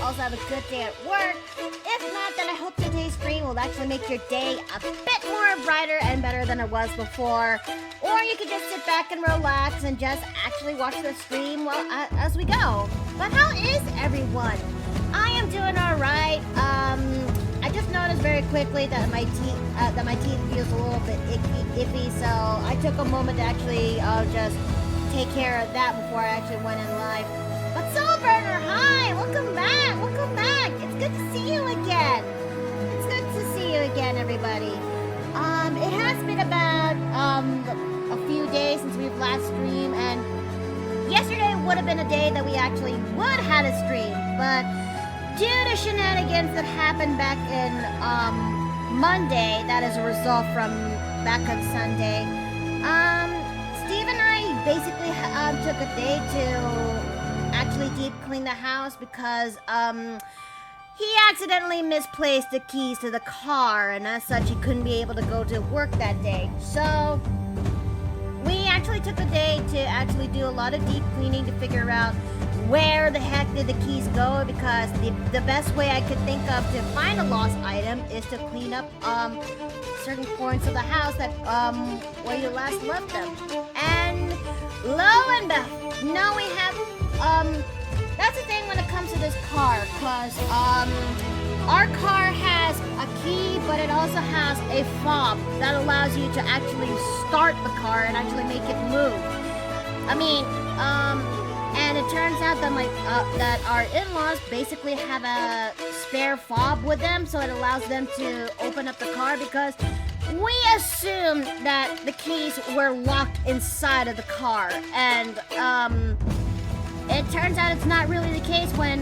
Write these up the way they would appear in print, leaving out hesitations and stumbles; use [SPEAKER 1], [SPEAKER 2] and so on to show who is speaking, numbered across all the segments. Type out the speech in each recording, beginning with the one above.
[SPEAKER 1] also have a good day at work. If not, then I hope today's stream will actually make your day a bit more brighter and better than it was before. Or you could just sit back and relax and just actually watch the stream as we go. But how is everyone? I am doing alright. I just noticed very quickly that my teeth feels a little bit iffy, so I took a moment to actually just take care of that before I actually went in live. But Soulburner, hi! Welcome back! Welcome back! It's good to see you again! It's good to see you again, everybody. It has been about a few days since we've last streamed, and yesterday would have been a day that we actually would have a stream, but due to shenanigans that happened back in Monday, that is a result from back on Sunday, Steve and I basically took a day to actually deep clean the house because he accidentally misplaced the keys to the car, and as such he couldn't be able to go to work that day. So we actually took a day to actually do a lot of deep cleaning to figure out where the heck did the keys go, because the best way I could think of to find a lost item is to clean up certain points of the house that where you last left them. And lo and behold, no, we have that's the thing when it comes to this car, because our car has a key, but it also has a fob that allows you to actually start the car and actually make it move. I mean, and it turns out that that our in-laws basically have a spare fob with them, so it allows them to open up the car, because we assumed that the keys were locked inside of the car, and it turns out it's not really the case when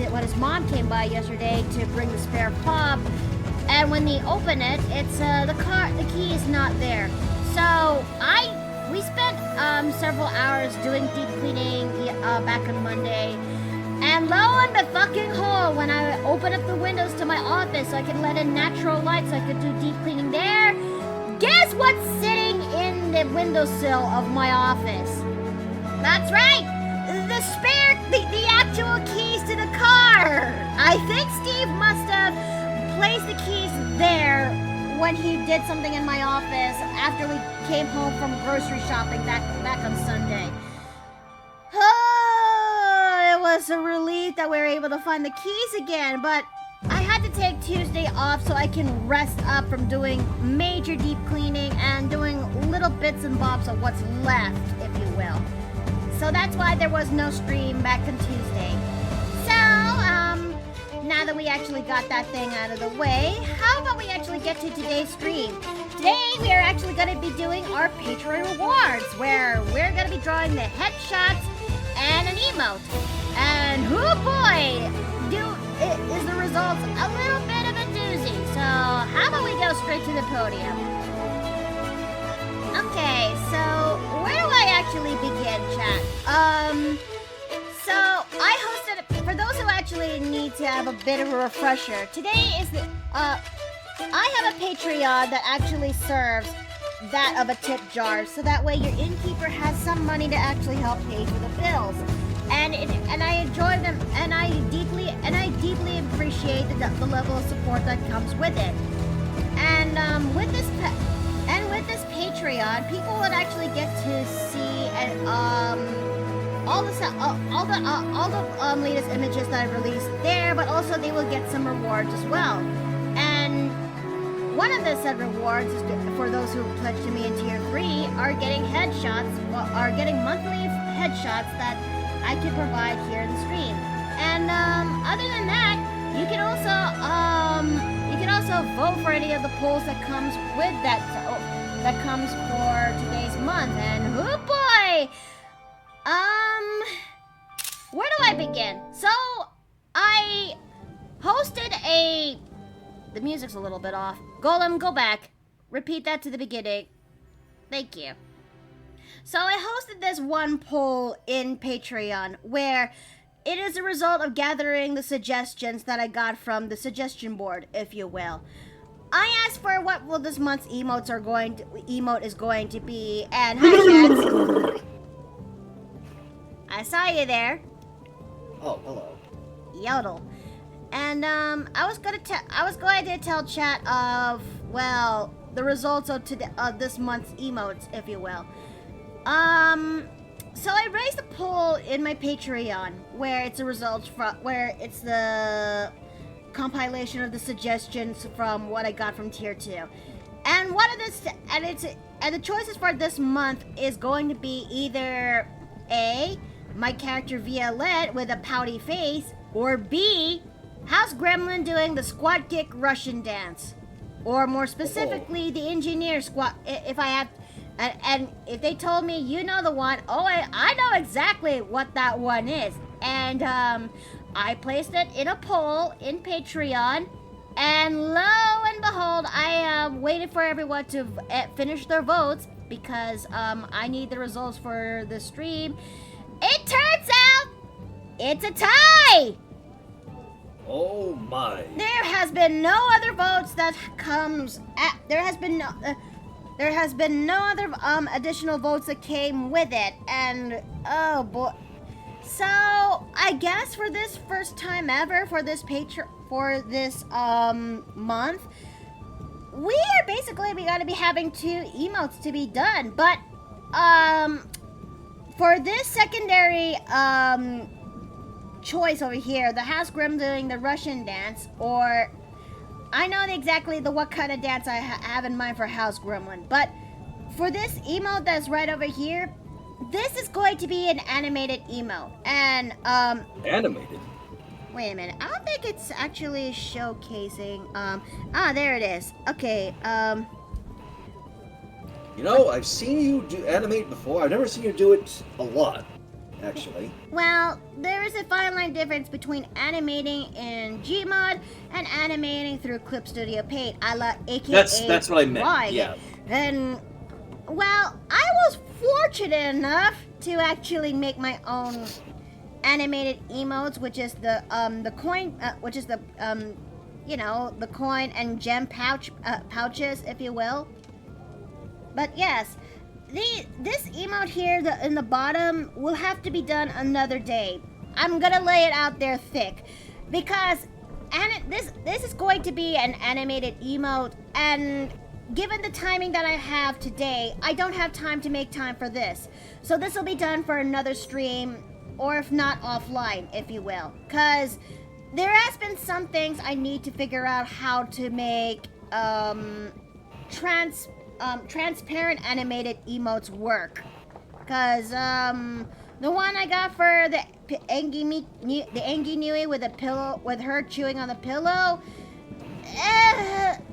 [SPEAKER 1] when his mom came by yesterday to bring the spare fob, and when they open it, it's the key is not there. So we spent several hours doing deep cleaning back on Monday, and lo and behold, when I opened up the windows to my office so I could let in natural light so I could do deep cleaning there, guess what's sitting in the windowsill of my office? That's right! The actual keys to the car! I think Steve must have placed the keys there when he did something in my office after we came home from grocery shopping back on Sunday. Oh, it was a relief that we were able to find the keys again, but I had to take Tuesday off so I can rest up from doing major deep cleaning and doing little bits and bobs of what's left, if you will. So that's why there was no stream back on Tuesday. So, now that we actually got that thing out of the way, how about we actually get to today's stream? Today, we are actually going to be doing our Patreon rewards, where we're going to be drawing the headshots and an emote. And, oh boy, is the results a little bit of a doozy. So, how about we go straight to the podium? Okay, so where do I actually begin, chat? So I hosted, for those who actually need to have a bit of a refresher, today is I have a Patreon that actually serves that of a tip jar, so that way your innkeeper has some money to actually help pay for the bills. And I enjoy them, and I deeply appreciate the level of support that comes with it. And with this Patreon, people would actually get to see all the latest images that I released there, but also they will get some rewards as well. And one of the said rewards is for those who pledge to me in tier 3 are getting monthly headshots that I can provide here in the stream. And other than that, you can also vote for any of the polls that comes with that comes for today's month. And oh boy, where do I begin? So I hosted the music's a little bit off. Golem, go back. Repeat that to the beginning. Thank you. So I hosted this one poll in Patreon where it is a result of gathering the suggestions that I got from the suggestion board, if you will. I asked for what will this month's emote is going to be, and hi, Chance. I saw you there.
[SPEAKER 2] Oh, hello.
[SPEAKER 1] Yodel. And I was going to tell chat of, well, the results of this month's emotes, if you will. So I raised a poll in my Patreon where it's the results from, where it's the compilation of the suggestions from what I got from tier 2. And one of this, and the choices for this month is going to be either A, my character Violette with a pouty face, or B, House Gremlin doing the squat kick Russian dance, or more specifically, the engineer squat. If I have, and if they told me you know the one, oh, I know exactly what that one is, and I placed it in a poll in Patreon. And lo and behold, I waited for everyone to finish their votes because I need the results for the stream. It turns out it's a tie!
[SPEAKER 2] Oh my.
[SPEAKER 1] There has been no other votes that comes at, there has been no other additional votes that came with it, and oh boy. So I guess for this first time ever for this month, we gotta be having 2 emotes to be done. But for this secondary choice over here, the House Grim doing the Russian dance, or I know exactly what kind of dance I have in mind for House Gremlin, but for this emote that's right over here, this is going to be an animated emote, and
[SPEAKER 2] Animated?
[SPEAKER 1] wait a minute, I don't think it's actually showcasing, there it is. Okay,
[SPEAKER 2] You know, I've seen you animate before. I've never seen you do it a lot, actually.
[SPEAKER 1] well, there is a fine line difference between animating in Gmod and animating through Clip Studio Paint, aka
[SPEAKER 2] That's what I meant,
[SPEAKER 1] Wide.
[SPEAKER 2] yeah.
[SPEAKER 1] And, well, I was fortunate enough to actually make my own animated emotes, which is the coin, the coin and gem pouches, if you will. But yes, this emote here in the bottom will have to be done another day. I'm gonna lay it out there thick because this is going to be an animated emote, and given the timing that I have today, I don't have time to make time for this. So this will be done for another stream, or if not offline, if you will, because there has been some things I need to figure out how to make transparent animated emotes work, because the one I got for the Angie Nui with a pillow, with her chewing on the pillow,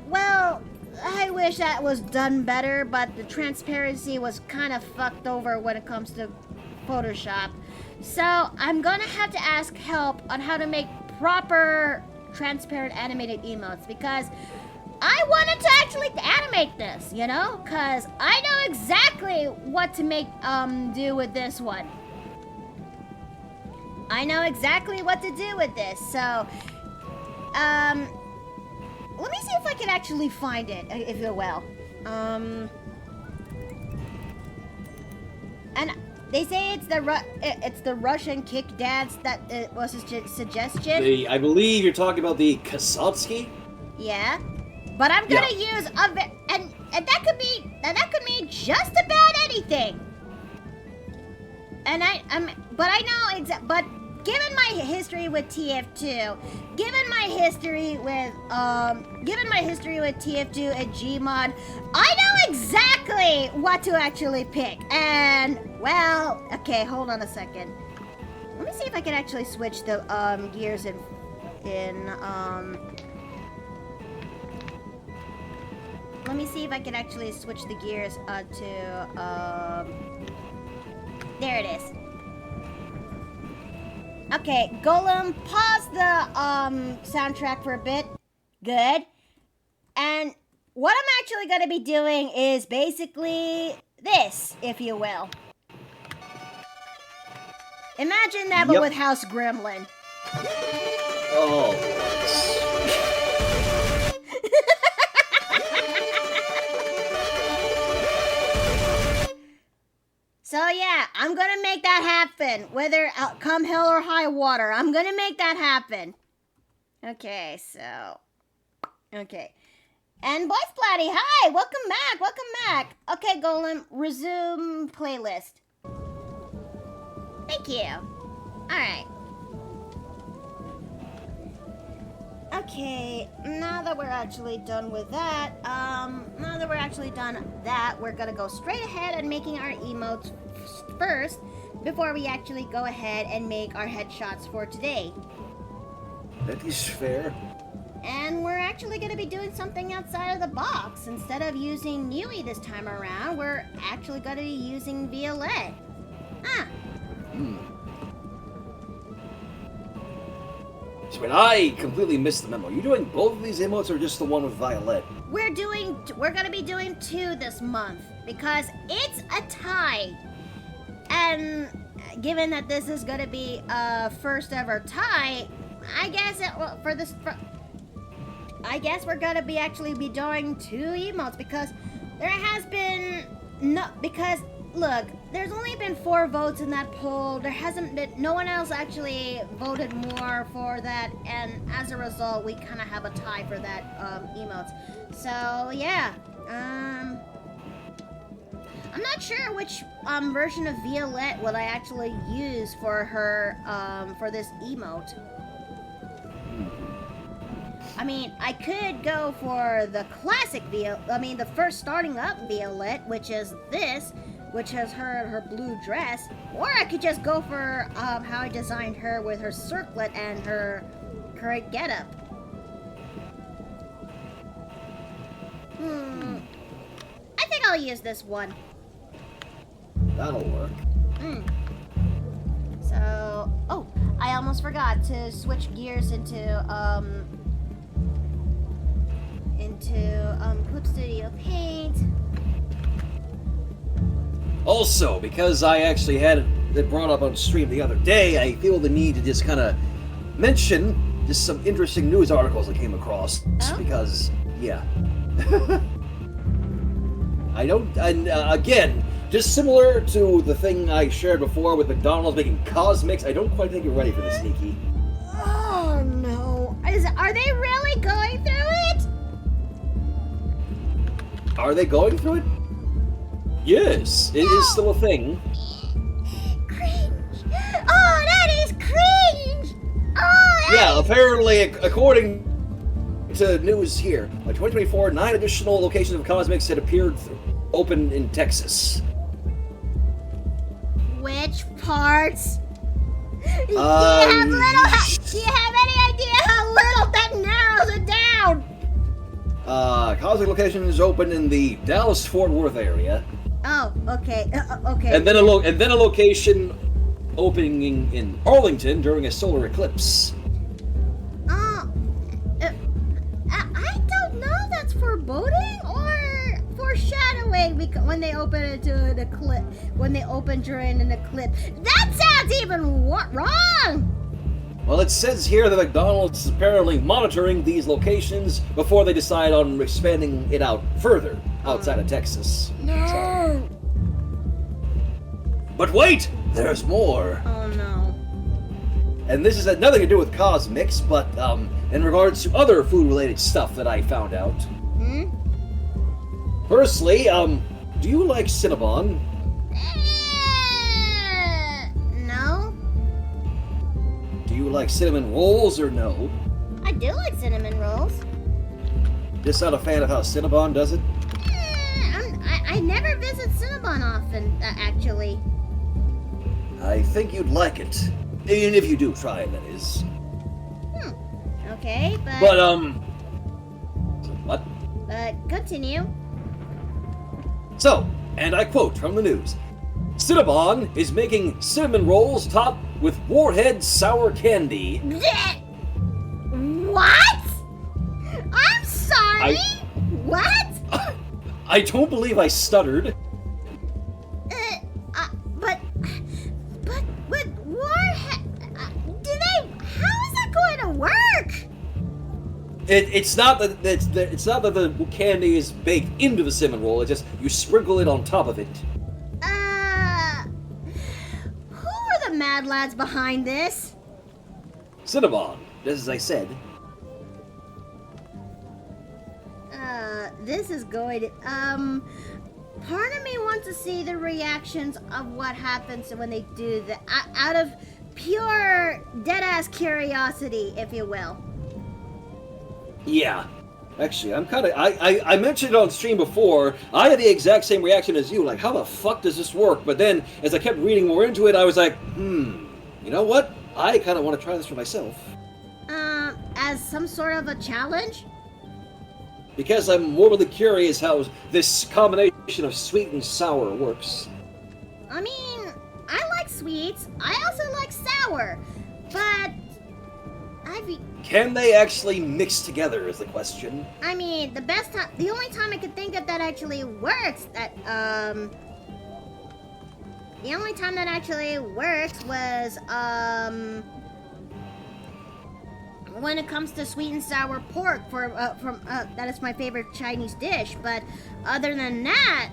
[SPEAKER 1] well, I wish that was done better, but the transparency was kind of fucked over when it comes to Photoshop. So I'm gonna have to ask help on how to make proper transparent animated emotes, because I wanted to actually animate this, you know, because I know exactly what to make do with this one. I know exactly what to do with this, so let me see if I can actually find it, if you will. And they say it's the Russian kick dance that was a suggestion.
[SPEAKER 2] I believe you're talking about the Kasatsky?
[SPEAKER 1] Yeah, but I'm gonna use and that could mean just about anything. And but given my history with TF2, given my history with TF2 and Gmod, I know exactly what to actually pick. And well, okay, hold on a second. Let me see if I can actually switch the gears in let me see if I can actually switch the gears to there it is. Okay, Golem, pause the soundtrack for a bit. Good. And what I'm actually going to be doing is basically this, if you will. Imagine that, but with House Gremlin.
[SPEAKER 2] Oh.
[SPEAKER 1] So yeah, Yeah, I'm gonna make that happen. Whether come hell or high water, I'm gonna make that happen. Okay, so. Okay. And Boy Splatty, hi! Welcome back! Okay, Golem, resume playlist. Thank you. Alright. Okay, now that we're actually done with that, we're gonna go straight ahead and making our emotes first before we actually go ahead and make our headshots for today.
[SPEAKER 2] That is fair.
[SPEAKER 1] And we're actually going to be doing something outside of the box. Instead of using Newy this time around, we're actually going to be using Violet.
[SPEAKER 2] So I completely missed the memo. Are you doing both of these emotes or just the one with Violet?
[SPEAKER 1] We're going to be doing 2 this month because it's a tie. And given that this is going to be a first ever tie, I guess we're gonna be doing 2 emotes because there has been look, there's only been 4 votes in that poll. There hasn't been, no one else actually voted more for that, and as a result, we kind of have a tie for that emotes. So yeah, I'm not sure which version of Violet will I actually use for her for this emote. I mean, I could go for the classic the first starting up Violet, which is this, which has her in her blue dress, or I could just go for how I designed her with her circlet and her current getup. I think I'll use this one.
[SPEAKER 2] That'll work.
[SPEAKER 1] So, oh, I almost forgot to switch gears into Clip Studio Paint.
[SPEAKER 2] Also, because I actually had it brought up on stream the other day, I feel the need to just kind of mention just some interesting news articles I came across.
[SPEAKER 1] Oh?
[SPEAKER 2] Because, yeah. Again, just similar to the thing I shared before with McDonald's making Cosmix, I don't quite think you're ready for this, Sneaky.
[SPEAKER 1] Oh, no. Are they really going through it?
[SPEAKER 2] Are they going through it? Yes, it is still a thing.
[SPEAKER 1] Cringe. Oh, that is cringe. Oh,
[SPEAKER 2] Yeah, apparently, according to news here, by 2024, 9 additional locations of Cosmix had appeared open in Texas.
[SPEAKER 1] Which parts? Do you
[SPEAKER 2] Uh,
[SPEAKER 1] have any idea how little that narrows it down?
[SPEAKER 2] Cosmic location is open in the Dallas-Fort Worth area.
[SPEAKER 1] Oh, okay, okay.
[SPEAKER 2] And then a location opening in Arlington during a solar eclipse.
[SPEAKER 1] I don't know. That's foreboding or foreshadowing when they open it to an eclipse. When they open during an eclipse, that sounds even wrong.
[SPEAKER 2] Well, it says here that McDonald's is apparently monitoring these locations before they decide on expanding it out further outside of Texas.
[SPEAKER 1] No.
[SPEAKER 2] But wait, there's more.
[SPEAKER 1] Oh no.
[SPEAKER 2] And this has nothing to do with Cosmix, but in regards to other food-related stuff that I found out. Firstly, do you like Cinnabon?
[SPEAKER 1] No.
[SPEAKER 2] Do you like cinnamon rolls or no?
[SPEAKER 1] I do like cinnamon rolls.
[SPEAKER 2] Just not a fan of how Cinnabon does it?
[SPEAKER 1] I never visit Cinnabon often, actually.
[SPEAKER 2] I think you'd like it. Even if you do try it, that is.
[SPEAKER 1] Okay, but...
[SPEAKER 2] What?
[SPEAKER 1] But continue.
[SPEAKER 2] So, and I quote from the news, Cinnabon is making cinnamon rolls topped with Warhead sour candy.
[SPEAKER 1] What? I'm sorry? What?
[SPEAKER 2] I don't believe I stuttered.
[SPEAKER 1] But Warhead, how is that going to work?
[SPEAKER 2] It's not that the candy is baked into the cinnamon roll. It's just you sprinkle it on top of it.
[SPEAKER 1] mad lads behind this?
[SPEAKER 2] Cinnabon, just as I said.
[SPEAKER 1] This is going to, part of me wants to see the reactions of what happens when they do that, out of pure dead-ass curiosity, if you will.
[SPEAKER 2] Yeah. Actually, I'm kind of... I mentioned it on stream before. I had the exact same reaction as you. Like, how the fuck does this work? But then, as I kept reading more into it, I was like, you know what? I kind of want to try this for myself.
[SPEAKER 1] As some sort of a challenge?
[SPEAKER 2] Because I'm morbidly curious how this combination of sweet and sour works.
[SPEAKER 1] I mean, I like sweets. I also like sour. But
[SPEAKER 2] Can they actually mix together is the question.
[SPEAKER 1] I mean, the only time I could think of that actually works, the only time that actually works was, when it comes to sweet and sour pork that is my favorite Chinese dish. But other than that,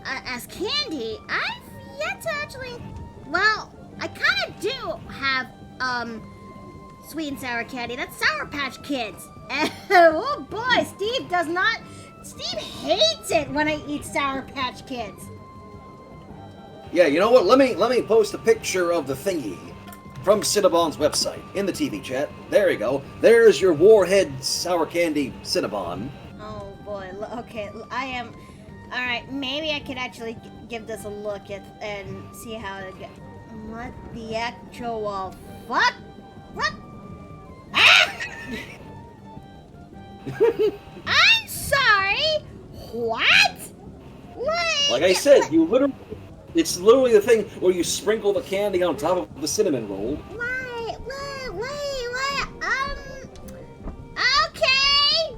[SPEAKER 1] as candy, I've yet to actually, well, I kind of do have, sweet and sour candy. That's Sour Patch Kids. Oh boy, Steve hates it when I eat Sour Patch Kids.
[SPEAKER 2] Yeah, you know what? Let me post a picture of the thingy from Cinnabon's website in the TV chat. There you go. There's your Warhead Sour Candy Cinnabon.
[SPEAKER 1] Oh boy, okay, I am... Alright, maybe I could actually give this a look and see how it goes. What the actual fuck? What? Ah! I'm sorry? What? What?
[SPEAKER 2] Like I said, it's literally the thing where you sprinkle the candy on top of the cinnamon roll.
[SPEAKER 1] Wait, okay,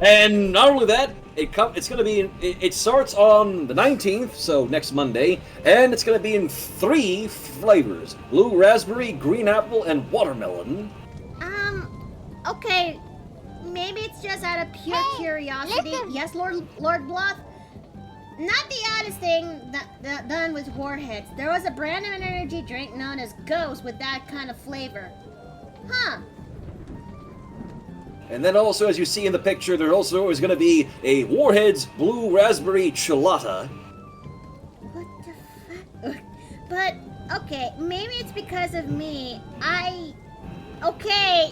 [SPEAKER 2] And not only that, it starts on the 19th, so next Monday, and it's gonna be in 3 flavors: blue raspberry, green apple, and watermelon.
[SPEAKER 1] Okay, maybe it's just out of pure curiosity.
[SPEAKER 3] listen.
[SPEAKER 1] Yes, Lord Bluff? Not the oddest thing that done with Warheads. There was a brand new energy drink known as Ghost with that kind of flavor. Huh.
[SPEAKER 2] And then also, as you see in the picture, there also is going to be a Warheads Blue Raspberry Chilata.
[SPEAKER 1] What the fuck? But, okay, maybe it's because of me. Okay,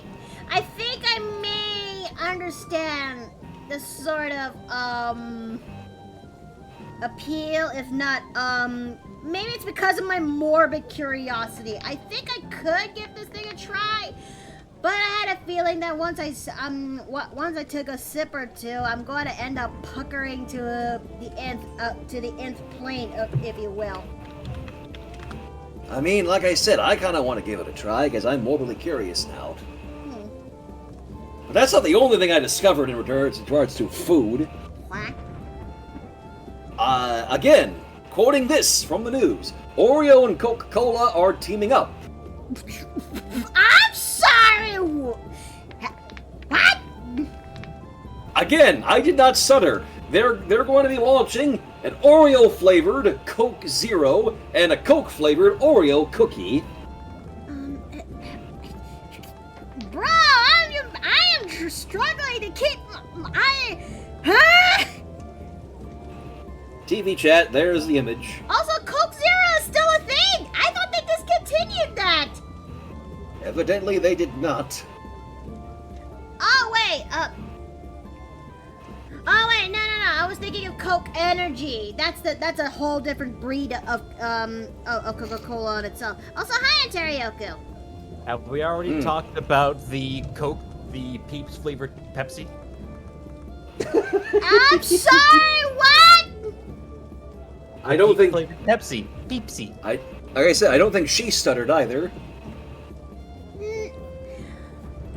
[SPEAKER 1] I think I may understand the sort of, appeal, if not, maybe it's because of my morbid curiosity. I think I could give this thing a try, but I had a feeling that once I took a sip or two, I'm going to end up puckering to the nth plane, if you will.
[SPEAKER 2] I mean, like I said, I kind of want to give it a try because I'm morbidly curious now. But that's not the only thing I discovered in regards to food.
[SPEAKER 1] What?
[SPEAKER 2] Again, quoting this from the news, Oreo and Coca-Cola are teaming up.
[SPEAKER 1] I'm sorry! What?
[SPEAKER 2] Again, I did not stutter. They're going to be launching an Oreo-flavored Coke Zero and a Coke-flavored Oreo cookie.
[SPEAKER 1] Bro, I am struggling to keep... Huh?
[SPEAKER 2] TV chat, there's the image.
[SPEAKER 1] Also, Coke Zero is still a thing! I thought they discontinued that!
[SPEAKER 2] Evidently, they did not.
[SPEAKER 1] Oh, wait, no. I was thinking of Coke Energy. That's a whole different breed of Coca-Cola on itself. Also, hi, Antarioku.
[SPEAKER 4] Have we already talked about the Coke, the Peeps flavored Pepsi?
[SPEAKER 1] I'm sorry, what?
[SPEAKER 2] I don't think...
[SPEAKER 4] Flavored Pepsi. Peepsy.
[SPEAKER 2] Like I said, I don't think she stuttered either.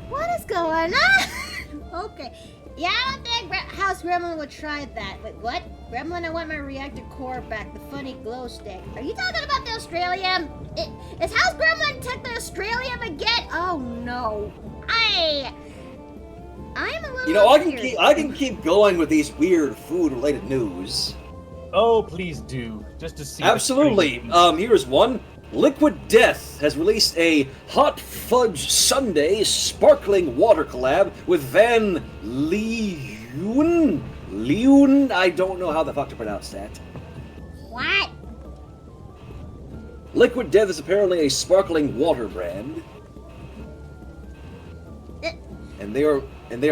[SPEAKER 1] What is going on? Okay. Yeah, I don't think House Gremlin would try that. Wait, what? Gremlin, I want my reactor core back, the funny glow stick. Are you talking about the Australian? Is House Gremlin took the Australian again? Oh no. I'm a little...
[SPEAKER 2] You know, I can keep going with these weird food-related news.
[SPEAKER 4] Oh, please do. Just to see.
[SPEAKER 2] Absolutely. Here's one. Liquid Death has released a Hot Fudge Sundae sparkling water collab with Van Leeuwen. Leeuwen? I don't know how the fuck to pronounce that.
[SPEAKER 1] What?
[SPEAKER 2] Liquid Death is apparently a sparkling water brand. And they are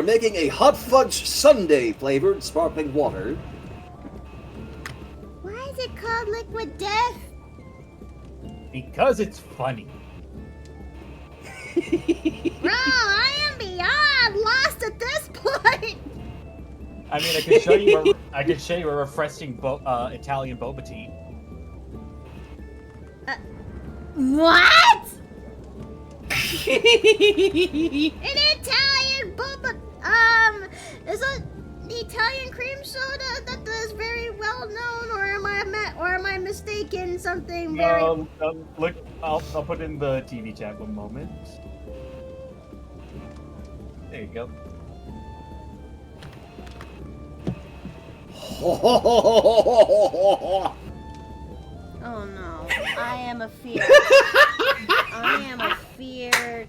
[SPEAKER 2] making a Hot Fudge Sundae flavored sparkling water.
[SPEAKER 1] Why is it called Liquid Death?
[SPEAKER 4] Because it's funny.
[SPEAKER 1] Bro, I am beyond lost at this point.
[SPEAKER 4] I mean, I could show you a refreshing Italian boba tea.
[SPEAKER 1] What? An Italian boba. Is it the Italian cream soda that is very well known, or am I mistaken something very?
[SPEAKER 4] Look, I'll put in the TV chat one moment. There you go.
[SPEAKER 1] Oh no, I am afeared. I am afeared.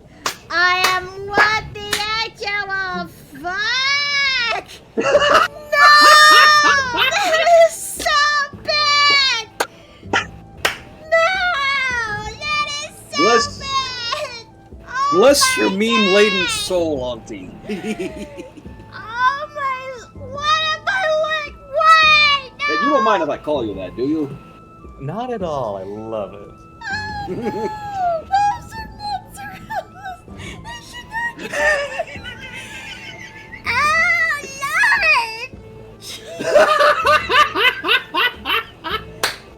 [SPEAKER 1] I am what the actual fuck? No! That is so bad! No! That is so bad! Oh
[SPEAKER 2] Bless
[SPEAKER 1] my
[SPEAKER 2] your meme-laden
[SPEAKER 1] God.
[SPEAKER 2] soul, Auntie.
[SPEAKER 1] Oh my... What am I like? Why? No!
[SPEAKER 2] And you don't mind if I call you that, do you?
[SPEAKER 4] Not at all. I love it.
[SPEAKER 1] Oh, no! Those are mozzarellas! They should not be... Oh, Lord!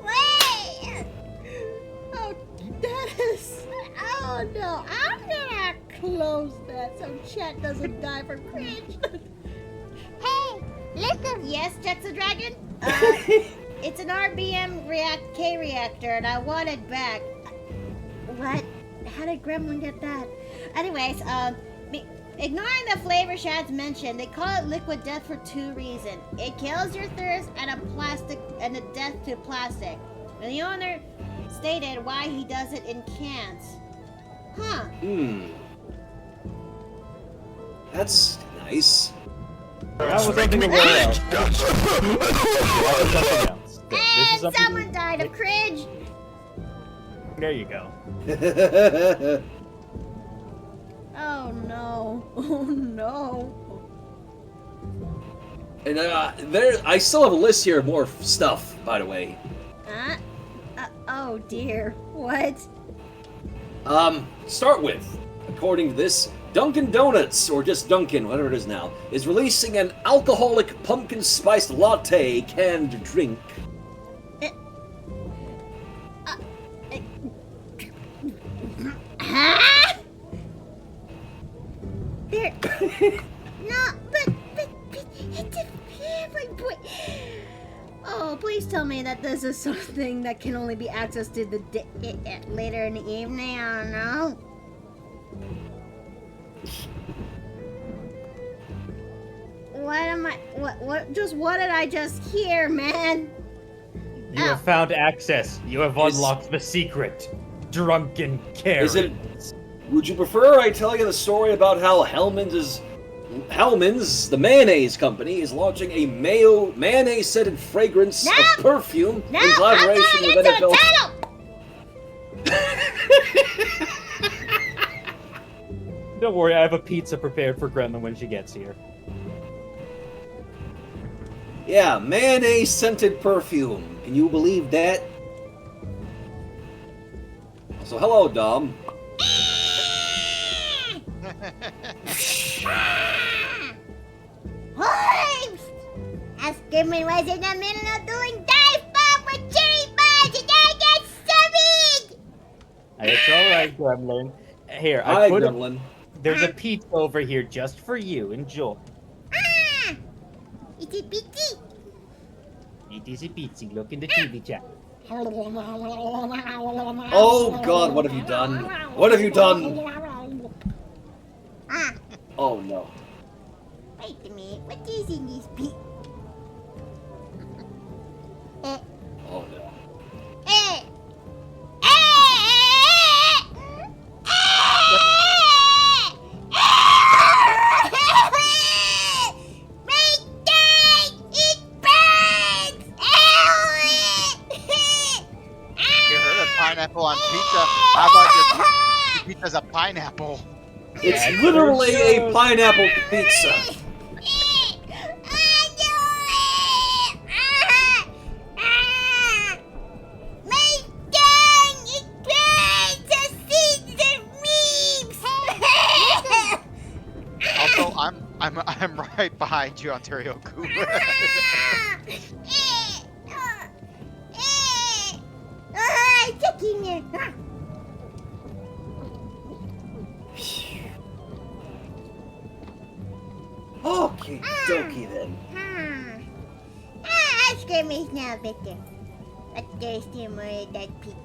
[SPEAKER 1] Wait! Oh, that is... Oh, no. I'm gonna close that so chat doesn't die from cringe. Hey, listen. Yes, Text the Dragon? It's an RBM K reactor, and I want it back. What? How did Gremlin get that? Anyways, ignoring the flavor Shad's mentioned, they call it Liquid Death for two reasons. It kills your thirst and a death to plastic. And the owner stated why he does it in cans. Huh.
[SPEAKER 2] That's nice.
[SPEAKER 4] That was something else. That was something else.
[SPEAKER 1] And someone died of cringe.
[SPEAKER 4] There you go.
[SPEAKER 1] Oh no. Oh no.
[SPEAKER 2] And I still have a list here of more stuff, by the way.
[SPEAKER 1] Oh dear. What?
[SPEAKER 2] Start with, according to this, Dunkin' Donuts, or just Dunkin', whatever it is now, is releasing an alcoholic pumpkin spiced latte canned drink.
[SPEAKER 1] Huh? There. No, but it's a boy. Oh, please tell me that this is something that can only be accessed to the later in the evening. I don't know. What did I just hear, man?
[SPEAKER 4] You have found access. You have unlocked the secret. Drunken Karen.
[SPEAKER 2] Would you prefer I tell you the story about how Hellman's, the mayonnaise company, is launching a mayonnaise-scented fragrance of perfume in collaboration with NFL?
[SPEAKER 4] Don't worry, I have a pizza prepared for Gremlin when she gets here.
[SPEAKER 2] Yeah, mayonnaise-scented perfume. Can you believe that? So hello, Dom.
[SPEAKER 1] Askerman was in the middle of doing dive bomb with cherry buds and I got summoned!
[SPEAKER 4] It's alright, Gremlin. Here,
[SPEAKER 2] Hi, Gremlin.
[SPEAKER 4] There's a pizza over here just for you. Enjoy.
[SPEAKER 1] Is it pizza?
[SPEAKER 4] It is a pizza. Look in the TV chat.
[SPEAKER 2] Oh God, what have you done? What have you done? Oh no.
[SPEAKER 1] Wait a minute, what is in this pizza?
[SPEAKER 2] Oh no.
[SPEAKER 3] pineapple on pizza. How about your pizza's a pineapple?
[SPEAKER 2] It's
[SPEAKER 4] Yeah,
[SPEAKER 2] literally
[SPEAKER 4] sure.
[SPEAKER 2] a pineapple pizza.
[SPEAKER 3] Also, I'm right behind you, Ontario Goo.
[SPEAKER 2] Okay, dokie then.
[SPEAKER 1] Ice cream is now better. But there's still more of that pizza.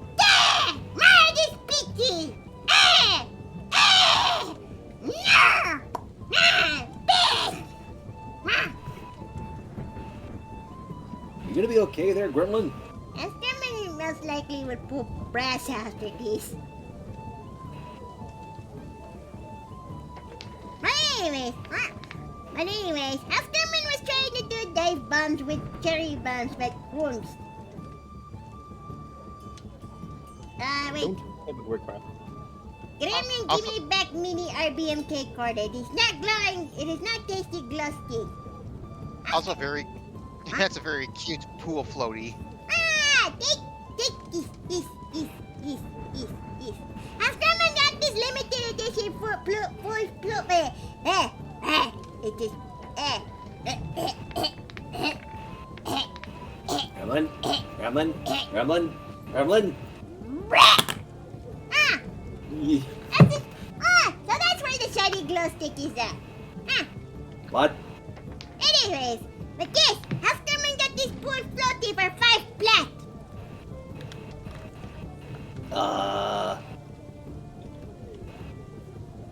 [SPEAKER 1] More of this pizza! No!
[SPEAKER 2] You gonna be okay there, Gremlin?
[SPEAKER 1] Exterminator most likely would poop brass after this. But anyways, Afterman was trying to do dive bombs with cherry bombs, but won't. Wait.
[SPEAKER 4] Don't have the word crap.
[SPEAKER 1] Gremlin,
[SPEAKER 3] Also-
[SPEAKER 1] give me back mini RBMK card. It is not glowing. It is not tasty glow stick.
[SPEAKER 3] Also, that's a very cute pool floaty.
[SPEAKER 1] Take this. Afterman got this limited edition it is,
[SPEAKER 2] Gremlin. Ye-
[SPEAKER 1] so that's where the shiny glow stick is at.
[SPEAKER 2] What?
[SPEAKER 1] Anyways, but yes, Afterman got this pool floaty for 5 plat.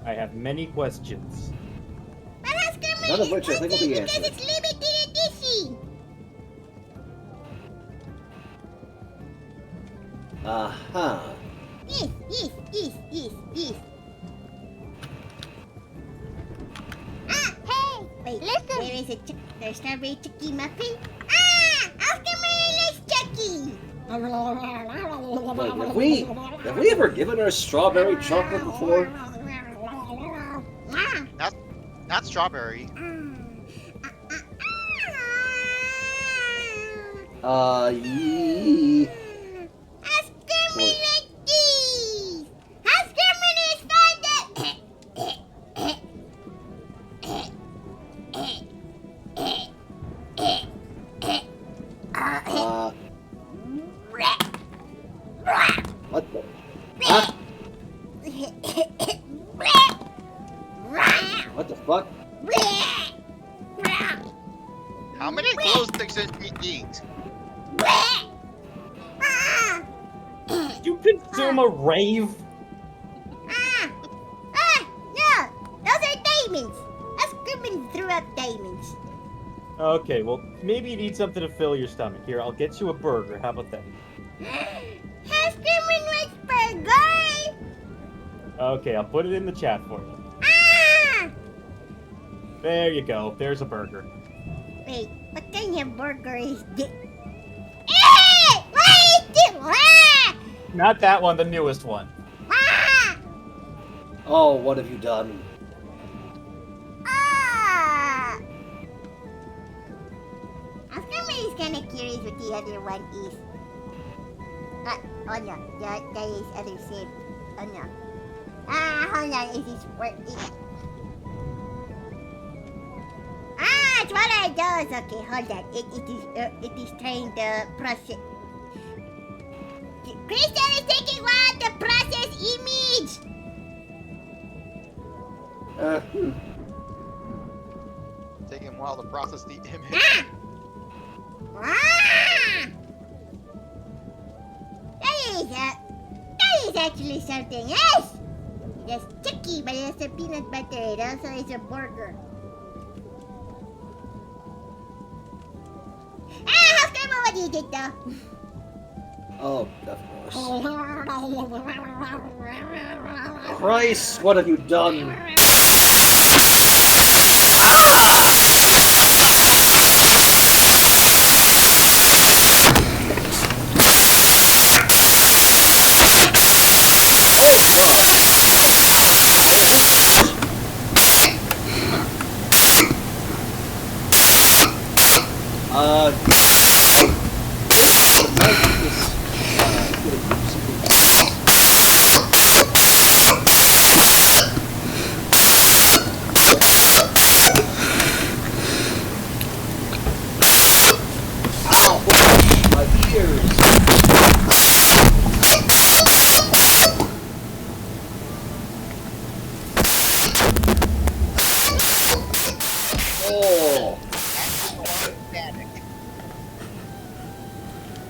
[SPEAKER 4] I have many questions.
[SPEAKER 1] But Afterman
[SPEAKER 2] None of
[SPEAKER 1] is
[SPEAKER 2] which I think will be
[SPEAKER 1] because
[SPEAKER 2] answered.
[SPEAKER 1] it's limited edition.
[SPEAKER 2] Uh-huh.
[SPEAKER 1] Yes. Hey, wait, listen. There is a strawberry cookie muffin. Afterman likes Chucky.
[SPEAKER 2] Wait, have we ever given her strawberry chocolate before?
[SPEAKER 3] Not strawberry.
[SPEAKER 2] Yee.
[SPEAKER 1] Afterman like these. Afterman is fun.
[SPEAKER 2] What the? Huh? What the fuck?
[SPEAKER 3] How many glow sticks does he eat?
[SPEAKER 4] You consume a rave?
[SPEAKER 1] No, those are diamonds. Afterman threw up diamonds.
[SPEAKER 4] Okay, well, maybe you need something to fill your stomach. Here, I'll get you a burger. How about that?
[SPEAKER 1] Afterman likes burger.
[SPEAKER 4] Okay, I'll put it in the chat for you. There you go. There's a burger.
[SPEAKER 1] Wait, what kind of burger is this? What is this?
[SPEAKER 4] Not that one, the newest one.
[SPEAKER 2] Oh, what have you done?
[SPEAKER 1] Afterman is kind of curious what the other one is. Oh no, that is other shape. Oh no. Hold on, is this work? It's one of those. Okay, hold on. It is trying to process. Crystal is taking a while to process image.
[SPEAKER 3] Taking a while to process the image.
[SPEAKER 1] That is actually something else. It's sticky, but it's a peanut butter. It also is a burger. Afterman, what do you think, though?
[SPEAKER 2] Oh, of course. Christ, what have you done? Ow! My ears! Oh!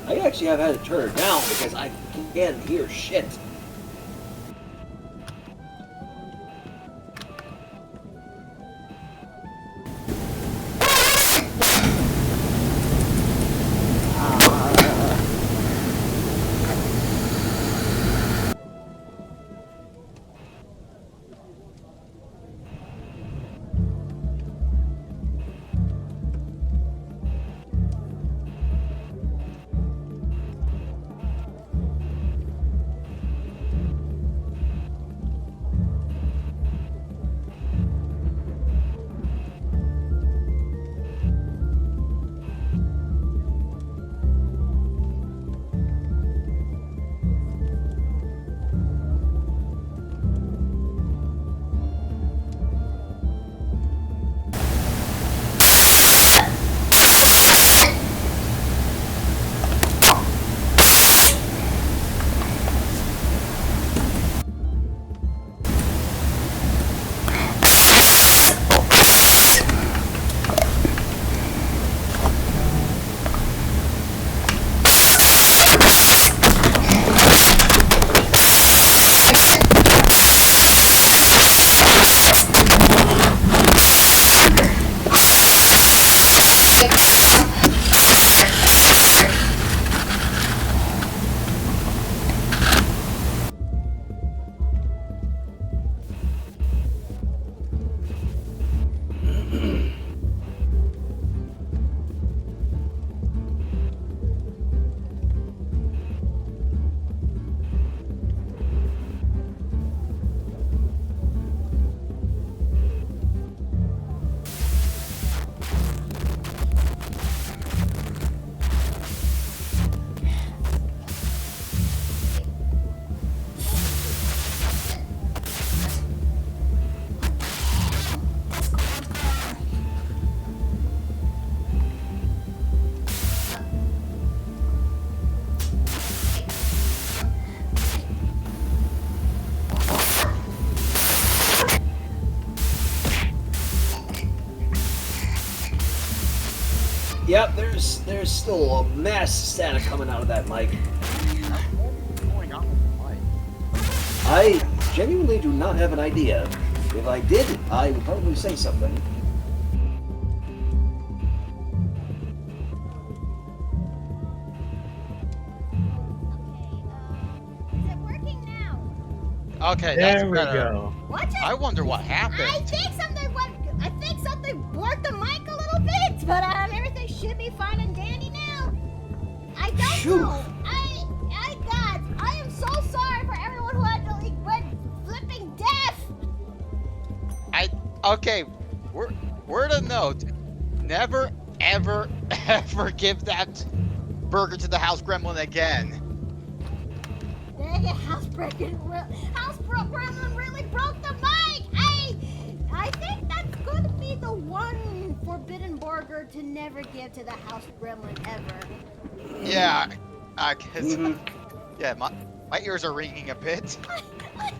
[SPEAKER 2] I actually have had to turn it down because I can't hear shit. Yep, there's still a mass static coming out of that mic.
[SPEAKER 3] What's going on with the mic?
[SPEAKER 2] I genuinely do not have an idea. If I did, I would probably say something.
[SPEAKER 1] Is it working now?
[SPEAKER 3] Okay, that's
[SPEAKER 4] There we
[SPEAKER 3] better.
[SPEAKER 4] go.
[SPEAKER 1] Watch it.
[SPEAKER 3] I wonder what happened.
[SPEAKER 1] I think something worked the mic a little bit, but everything should be fine and dandy now. I don't
[SPEAKER 2] Phew.
[SPEAKER 1] know. God, I am so sorry for everyone who actually went flipping deaf.
[SPEAKER 3] Okay, word of note: never, ever, ever give that burger to the house gremlin again.
[SPEAKER 1] Dang it, Gremlin really broke the mic. I think that's going to be the one forbidden burger to never give to the House Gremlin ever.
[SPEAKER 3] Yeah, cause yeah, my ears are ringing a bit.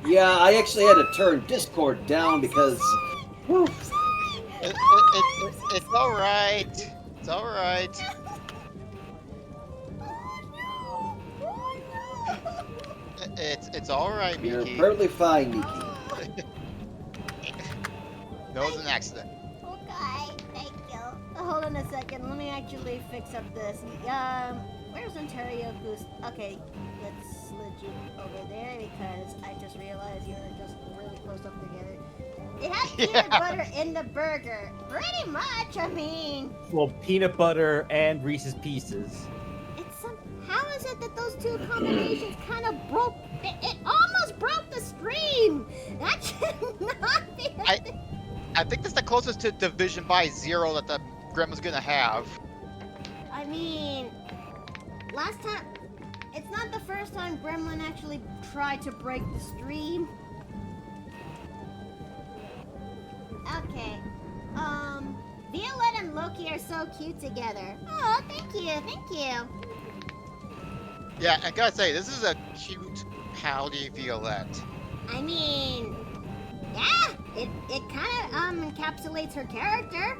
[SPEAKER 2] Yeah, I actually had to turn Discord down because. Whew.
[SPEAKER 3] It's all right. It's all right.
[SPEAKER 1] Oh no! Oh no!
[SPEAKER 3] It's all right,
[SPEAKER 2] You're
[SPEAKER 3] Miki.
[SPEAKER 2] perfectly fine, Miki.
[SPEAKER 3] No, it was an accident.
[SPEAKER 1] Okay, thank you. Hold on a second. Let me actually fix up this. Where's Ontario Goose? Okay, let's slid you over there because I just realized you're just really close up together. It has peanut butter in the burger. Pretty much, I mean.
[SPEAKER 4] Well, peanut butter and Reese's Pieces.
[SPEAKER 1] How is it that those two combinations kind of broke? It almost broke the stream. That should not be.
[SPEAKER 3] I think that's the closest to Division by 0 that the gremlin's gonna have.
[SPEAKER 1] I mean, last time, it's not the first time Gremlin actually tried to break the stream. Okay, Violet and Loki are so cute together. Oh, thank you.
[SPEAKER 3] Yeah, I gotta say, this is a cute, pouty Violette.
[SPEAKER 1] I mean, yeah, it kind of encapsulates her character.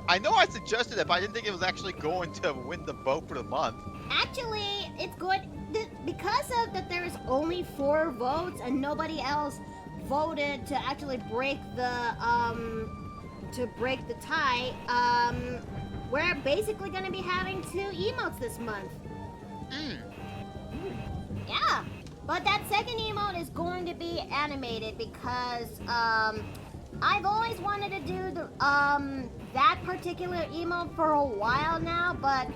[SPEAKER 3] I know I suggested it, but I didn't think it was actually going to win the vote for the month.
[SPEAKER 1] Actually, it's good because of that. There is only 4 votes and nobody else voted to actually break the tie. We're basically going to be having 2 emotes this month. Yeah, but that second emote is going to be animated because I've always wanted to do the that particular emote for a while now, but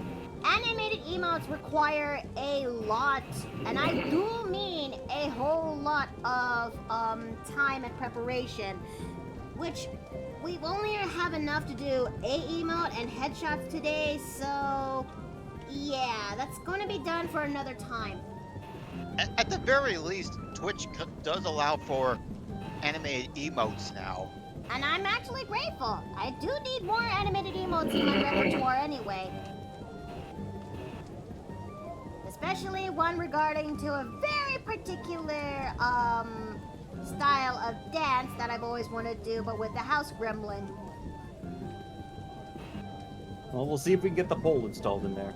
[SPEAKER 1] animated emotes require a lot, and I do mean a whole lot of time and preparation, which we only have enough to do a emote and headshots today, so yeah, that's going to be done for another time.
[SPEAKER 3] At the very least, Twitch does allow for animated emotes now.
[SPEAKER 1] And I'm actually grateful. I do need more animated emotes in my repertoire anyway. Especially one regarding to a very particular style of dance that I've always wanted to do, but with the house gremlin.
[SPEAKER 4] Well, we'll see if we can get the pole installed in there.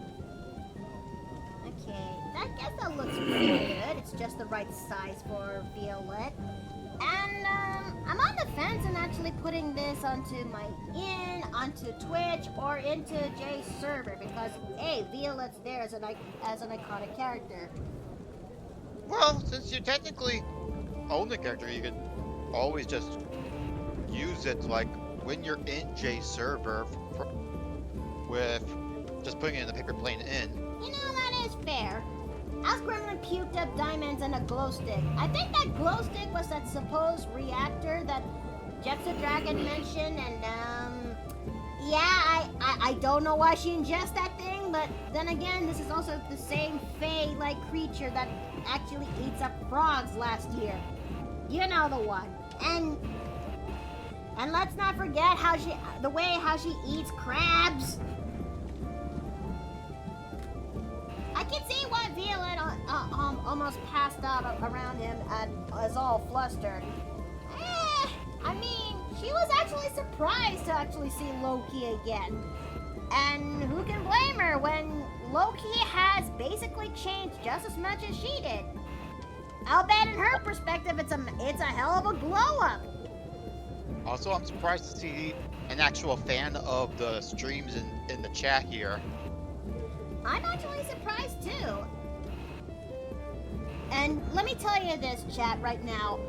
[SPEAKER 1] Okay, I guess that looks pretty good. It's just the right size for Violet. And I'm on the fence in actually putting this onto onto Twitch or into Jay's server because hey, Violet's there as an iconic character.
[SPEAKER 3] Well, since you technically own the character, you can always just use it like when you're in Jay's server with just putting it in the paper plane in.
[SPEAKER 1] You know, that is fair. House Gremlin puked up diamonds and a glow stick. I think that glow stick was that supposed reactor that Dragon mentioned, and yeah, I don't know why she ingests that thing, but then again, this is also the same Fae-like creature that actually eats up frogs last year. You know the one. And let's not forget how she eats crabs. I can see why Violet almost passed out around him and is all flustered. I mean, she was actually surprised to actually see Loki again. And who can blame her when Loki has basically changed just as much as she did? I'll bet in her perspective it's a hell of a glow up.
[SPEAKER 3] Also, I'm surprised to see an actual fan of the streams in the chat here.
[SPEAKER 1] I'm actually surprised too. And let me tell you this, chat, right now.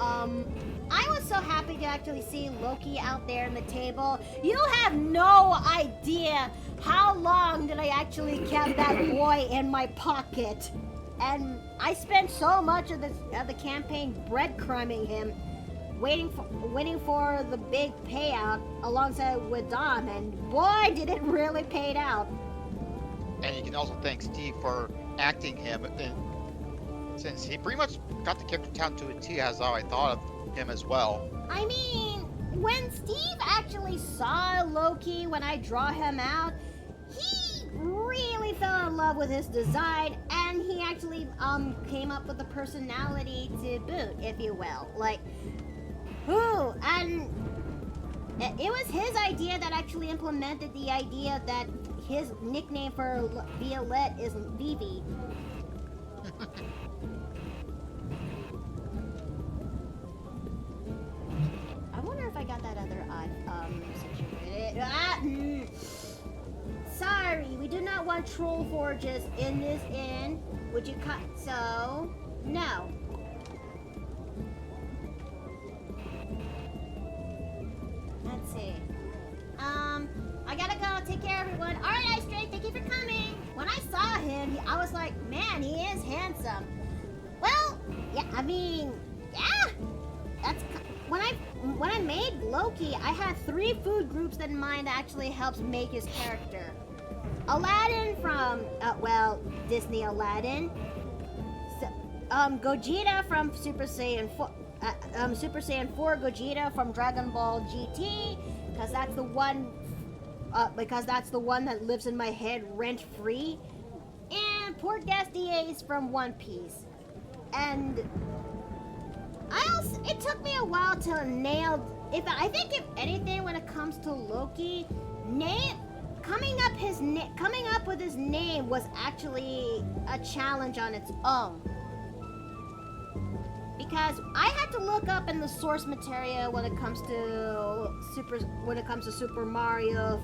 [SPEAKER 1] I was so happy to actually see Loki out there on the table. You have no idea how long that I actually kept that boy in my pocket. And I spent so much of the campaign breadcrumbing him, waiting for the big payout alongside with Dom, and boy did it really pay out.
[SPEAKER 3] And you can also thank Steve for acting him, since he pretty much got the character down to a T, as how I thought of him as well.
[SPEAKER 1] I mean, when Steve actually saw Loki, when I draw him out, he really fell in love with his design, and he actually came up with a personality to boot, if you will. Like, who? And it was his idea that actually implemented the idea that his nickname for Violet is Vivi. I wonder if I got that other eye situated. Sorry, we do not want troll forges in this inn. Would you cut? So, no. Let's see. I gotta go. Take care, everyone. All right, Ice Drake, thank you for coming. When I saw him, I was like, man, he is handsome. Well, yeah, I mean, yeah. when I made Loki, I had 3 food groups in mind that actually helps make his character. Aladdin from Disney Aladdin. Gogeta from Super Saiyan 4. Super Saiyan 4 Gogeta from Dragon Ball GT, because that's the one. Because that's the one that lives in my head rent free. And Portgas DAs from One Piece. And it took me a while to nail. I think if anything, when it comes to Loki, coming up with his name was actually a challenge on its own. Because I had to look up in the source material when it comes to Super Mario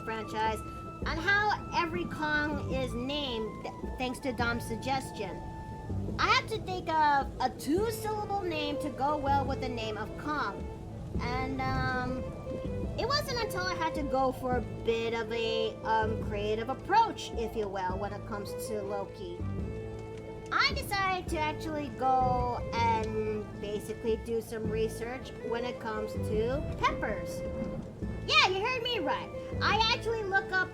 [SPEAKER 1] franchise on how every Kong is named, thanks to Dom's suggestion. I had to think of a 2-syllable name to go well with the name of Kong. And it wasn't until I had to go for a bit of a creative approach, if you will, when it comes to Loki. I decided to actually go and basically do some research when it comes to peppers. Yeah, you heard me right. I actually look up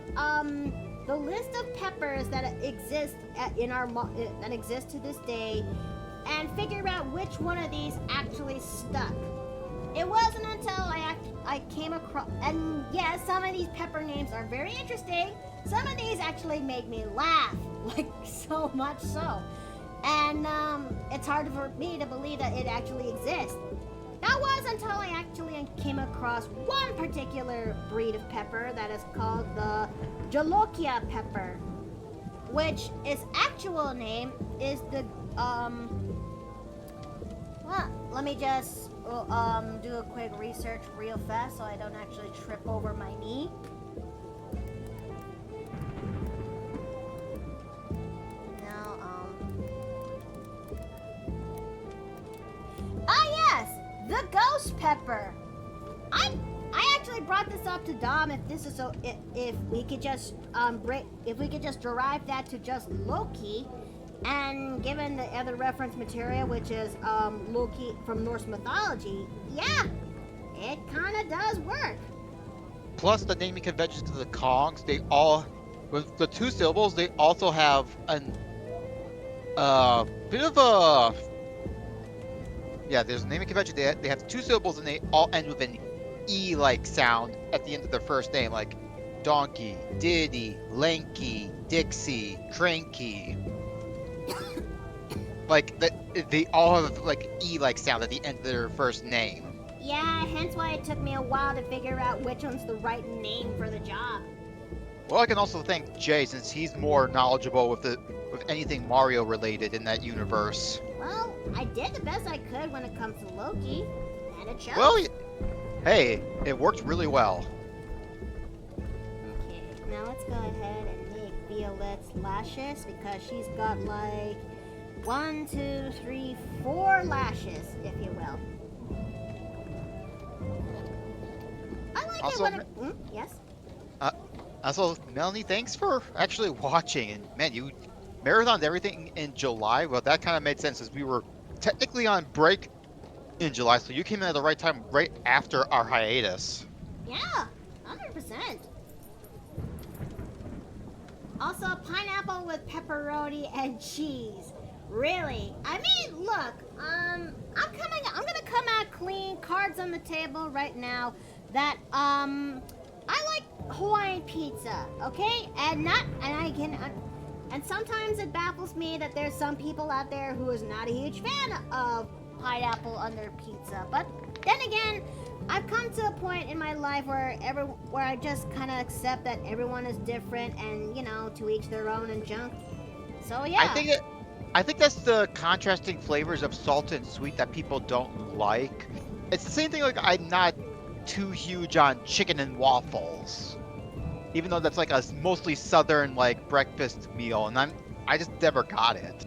[SPEAKER 1] the list of peppers that exist that exist to this day, and figure out which one of these actually stuck. It wasn't until I came across, and yes, some of these pepper names are very interesting. Some of these actually made me laugh, like so much so. And it's hard for me to believe that it actually exists. That was until I actually came across one particular breed of pepper that is called the Jolokia pepper, which its actual name is the well, let me just do a quick research real fast so I don't actually trip over my knee. The ghost pepper. I actually brought this up to Dom if we could just derive that to just Loki, and given the other reference material, which is Loki from Norse mythology, yeah, it kind of does work.
[SPEAKER 3] Plus, the naming conventions of the Kongs, they all, with the 2 syllables, they also have an bit of a. Yeah, there's a naming convention. They have 2 syllables and they all end with an E-like sound at the end of their first name, like Donkey, Diddy, Lanky, Dixie, Cranky. Like they all have like E-like sound at the end of their first name.
[SPEAKER 1] Yeah, hence why it took me a while to figure out which one's the right name for the job.
[SPEAKER 3] Well, I can also thank Jay, since he's more knowledgeable with anything Mario related in that universe.
[SPEAKER 1] Well, I did the best I could when it comes to Loki, and it shows.
[SPEAKER 3] Well, hey, it worked really well.
[SPEAKER 1] Okay, now let's go ahead and make Violette's lashes, because she's got like 1, 2, 3, 4 lashes, if you will. I like
[SPEAKER 3] Also,
[SPEAKER 1] it when yes?
[SPEAKER 3] Also, Melanie, thanks for actually watching. And man, you marathoned everything in July. Well, that kind of made sense, as we were technically on break in July, so you came in at the right time, right after our hiatus.
[SPEAKER 1] Yeah, 100%. Also, pineapple with pepperoni and cheese. Really? I mean, look, I'm gonna come out clean, cards on the table right now, that, I like Hawaiian pizza, okay? And sometimes it baffles me that there's some people out there who is not a huge fan of pineapple on their pizza. But then again, I've come to a point in my life where I just kind of accept that everyone is different, and to each their own and junk. So yeah.
[SPEAKER 3] I think that's the contrasting flavors of salt and sweet that people don't like. It's the same thing, like I'm not too huge on chicken and waffles, even though that's like a mostly southern like breakfast meal, and I just never got it.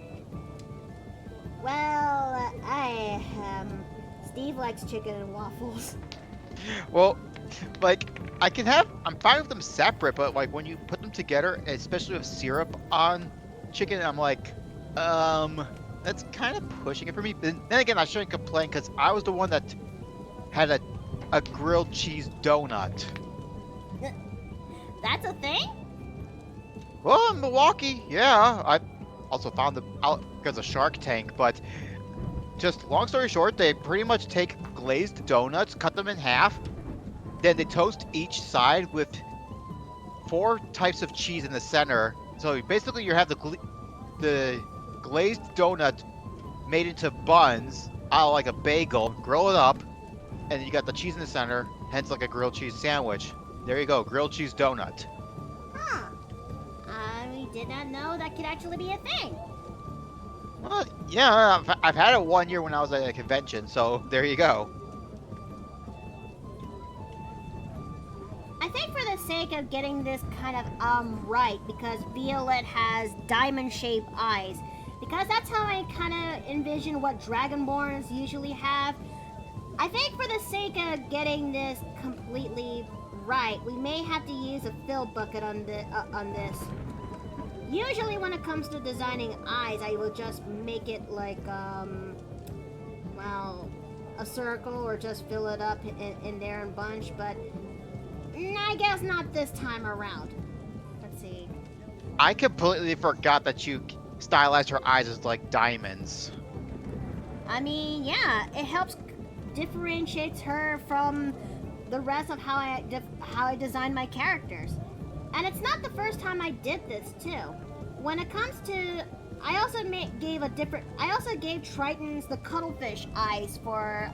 [SPEAKER 1] Well, Steve likes chicken and waffles.
[SPEAKER 3] Well, like I'm fine with them separate, but like when you put them together, especially with syrup on chicken, I'm like, that's kind of pushing it for me. But then again, I shouldn't complain, because I was the one that had a grilled cheese donut.
[SPEAKER 1] That's a thing?
[SPEAKER 3] Well, in Milwaukee, yeah. I also found them out because of Shark Tank, but just long story short, they pretty much take glazed donuts, cut them in half, then they toast each side with 4 types of cheese in the center. So basically, you have the glazed donut made into buns, like a bagel, grill it up, and you got the cheese in the center, hence like a grilled cheese sandwich. There you go, grilled cheese donut.
[SPEAKER 1] Huh. I did not know that could actually be a thing.
[SPEAKER 3] Well, yeah, I've had it 1 year when I was at a convention, so there you go.
[SPEAKER 1] I think for the sake of getting this kind of right, because Violet has diamond-shaped eyes, because that's how I kind of envision what Dragonborns usually have. I think for the sake of getting this completely right, we may have to use a fill bucket on this. Usually when it comes to designing eyes, I will just make it like, well, a circle or just fill it up in there in bunch, but I guess not this time around. Let's see.
[SPEAKER 3] I completely forgot that you stylized her eyes as like diamonds.
[SPEAKER 1] I mean, yeah, it helps differentiates her from the rest of how I design my characters. And it's not the first time I did this too. When it comes to, I also gave Tritons the cuttlefish eyes for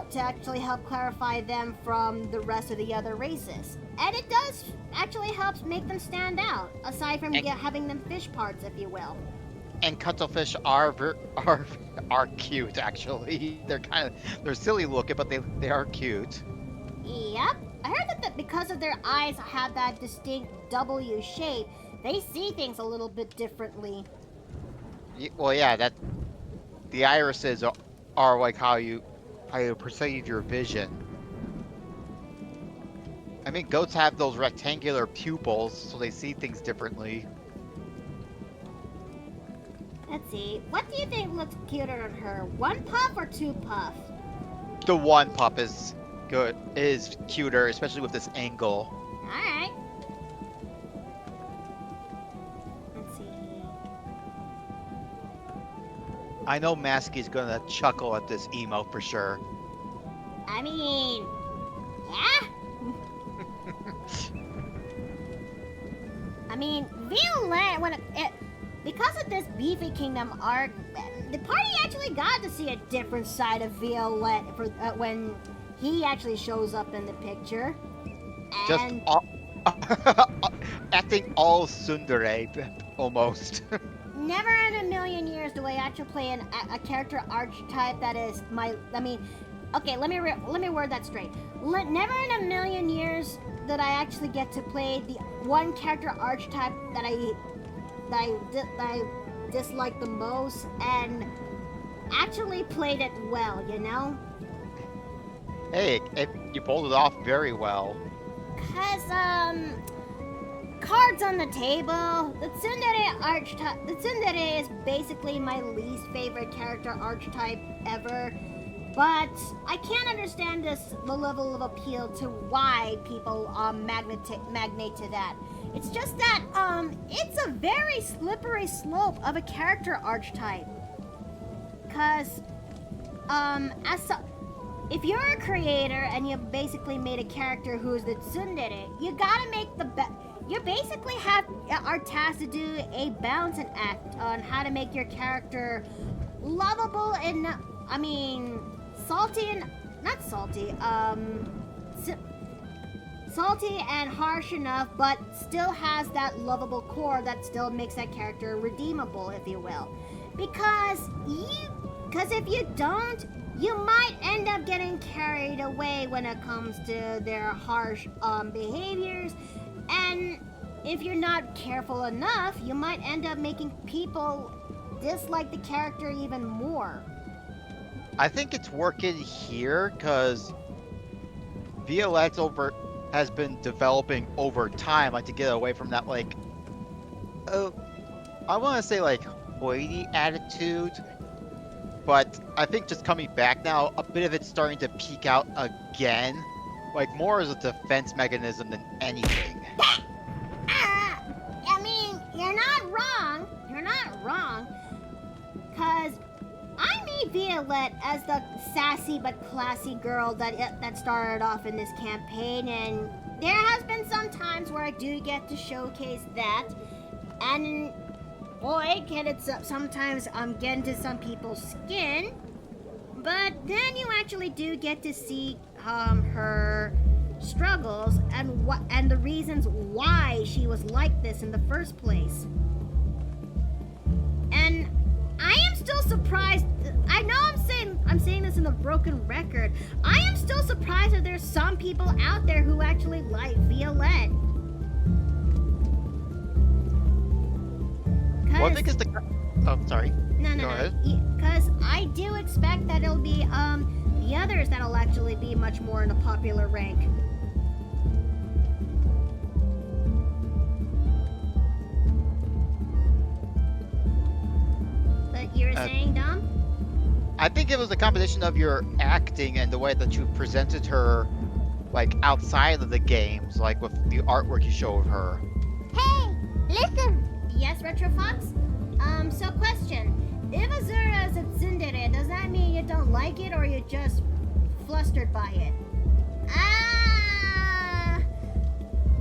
[SPEAKER 1] to actually help clarify them from the rest of the other races. And it does actually helps make them stand out, aside from having them fish parts, if you will.
[SPEAKER 3] And cuttlefish are cute actually. They're silly looking, but they are cute.
[SPEAKER 1] Yep. I heard that because of their eyes have that distinct W shape, they see things a little bit differently.
[SPEAKER 3] Well, yeah, that the irises are like how you perceive your vision. I mean, goats have those rectangular pupils, so they see things differently.
[SPEAKER 1] Let's see. What do you think looks cuter on her? 1 puff or 2 puff?
[SPEAKER 3] The 1 pup is cuter, especially with this angle.
[SPEAKER 1] Alright. Let's see.
[SPEAKER 3] I know Maskey's gonna chuckle at this emote for sure.
[SPEAKER 1] I mean, yeah? I mean, Violet, because of this Beefy Kingdom arc, the party actually got to see a different side of Violet when he actually shows up in the picture. And
[SPEAKER 3] Acting all tsundere, almost.
[SPEAKER 1] never in a million years do I actually play a character archetype that is okay, let me word that straight. Never in a million years that I actually get to play the one character archetype that I dislike the most and actually played it well, you know?
[SPEAKER 3] Hey, you pulled it off very well.
[SPEAKER 1] Cause cards on the table. The tsundere archetype. The tsundere is basically my least favorite character archetype ever. But I can't understand the level of appeal to why people magnate to that. It's just that it's a very slippery slope of a character archetype. Cause if you're a creator and you basically made a character who's the tsundere, you gotta make you basically are tasked to do a balancing act on how to make your character lovable and salty and not salty, salty and harsh enough, but still has that lovable core that still makes that character redeemable, if you will. Because if you don't, you might end up getting carried away when it comes to their harsh behaviors, and if you're not careful enough, you might end up making people dislike the character even more.
[SPEAKER 3] I think it's working here because Violet has been developing over time, like to get away from that I want to say hoity attitude, but I think just coming back now, a bit of it's starting to peak out again. Like, more as a defense mechanism than anything.
[SPEAKER 1] I mean, you're not wrong. You're not wrong. Because I made Violette as the sassy but classy girl that started off in this campaign, and there has been some times where I do get to showcase that, and boy, can it sometimes get into some people's skin. But then you actually do get to see her struggles and the reasons why she was like this in the first place. And I am still surprised. I know I'm saying this in a broken record. I am still surprised that there's some people out there who actually like Violette.
[SPEAKER 3] Well, I think it's the. Oh, sorry.
[SPEAKER 1] No.
[SPEAKER 3] Go ahead.
[SPEAKER 1] Because I do expect that it'll be the others that'll actually be much more in a popular rank. But you were saying, Dom?
[SPEAKER 3] I think it was a combination of your acting and the way that you presented her, like outside of the games, like with the artwork you show of her.
[SPEAKER 1] Hey, listen. Yes, Retro Fox? So question. If Azura is a tsundere, does that mean you don't like it or you're just flustered by it? I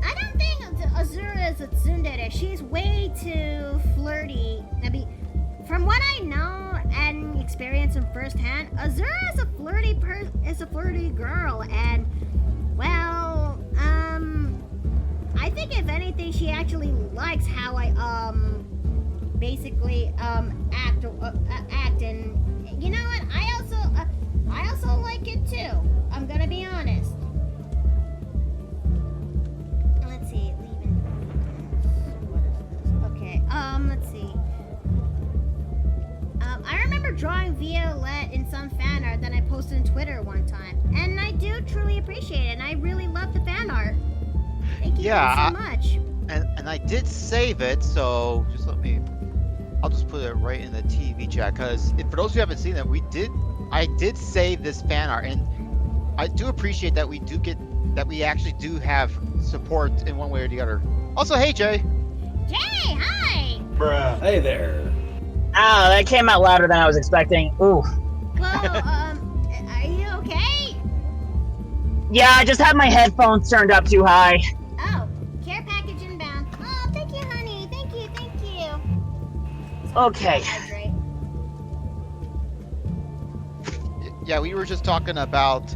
[SPEAKER 1] don't think Azura is a tsundere. She's way too flirty. I mean, from what I know and experience in firsthand, Azura is a flirty girl, and well, I think if anything, she actually likes how I basically act, and you know what? I also like it too. I'm gonna be honest. Let's see, leaving. What is this? Okay, let's see. I remember drawing Violette in some fan art that I posted on Twitter one time, and I do truly appreciate it, and I really love the fan art. Thank you guys so much.
[SPEAKER 3] And I did save it, so just let me. I'll just put it right in the TV chat, because for those who haven't seen it, I did save this fan art, and I do appreciate that we actually do have support in one way or the other. Also, hey Jay.
[SPEAKER 1] Jay, hi.
[SPEAKER 2] Bruh. Hey there.
[SPEAKER 5] Ah, that came out louder than I was expecting. Ooh.
[SPEAKER 1] Well, are you okay?
[SPEAKER 5] Yeah, I just had my headphones turned up too high.
[SPEAKER 1] Oh, care package inbound. Oh, thank you, honey. Thank you.
[SPEAKER 5] Okay.
[SPEAKER 1] Hydrate.
[SPEAKER 3] Yeah, we were just talking about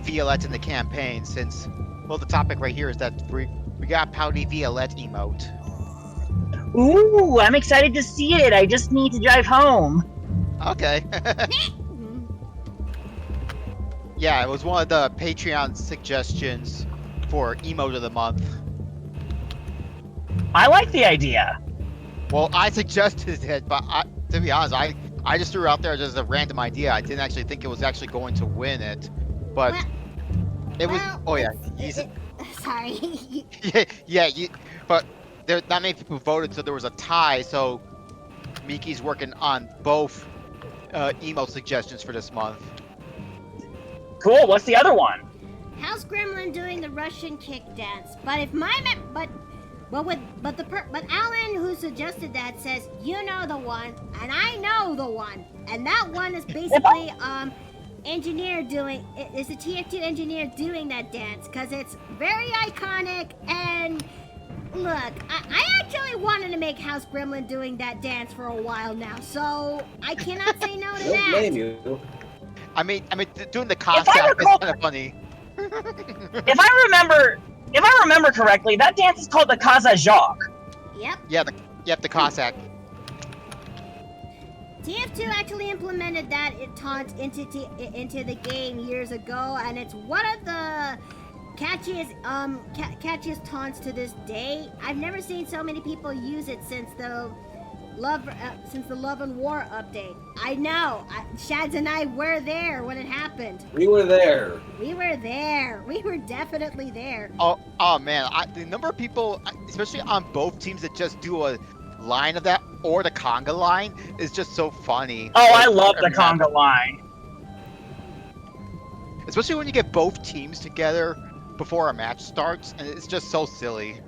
[SPEAKER 3] Violette in the campaign, since, well, the topic right here is that we got Pouty Violette emote.
[SPEAKER 5] Ooh, I'm excited to see it. I just need to drive home.
[SPEAKER 3] Okay. Yeah, it was one of the Patreon suggestions for emote of the month.
[SPEAKER 5] I like the idea.
[SPEAKER 3] Well, I suggested it, but to be honest, I just threw it out there just as a random idea. I didn't actually think it was actually going to win it, but it was. Oh yeah,
[SPEAKER 1] sorry.
[SPEAKER 3] but there not many people voted, so there was a tie. So Miki's working on both emote suggestions for this month.
[SPEAKER 5] Cool. What's the other one?
[SPEAKER 1] How's Gremlin doing the Russian kick dance? But Alan, who suggested that, says you know the one, and I know the one, and that one is basically engineer doing. It's a TF2 engineer doing that dance because it's very iconic. And look, I actually wanted to make House Gremlin doing that dance for a while now, so I cannot say no to that.
[SPEAKER 2] Don't blame you.
[SPEAKER 3] I mean, doing the concept is kind of funny.
[SPEAKER 5] If I remember correctly, that dance is called the Kazajok.
[SPEAKER 1] Yep.
[SPEAKER 3] Yeah, the Cossack.
[SPEAKER 1] TF2 actually implemented that taunt into the game years ago, and it's one of the catchiest taunts to this day. I've never seen so many people use it since the Love and War update. I know. Shads and I were there when it happened.
[SPEAKER 2] We were there.
[SPEAKER 1] We were there. We were definitely there.
[SPEAKER 3] Oh man, the number of people, especially on both teams, that just do a line of that or the conga line is just so funny.
[SPEAKER 5] Oh, I
[SPEAKER 3] Like,
[SPEAKER 5] love the
[SPEAKER 3] every match.
[SPEAKER 5] conga line.
[SPEAKER 3] Especially when you get both teams together before a match starts, and it's just so silly.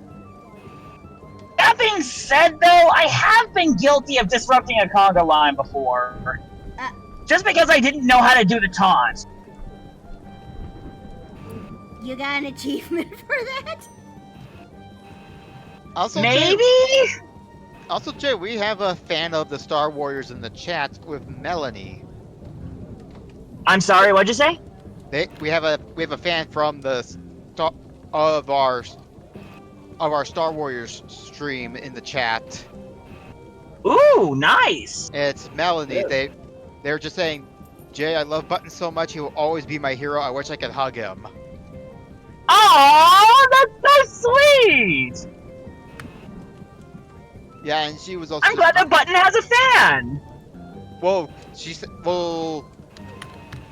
[SPEAKER 5] That being said, though, I have been guilty of disrupting a conga line before. Just because I didn't know how to do the taunt.
[SPEAKER 1] You got an achievement for that?
[SPEAKER 3] Also,
[SPEAKER 5] Maybe?
[SPEAKER 3] Jay, we have a fan of the Star Warriors in the chat with Melanie.
[SPEAKER 5] I'm sorry, what'd you say?
[SPEAKER 3] We have a fan from the of our Star Warriors stream in the chat.
[SPEAKER 5] Ooh, nice.
[SPEAKER 3] It's Melanie.
[SPEAKER 2] Yeah.
[SPEAKER 3] They're just saying, Jay, I love Button so much. He will always be my hero. I wish I could hug him.
[SPEAKER 5] Oh, that's so sweet.
[SPEAKER 3] Yeah, and she was also.
[SPEAKER 5] I'm glad that Button has a fan.
[SPEAKER 3] Well,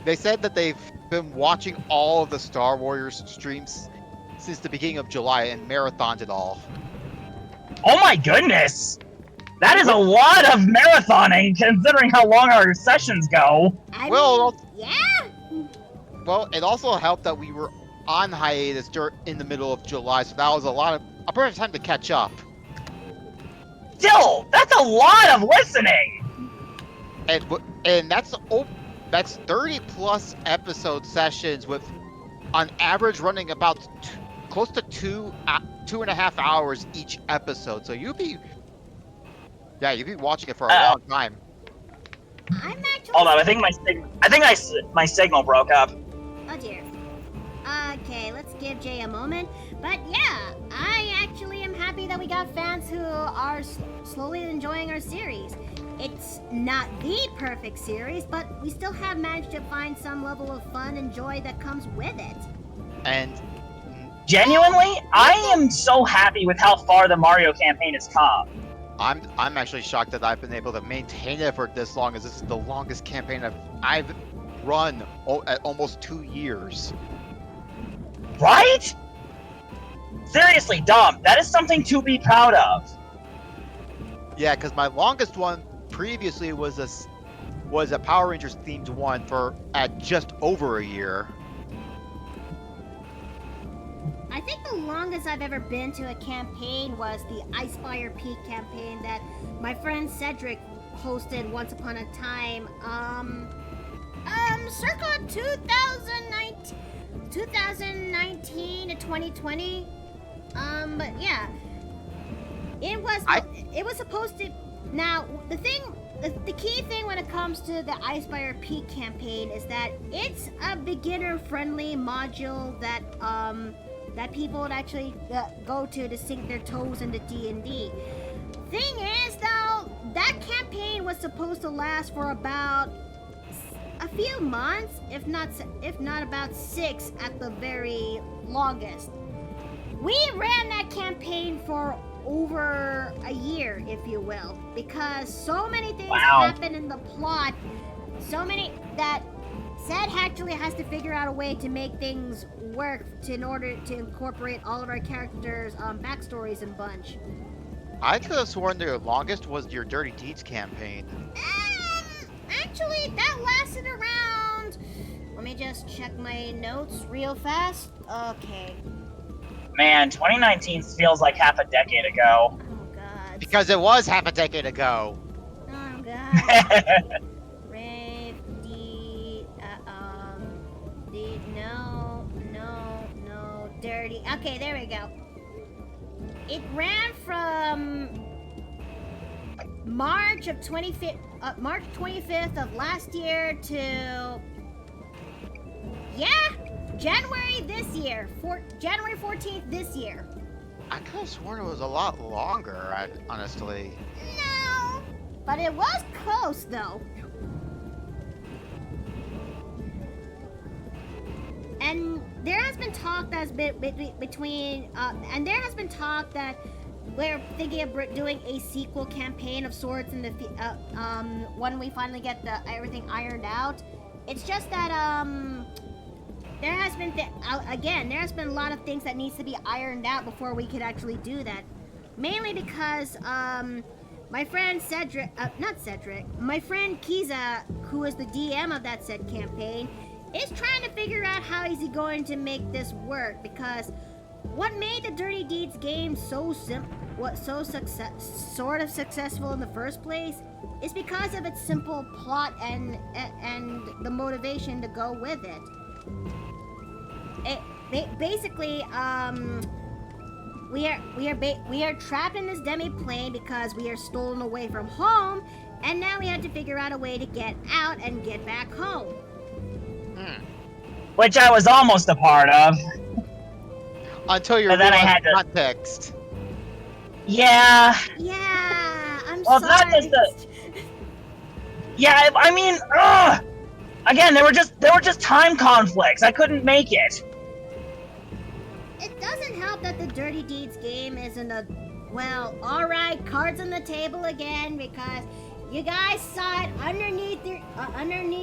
[SPEAKER 3] they said that they've been watching all of the Star Wars streams since the beginning of July and marathoned it all.
[SPEAKER 5] Oh my goodness. That is a lot of marathoning, considering how long our sessions go.
[SPEAKER 3] Well,
[SPEAKER 1] yeah.
[SPEAKER 3] Well, it also helped that we were on hiatus in the middle of July, so that was a perfect time to catch up.
[SPEAKER 5] Still, that's a lot of listening.
[SPEAKER 3] And that's 30 plus episode sessions with, on average, running about close to 2.5 hours each episode. So you'd be watching it for a long time.
[SPEAKER 1] I'm actually.
[SPEAKER 5] Hold on, I think my signal broke up.
[SPEAKER 1] Oh dear. Okay, let's give Jay a moment. But yeah, I actually am happy that we got fans who are slowly enjoying our series. It's not the perfect series, but we still have managed to find some level of fun and joy that comes with it.
[SPEAKER 3] And
[SPEAKER 5] Genuinely, I am so happy with how far the Mario campaign has come.
[SPEAKER 3] I'm actually shocked that I've been able to maintain it for this long, as this is the longest campaign I've run at almost 2 years.
[SPEAKER 5] Right? Seriously, Dom, that is something to be proud of.
[SPEAKER 3] Yeah, because my longest one previously was a Power Rangers themed one at just over a year.
[SPEAKER 1] I think the longest I've ever been to a campaign was the Icefire Peak campaign that my friend Cedric hosted once upon a time. Circa 2019 to 2020. But yeah, it was supposed to. Now the key thing when it comes to the Icefire Peak campaign is that it's a beginner-friendly module that people would actually go to sink their toes into D&D. Thing is, though, that campaign was supposed to last for about a few months, if not about 6 at the very longest. We ran that campaign for over a year, if you will, because so many things happen in the plot, so many that Sad actually has to figure out a way to make things work in order to incorporate all of our characters' backstories and bunch.
[SPEAKER 3] I could have sworn the longest was your Dirty Deeds campaign.
[SPEAKER 1] Actually, that lasted around. Let me just check my notes real fast. Okay.
[SPEAKER 5] Man, 2019 feels like half a decade ago.
[SPEAKER 1] Oh god.
[SPEAKER 3] Because it was half a decade ago.
[SPEAKER 1] Oh god. Rave D. No. Dirty. Okay, there we go. It ran from March 25th of last year to January this year. January 14th this year.
[SPEAKER 3] I could have sworn it was a lot longer, honestly.
[SPEAKER 1] No, but it was close though. And there has been talk that's been between, and there has been talk that we're thinking of doing a sequel campaign of sorts in the when we finally get everything ironed out. It's just that there has been a lot of things that needs to be ironed out before we could actually do that. Mainly because my friend Cedric, not Cedric, my friend Kiza, who is the DM of that said campaign, is trying to figure out how is he going to make this work, because what made the Dirty Deeds game so sort of successful in the first place is because of its simple plot and the motivation to go with it. Basically, we are trapped in this demi-plane because we are stolen away from home, and now we have to figure out a way to get out and get back home.
[SPEAKER 5] Which I was almost a part of.
[SPEAKER 3] Until you
[SPEAKER 5] But then I
[SPEAKER 3] realize
[SPEAKER 5] had to-
[SPEAKER 3] context.
[SPEAKER 5] Yeah.
[SPEAKER 1] Yeah, I'm
[SPEAKER 5] Well, it's not
[SPEAKER 1] sorry.
[SPEAKER 5] just Yeah, I mean, again, there were just time conflicts. I couldn't make it.
[SPEAKER 1] It doesn't help that the Dirty Deeds game isn't a... Well, alright, cards on the table again, because you guys saw it underneath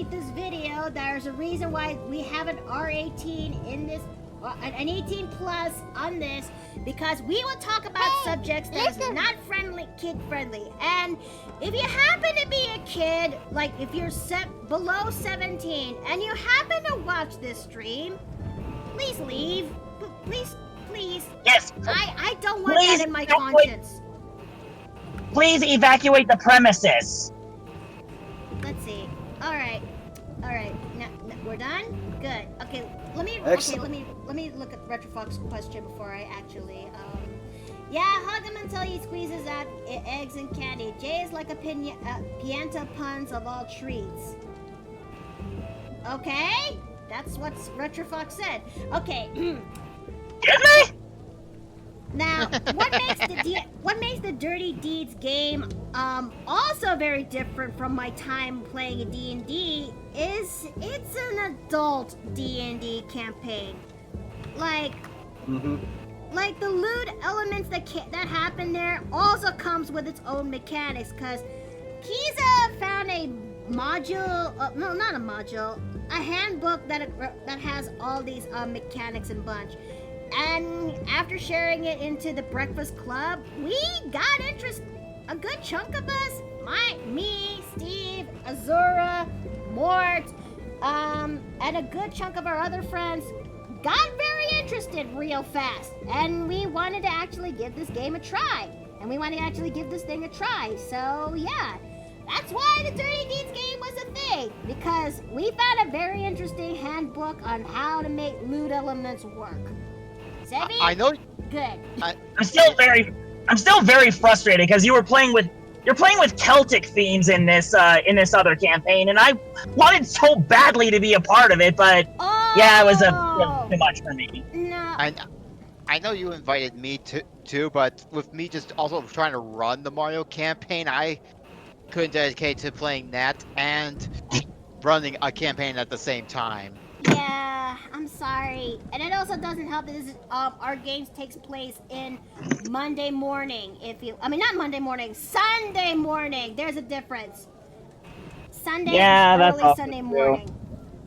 [SPEAKER 1] this video. There's a reason why we have an R18 in this, an 18 plus on this, because we will talk about subjects that is not kid friendly. And if you happen to be a kid, like if you're below 17 and you happen to watch this stream, please leave. Please.
[SPEAKER 5] Yes.
[SPEAKER 1] I don't want that in my
[SPEAKER 5] evacuate-
[SPEAKER 1] conscience.
[SPEAKER 5] Please evacuate the premises.
[SPEAKER 1] Let's see. All right. Now, we're done. Good. Okay.
[SPEAKER 2] Excellent.
[SPEAKER 1] Let me look at Retrofox's question before I actually. Yeah, hug him until he squeezes out eggs and candy. Jay is like a pianta puns of all treats. Okay, that's what Retrofox said. Okay.
[SPEAKER 5] Get me?
[SPEAKER 1] Now, what makes the Dirty Deeds game also very different from my time playing a D&D is it's an adult D&D campaign. Like the loot elements that happen there also comes with its own mechanics, because Kiza found a module, no, not a module, a handbook that has all these mechanics and bunch. And after sharing it into the Breakfast Club, we got interest. A good chunk of us, me, Steve, Azura, Mort, and a good chunk of our other friends got very interested real fast. And we wanted to actually give this game a try. And we want to actually give this thing a try. So, yeah. That's why the Dirty Deeds game was a thing. Because we found a very interesting handbook on how to make loot elements work. Sebi?
[SPEAKER 3] I know.
[SPEAKER 1] Good.
[SPEAKER 5] I'm still very frustrated because you're playing with Celtic themes in this other campaign, and I wanted so badly to be a part of it, but yeah, it was too much for me.
[SPEAKER 1] No.
[SPEAKER 3] I know you invited me too, but with me just also trying to run the Mario campaign, I couldn't dedicate to playing that and running a campaign at the same time.
[SPEAKER 1] Yeah, I'm sorry. And it also doesn't help that this is, our games takes place in Monday morning. Not Monday morning, Sunday morning. There's a difference. Sunday
[SPEAKER 5] Yeah, that's
[SPEAKER 1] early
[SPEAKER 5] also
[SPEAKER 1] Sunday
[SPEAKER 5] true.
[SPEAKER 1] morning.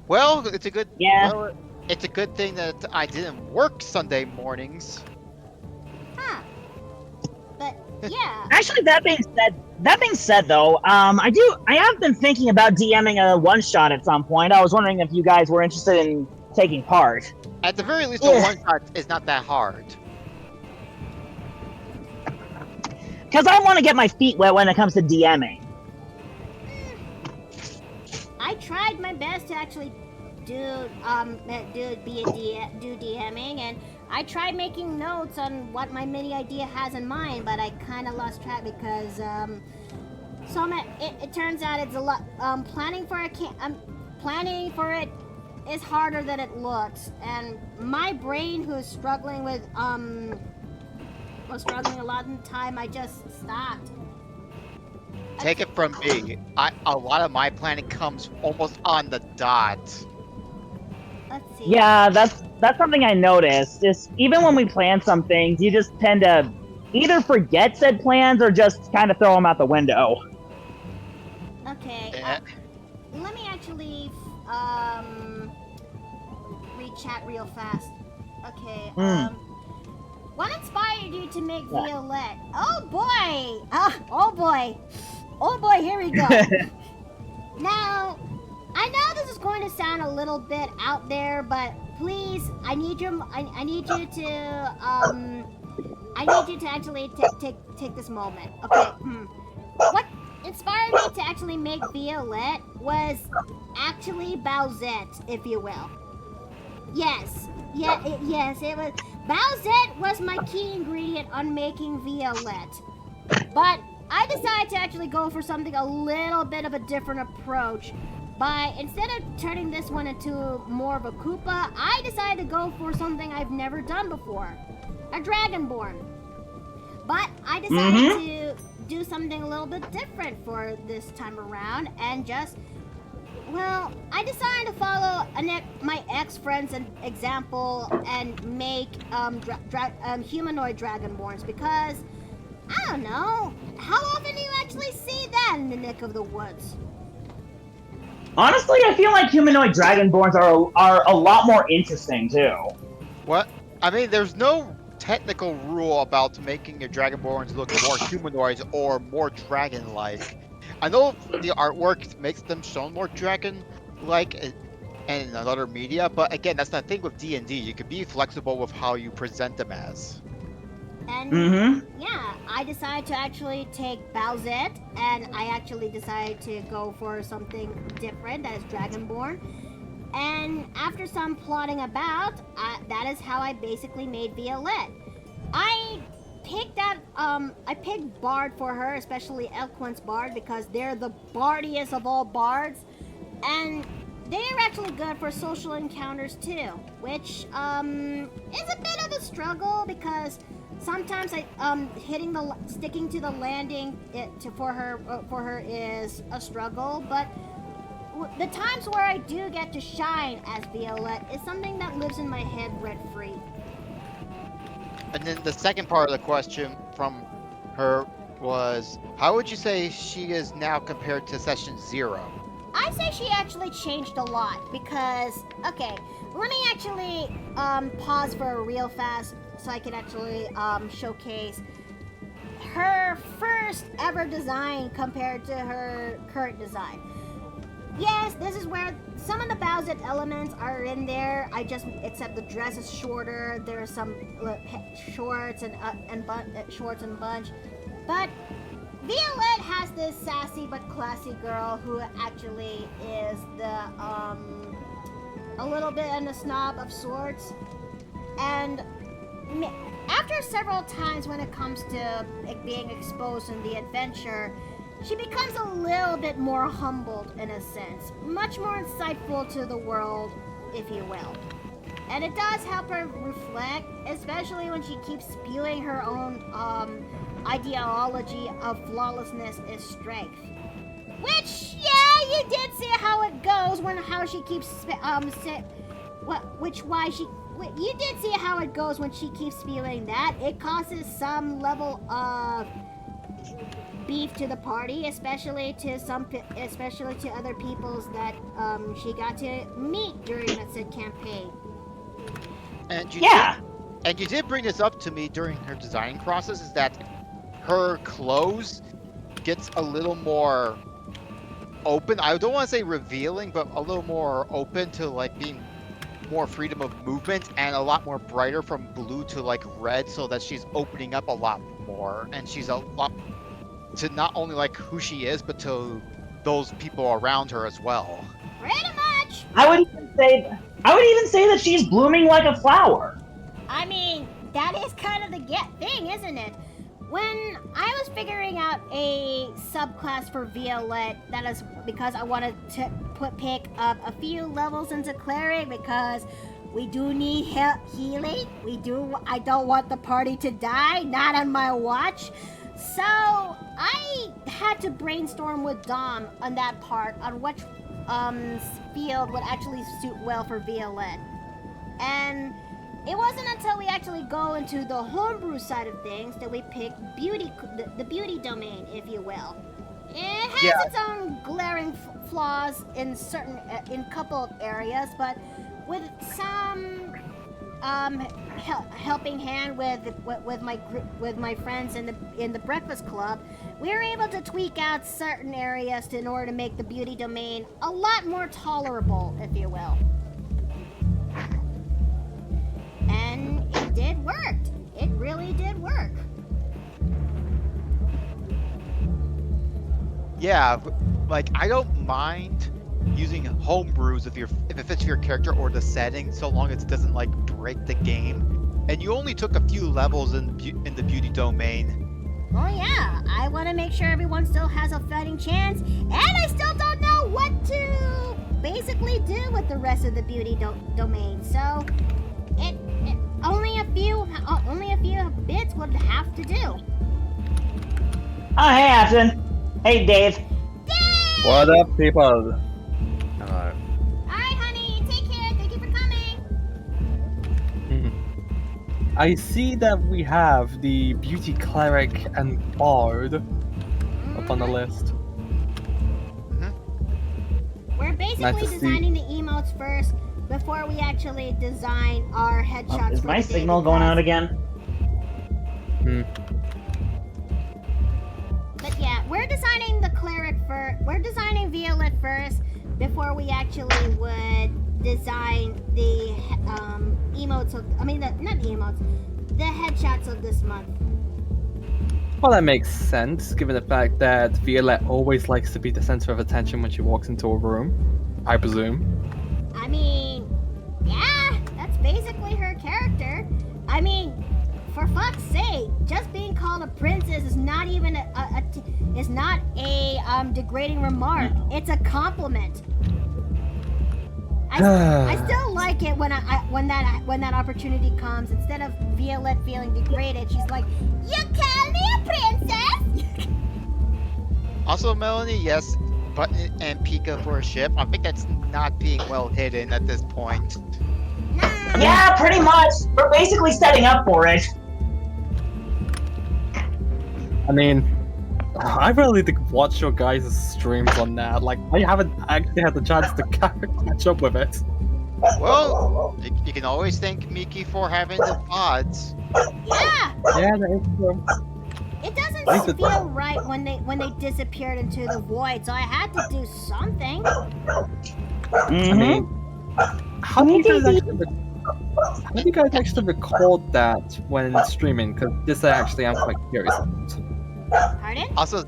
[SPEAKER 3] Well, it's a good.
[SPEAKER 5] Yeah.
[SPEAKER 3] Well, it's a good thing that I didn't work Sunday mornings.
[SPEAKER 1] Huh. But yeah.
[SPEAKER 5] Actually, that being said, though, I have been thinking about DMing a one shot at some point. I was wondering if you guys were interested in taking part.
[SPEAKER 3] At the very least,
[SPEAKER 5] Yeah.
[SPEAKER 3] a one shot is not that hard.
[SPEAKER 5] Because I want to get my feet wet when it comes to DMing.
[SPEAKER 1] I tried my best to actually do DMing, and I tried making notes on what my mini idea has in mind, but I kind of lost track because it turns out it's a lot. Planning for it is harder than it looks, and my brain, who's struggling was struggling a lot of the time, I just stopped.
[SPEAKER 3] Take it from me. A lot of my planning comes almost on the dot.
[SPEAKER 1] Let's see.
[SPEAKER 5] Yeah, that's something I noticed. Just even when we plan some things, you just tend to either forget said plans or just kind of throw them out the window.
[SPEAKER 1] Okay. Let me actually read chat real fast. Okay. What inspired you decided to make Violette. Oh boy! Oh boy, here we go. Now, I know this is going to sound a little bit out there, but please, I need you to actually take this moment. Okay. What inspired me to actually make Violette was actually Bowsette, if you will. Yes. Yes, it was. Bowsette was my key ingredient on making Violette. But I decided to actually go for something a little bit of a different approach. By instead of turning this one into more of a Koopa, I decided to go for something I've never done before. A Dragonborn. But I decided to do something a little bit different for this time around and just, well, I decided to follow my ex-friend's example and make humanoid Dragonborns because, I don't know, how often do you actually see that in the neck of the woods?
[SPEAKER 5] Honestly, I feel like humanoid Dragonborns are a lot more interesting, too.
[SPEAKER 3] What? I mean, there's no technical rule about making your Dragonborns look more humanoid or more dragon-like. I know the artwork makes them sound more dragon-like and in other media, but again, that's the thing with D&D. You can be flexible with how you present them as.
[SPEAKER 1] And yeah, I decided to actually take Bowsette, and I actually decided to go for something different that is Dragonborn. And after some plotting about, that is how I basically made Violette. I picked Bard for her, especially Eloquence Bard, because they're the bardiest of all bards, and they're actually good for social encounters too, which is a bit of a struggle because sometimes sticking to the landing for her is a struggle, but the times where I do get to shine as Violette is something that lives in my head rent-free.
[SPEAKER 3] And then the second part of the question from her was, how would you say she is now compared to session 0?
[SPEAKER 1] I say she actually changed a lot because, okay, let me actually pause for real fast so I can actually showcase her first ever design compared to her current design. Yes, this is where some of the Bowsette elements are in there. Except the dress is shorter. There are some shorts and shorts and bunch. But Violette has this sassy but classy girl who actually is a little bit of a snob of sorts. And after several times when it comes to being exposed in the adventure, she becomes a little bit more humbled in a sense, much more insightful to the world, if you will. And it does help her reflect, especially when she keeps spewing her own ideology of flawlessness is strength. Which, yeah, you did see how it goes you did see how it goes when she keeps spewing that. It causes some level of beef to the party, especially to other peoples that she got to meet during that said campaign.
[SPEAKER 3] And you did bring this up to me during her design process, is that her clothes gets a little more open. I don't want to say revealing, but a little more open to like being more freedom of movement and a lot more brighter from blue to like red, so that she's opening up a lot more, and she's a lot to not only like who she is, but to those people around her as well.
[SPEAKER 1] Pretty much.
[SPEAKER 5] I would even say that she's blooming like a flower.
[SPEAKER 1] I mean, that is kind of the thing, isn't it? When I was figuring out a subclass for Violette, that is because I wanted to pick up a few levels into Cleric because we do need healing. I don't want the party to die, not on my watch. So I had to brainstorm with Dom on that part, on which field would actually suit well for Violette. And it wasn't until we actually go into the homebrew side of things that we pick the beauty domain, if you will. It has its own glaring flaws in couple of areas, but with some helping hand with my friends in the breakfast club, we were able to tweak out certain areas in order to make the beauty domain a lot more tolerable, if you will. And it did work. It really did work.
[SPEAKER 3] Yeah, like I don't mind using homebrews if it fits your character or the setting, so long as it doesn't like break the game. And you only took a few levels in the beauty domain.
[SPEAKER 1] Oh yeah, I want to make sure everyone still has a fighting chance, and I still don't know what to basically do with the rest of the beauty domain. So it only a few bits would have to do.
[SPEAKER 5] Oh, hey, Afton. Hey, Dave.
[SPEAKER 1] Dave!
[SPEAKER 6] What up, people?
[SPEAKER 4] Hello.
[SPEAKER 1] All right, honey, take care. Thank you for coming.
[SPEAKER 6] I see that we have the Beauty Cleric and Bard up on the list.
[SPEAKER 1] We're basically
[SPEAKER 6] to see.
[SPEAKER 1] designing the emotes first before we actually design our headshots.
[SPEAKER 5] Is
[SPEAKER 1] for
[SPEAKER 5] my
[SPEAKER 1] the day
[SPEAKER 5] signal going
[SPEAKER 1] because-
[SPEAKER 5] out again?
[SPEAKER 6] Hmm.
[SPEAKER 1] But yeah, we're designing the cleric first. We're designing Violet first before we actually would design the emotes of. I mean, not the emotes, the headshots of this month.
[SPEAKER 6] Well, that makes sense, given the fact that Violette always likes to be the center of attention when she walks into a room, I presume.
[SPEAKER 1] I mean, yeah, that's basically her character. I mean, for fuck's sake, just being called a princess is not even is not a degrading remark. It's a compliment. I still like it when when that opportunity comes. Instead of Violette feeling degraded, she's like, "You call me a princess?"
[SPEAKER 3] Also, Melanie, yes, Button and Pika for a ship. I think that's not being well hidden at this point.
[SPEAKER 5] Yeah, pretty much. We're basically setting up for it.
[SPEAKER 6] I mean, I really think watch your guys' streams on that. Like, I haven't actually had the chance to catch up with it.
[SPEAKER 3] Well, you can always thank Miki for having the VODs.
[SPEAKER 1] Yeah,
[SPEAKER 6] Yeah, that is true.
[SPEAKER 1] it doesn't
[SPEAKER 6] Nice to-
[SPEAKER 1] feel right when they disappeared into the void, so I had to do something.
[SPEAKER 6] I mean, how do you guys actually record that when streaming? Because this actually I'm quite curious about.
[SPEAKER 1] Pardon?
[SPEAKER 3] Also, is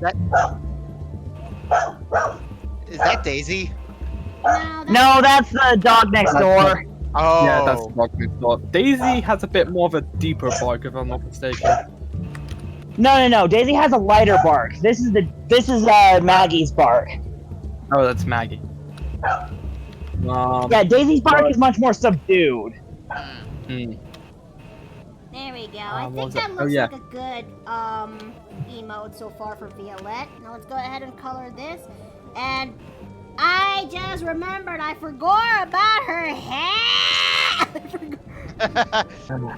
[SPEAKER 3] that Daisy?
[SPEAKER 5] No, that's the dog next door.
[SPEAKER 3] Oh,
[SPEAKER 6] Yeah, that's the dog next door. Daisy has a bit more of a deeper bark, if I'm not mistaken.
[SPEAKER 5] No. Daisy has a lighter bark. This is Maggie's bark.
[SPEAKER 6] Oh, that's Maggie.
[SPEAKER 5] Yeah, Daisy's bark is much more subdued.
[SPEAKER 6] Hmm.
[SPEAKER 1] There we go. I
[SPEAKER 6] what
[SPEAKER 1] think
[SPEAKER 6] was
[SPEAKER 1] that
[SPEAKER 6] it?
[SPEAKER 1] looks
[SPEAKER 6] Oh, yeah.
[SPEAKER 1] like a good emote so far for Violette. Now let's go ahead and color this. And I just remembered I forgot about her hair.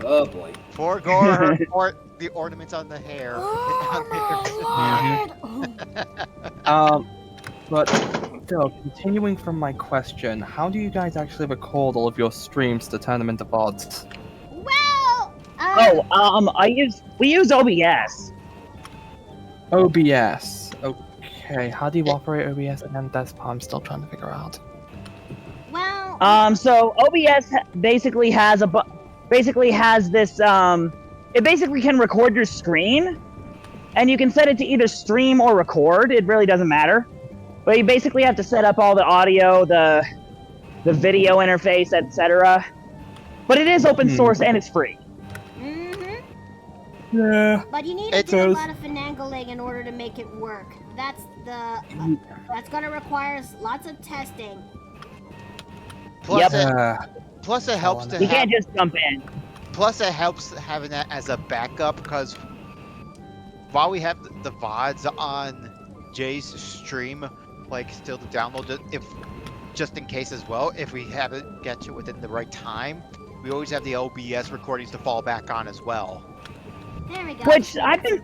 [SPEAKER 2] Oh boy.
[SPEAKER 3] for Gore, or the ornaments on the hair.
[SPEAKER 1] Oh my lord!
[SPEAKER 6] But still, continuing from my question, how do you guys actually record all of your streams to turn them into VODs?
[SPEAKER 1] Well,
[SPEAKER 5] we use OBS.
[SPEAKER 6] OBS. Okay, how do you operate OBS again? That's part I'm still trying to figure out.
[SPEAKER 1] well.
[SPEAKER 5] So OBS basically has this it basically can record your screen, and you can set it to either stream or record. It really doesn't matter. But you basically have to set up all the audio, the video interface, etc. But it is open source and it's free.
[SPEAKER 6] Yeah.
[SPEAKER 1] But you need to
[SPEAKER 6] It
[SPEAKER 1] do a
[SPEAKER 6] does.
[SPEAKER 1] lot of finagling in order to make it work. That's gonna require lots of testing.
[SPEAKER 3] Plus,
[SPEAKER 5] Yep.
[SPEAKER 3] plus it helps to
[SPEAKER 5] You
[SPEAKER 3] have.
[SPEAKER 5] can't just jump in.
[SPEAKER 3] Plus, it helps having that as a backup because while we have the VODs on Jay's stream, like still to download it, if just in case as well, if we haven't get to it within the right time, we always have the OBS recordings to fall back on as well.
[SPEAKER 1] There we go.
[SPEAKER 5] Which I've been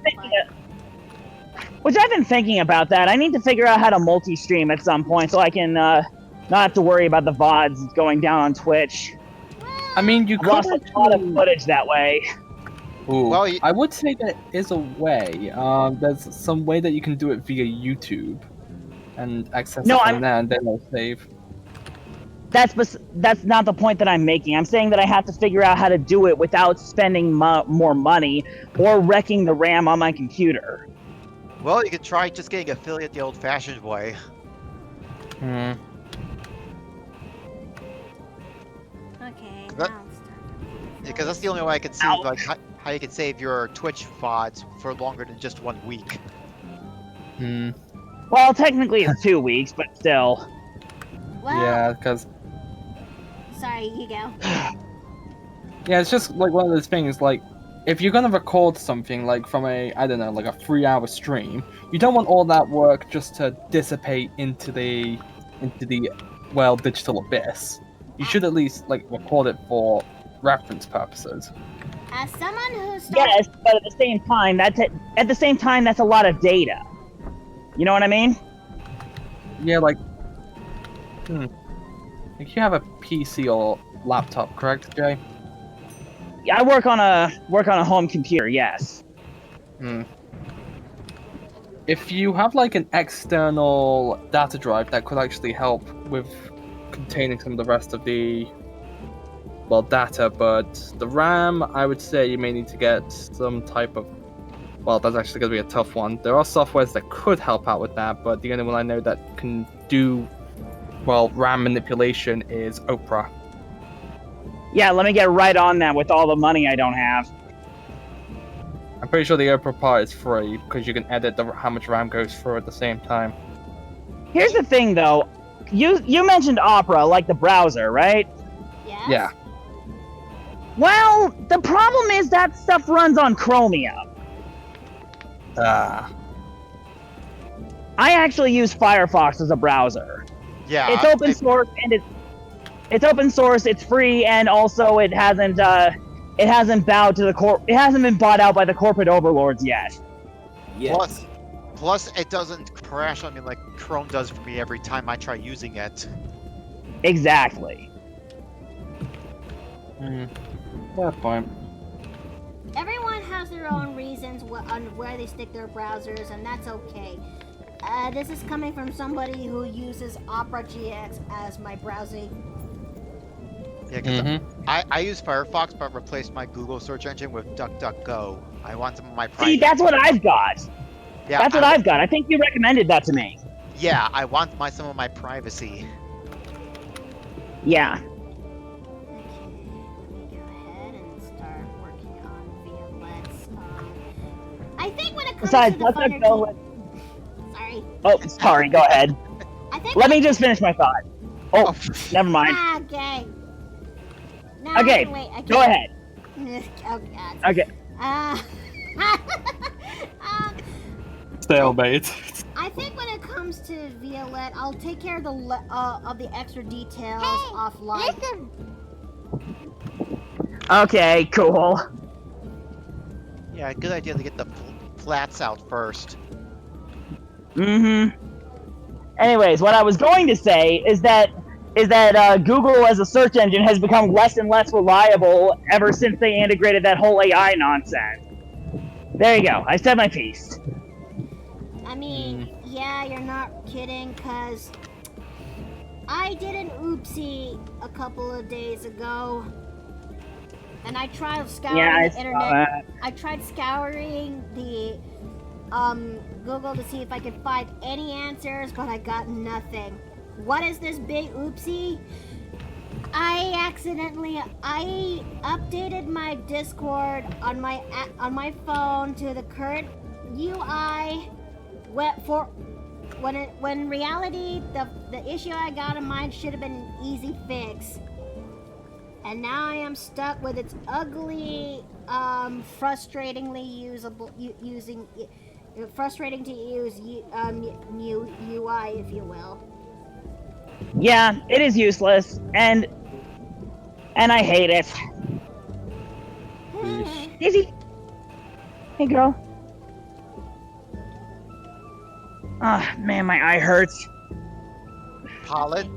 [SPEAKER 5] thinking about that. I need to figure out how to multi-stream at some point so I can not have to worry about the VODs going down on Twitch.
[SPEAKER 1] Well,
[SPEAKER 6] I mean, you
[SPEAKER 5] I've
[SPEAKER 6] could
[SPEAKER 5] lost a lot of
[SPEAKER 6] actually.
[SPEAKER 5] footage that way.
[SPEAKER 6] Ooh,
[SPEAKER 3] Well,
[SPEAKER 6] I would say there is a way. There's some way that you can do it via YouTube and access
[SPEAKER 5] No,
[SPEAKER 6] it from there, and then it'll save.
[SPEAKER 5] that's not the point that I'm making. I'm saying that I have to figure out how to do it without spending more money or wrecking the RAM on my computer.
[SPEAKER 3] well, you could try just getting affiliate the old-fashioned way.
[SPEAKER 6] Hmm.
[SPEAKER 1] Okay,
[SPEAKER 3] That-
[SPEAKER 1] now it's time.
[SPEAKER 3] Because that's the only way I can see like how you can save your Twitch VODs for longer than just 1 week.
[SPEAKER 6] Hmm.
[SPEAKER 5] Well, technically it's 2 weeks, but still.
[SPEAKER 1] Well,
[SPEAKER 6] Yeah, because
[SPEAKER 1] sorry, you go.
[SPEAKER 6] yeah, it's just like one of those things. Like, if you're gonna record something like from a, I don't know, like a 3-hour stream, you don't want all that work just to dissipate into the well, digital abyss. You should at least like record it for reference purposes.
[SPEAKER 1] As someone who started,
[SPEAKER 5] Yes, but at the same time that's a lot of data. You know what I mean?
[SPEAKER 6] Yeah, like, like you have a PC or laptop, correct, Jay?
[SPEAKER 5] Yeah, I work on a home computer. Yes.
[SPEAKER 6] Hmm. If you have like an external data drive that could actually help with containing some of the rest of the data, but the RAM, I would say you may need to get some type of. Well, that's actually going to be a tough one. There are softwares that could help out with that, but the only one I know that can do RAM manipulation is Opera.
[SPEAKER 5] Yeah, let me get right on that with all the money I don't have.
[SPEAKER 6] I'm pretty sure the Opera part is free because you can edit how much RAM goes through at the same time.
[SPEAKER 5] Here's the thing, though. You mentioned Opera, like the browser, right?
[SPEAKER 1] yes?
[SPEAKER 6] Yeah.
[SPEAKER 5] Well, the problem is that stuff runs on Chromium.
[SPEAKER 6] Ah.
[SPEAKER 5] I actually use Firefox as a browser.
[SPEAKER 3] Yeah,
[SPEAKER 5] It's open source and it's open source. It's free, and also it hasn't bowed to the It hasn't been bought out by the corporate overlords yet.
[SPEAKER 2] Yes.
[SPEAKER 3] Plus, it doesn't crash on me like Chrome does for me every time I try using it.
[SPEAKER 5] Exactly.
[SPEAKER 6] Fair point.
[SPEAKER 1] Everyone has their own reasons on where they stick their browsers, and that's okay. This is coming from somebody who uses Opera GX as my browsing.
[SPEAKER 3] Yeah, because I use Firefox, but replaced my Google search engine with DuckDuckGo. I want some of my private.
[SPEAKER 5] See, that's what I've got.
[SPEAKER 3] Yeah,
[SPEAKER 5] That's what I've got. I think you recommended that to me.
[SPEAKER 3] Yeah, I want some of my privacy.
[SPEAKER 5] Yeah.
[SPEAKER 1] Okay, let me go ahead and start working on Violet's. I think when it comes
[SPEAKER 5] Besides,
[SPEAKER 1] to the
[SPEAKER 5] let's
[SPEAKER 1] finer
[SPEAKER 5] not go with.
[SPEAKER 1] Sorry.
[SPEAKER 5] Oh, sorry. Go ahead.
[SPEAKER 1] I think
[SPEAKER 5] Let me just finish my thought. Oh, never mind.
[SPEAKER 1] Okay. No,
[SPEAKER 5] Okay,
[SPEAKER 1] wait, I can't.
[SPEAKER 5] Go ahead.
[SPEAKER 1] Oh God.
[SPEAKER 5] Okay.
[SPEAKER 1] Uh,
[SPEAKER 6] Stalemate.
[SPEAKER 1] I think when it comes to Violet, I'll take care of the extra details offline.
[SPEAKER 5] Okay, cool.
[SPEAKER 3] Yeah, good idea to get the flats out first.
[SPEAKER 5] Anyways, what I was going to say is that Google as a search engine has become less and less reliable ever since they integrated that whole AI nonsense. There you go. I said my piece.
[SPEAKER 1] I mean, yeah, you're not kidding, cause I did an oopsie a couple of days ago, and I tried scouring the internet. I tried scouring the Google to see if I could find any answers, but I got nothing. What is this big oopsie? I updated my Discord on my phone to the current UI. When in reality the issue I got in mind should have been an easy fix. And now I am stuck with its ugly, frustratingly frustrating to use new UI, if you will.
[SPEAKER 5] Yeah, it is useless, and I hate it. Daisy, hey girl. Ah, man, my eye hurts.
[SPEAKER 3] Pollen?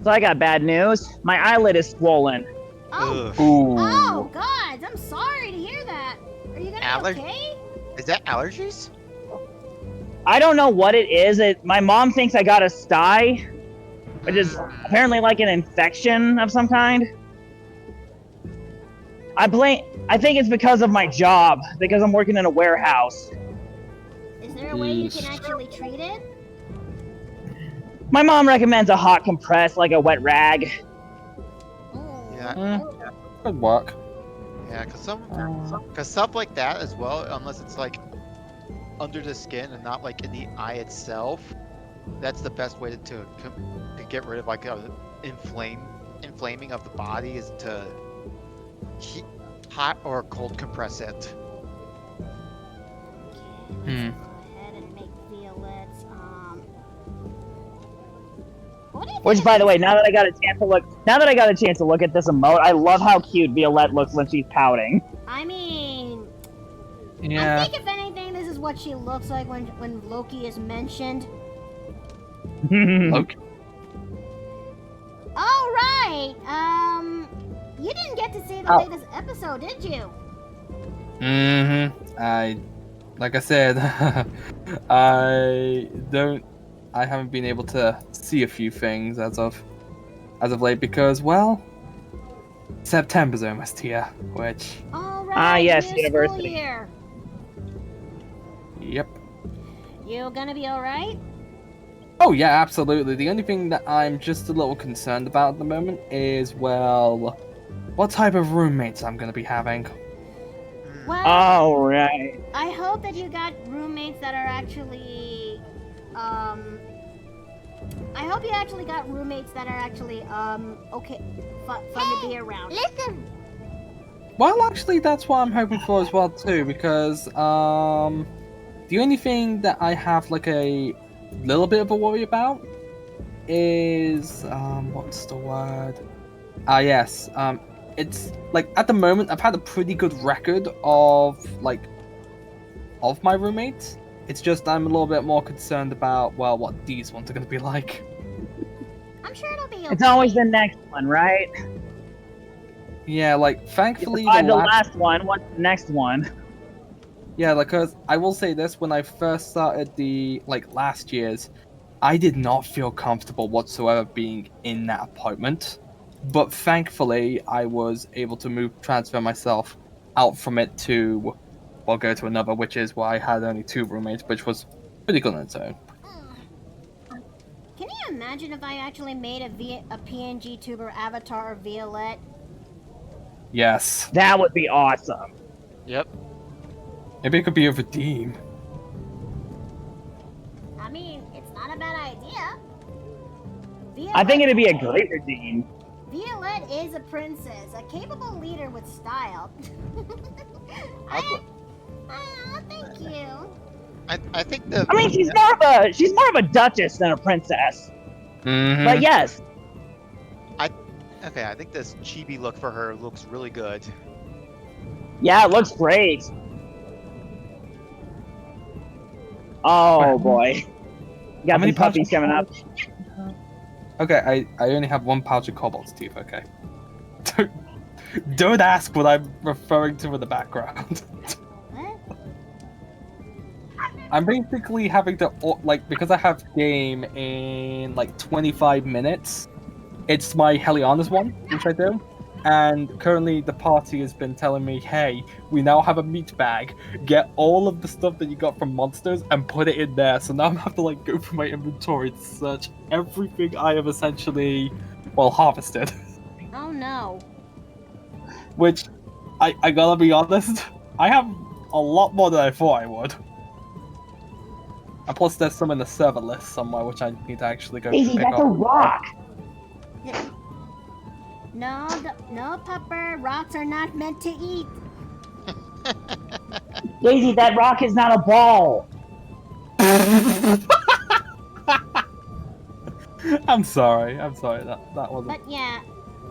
[SPEAKER 5] So I got bad news. My eyelid is swollen.
[SPEAKER 1] Oh,
[SPEAKER 3] Ugh.
[SPEAKER 1] oh, God, I'm sorry to hear that. Are you gonna be okay?
[SPEAKER 3] Is that allergies?
[SPEAKER 5] I don't know what it is. My mom thinks I got a sty, which is apparently like an infection of some kind. I think it's because of my job, because I'm working in a warehouse.
[SPEAKER 1] Is there a way you can actually treat it?
[SPEAKER 5] My mom recommends a hot compress, like a wet rag.
[SPEAKER 1] Oh.
[SPEAKER 3] Yeah.
[SPEAKER 6] Good work.
[SPEAKER 3] Yeah, cause stuff like that as well, unless it's like under the skin and not like in the eye itself, that's the best way to get rid of like inflaming of the body is to heat, hot or cold compress it.
[SPEAKER 1] Okay, let's go ahead and make Violet's, what if
[SPEAKER 5] Which, by the way, now that I got a chance to look at this emote, I love how cute Violette looks when she's pouting.
[SPEAKER 1] I mean,
[SPEAKER 6] Yeah.
[SPEAKER 1] I think if anything, this is what she looks like when Loki is mentioned.
[SPEAKER 6] Okay.
[SPEAKER 1] All right. You didn't get to see the latest episode, did you?
[SPEAKER 6] Like I said, I haven't been able to see a few things as of late because, well, September's almost here, which,
[SPEAKER 1] All right.
[SPEAKER 5] yes,
[SPEAKER 1] new
[SPEAKER 5] university.
[SPEAKER 1] School year.
[SPEAKER 6] yep.
[SPEAKER 1] You gonna be all right?
[SPEAKER 6] Oh yeah, absolutely. The only thing that I'm just a little concerned about at the moment is, well, what type of roommates I'm going to be having.
[SPEAKER 1] Well,
[SPEAKER 5] All right.
[SPEAKER 1] I hope that you got roommates that are actually, I hope you actually got roommates that are actually, okay, fun to be around.
[SPEAKER 7] Listen.
[SPEAKER 6] Well, actually, that's what I'm hoping for as well too, because the only thing that I have like a little bit of a worry about is what's the word? Yes. It's like at the moment I've had a pretty good record of my roommates. It's just I'm a little bit more concerned about, well, what these ones are going to be like.
[SPEAKER 1] I'm sure it'll be okay.
[SPEAKER 5] It's always the next one, right?
[SPEAKER 6] Yeah, like
[SPEAKER 5] You
[SPEAKER 6] thankfully
[SPEAKER 5] survive the last one. What's the next one?
[SPEAKER 6] Yeah, like, cause I will say this: when I first started the last year's, I did not feel comfortable whatsoever being in that apartment. But thankfully, I was able to transfer myself out from it to, well, go to another, which is why I had only 2 roommates, which was pretty good on its own.
[SPEAKER 1] Can you imagine if I actually made a PNG tuber avatar of Violette?
[SPEAKER 6] Yes,
[SPEAKER 5] That would be awesome.
[SPEAKER 3] Yep.
[SPEAKER 6] maybe it could be a redeem.
[SPEAKER 1] I mean, it's not a bad idea.
[SPEAKER 5] I think it'd be a great redeem.
[SPEAKER 1] Violette is a princess, a capable leader with style. Thank you.
[SPEAKER 3] I think
[SPEAKER 5] I mean, she's more of a duchess than a princess.
[SPEAKER 6] Mm-hmm.
[SPEAKER 5] But yes,
[SPEAKER 3] okay, I think this chibi look for her looks really good.
[SPEAKER 5] yeah, it looks great. Oh boy, got
[SPEAKER 6] How many
[SPEAKER 5] these puppies
[SPEAKER 6] pouches?
[SPEAKER 5] coming up.
[SPEAKER 6] Okay, I only have 1 pouch of Cobalt's teeth. Okay. Don't ask what I'm referring to in the background.
[SPEAKER 1] What?
[SPEAKER 6] I'm basically having to, because I have game in 25 minutes. It's my Helianas one, which I do. And currently the party has been telling me, hey, we now have a meat bag. Get all of the stuff that you got from monsters and put it in there. So now I'm have to go through my inventory to search everything I have essentially, harvested.
[SPEAKER 1] Oh no.
[SPEAKER 6] Which, I gotta be honest, I have a lot more than I thought I would. And plus there's some in the server list somewhere which I need to actually go
[SPEAKER 5] Daisy,
[SPEAKER 6] pick
[SPEAKER 5] that's a
[SPEAKER 6] up.
[SPEAKER 5] rock.
[SPEAKER 1] No, no, Pupper. Rocks are not meant to eat.
[SPEAKER 5] Daisy, that rock is not a ball.
[SPEAKER 6] I'm sorry, that wasn't...
[SPEAKER 1] But yeah,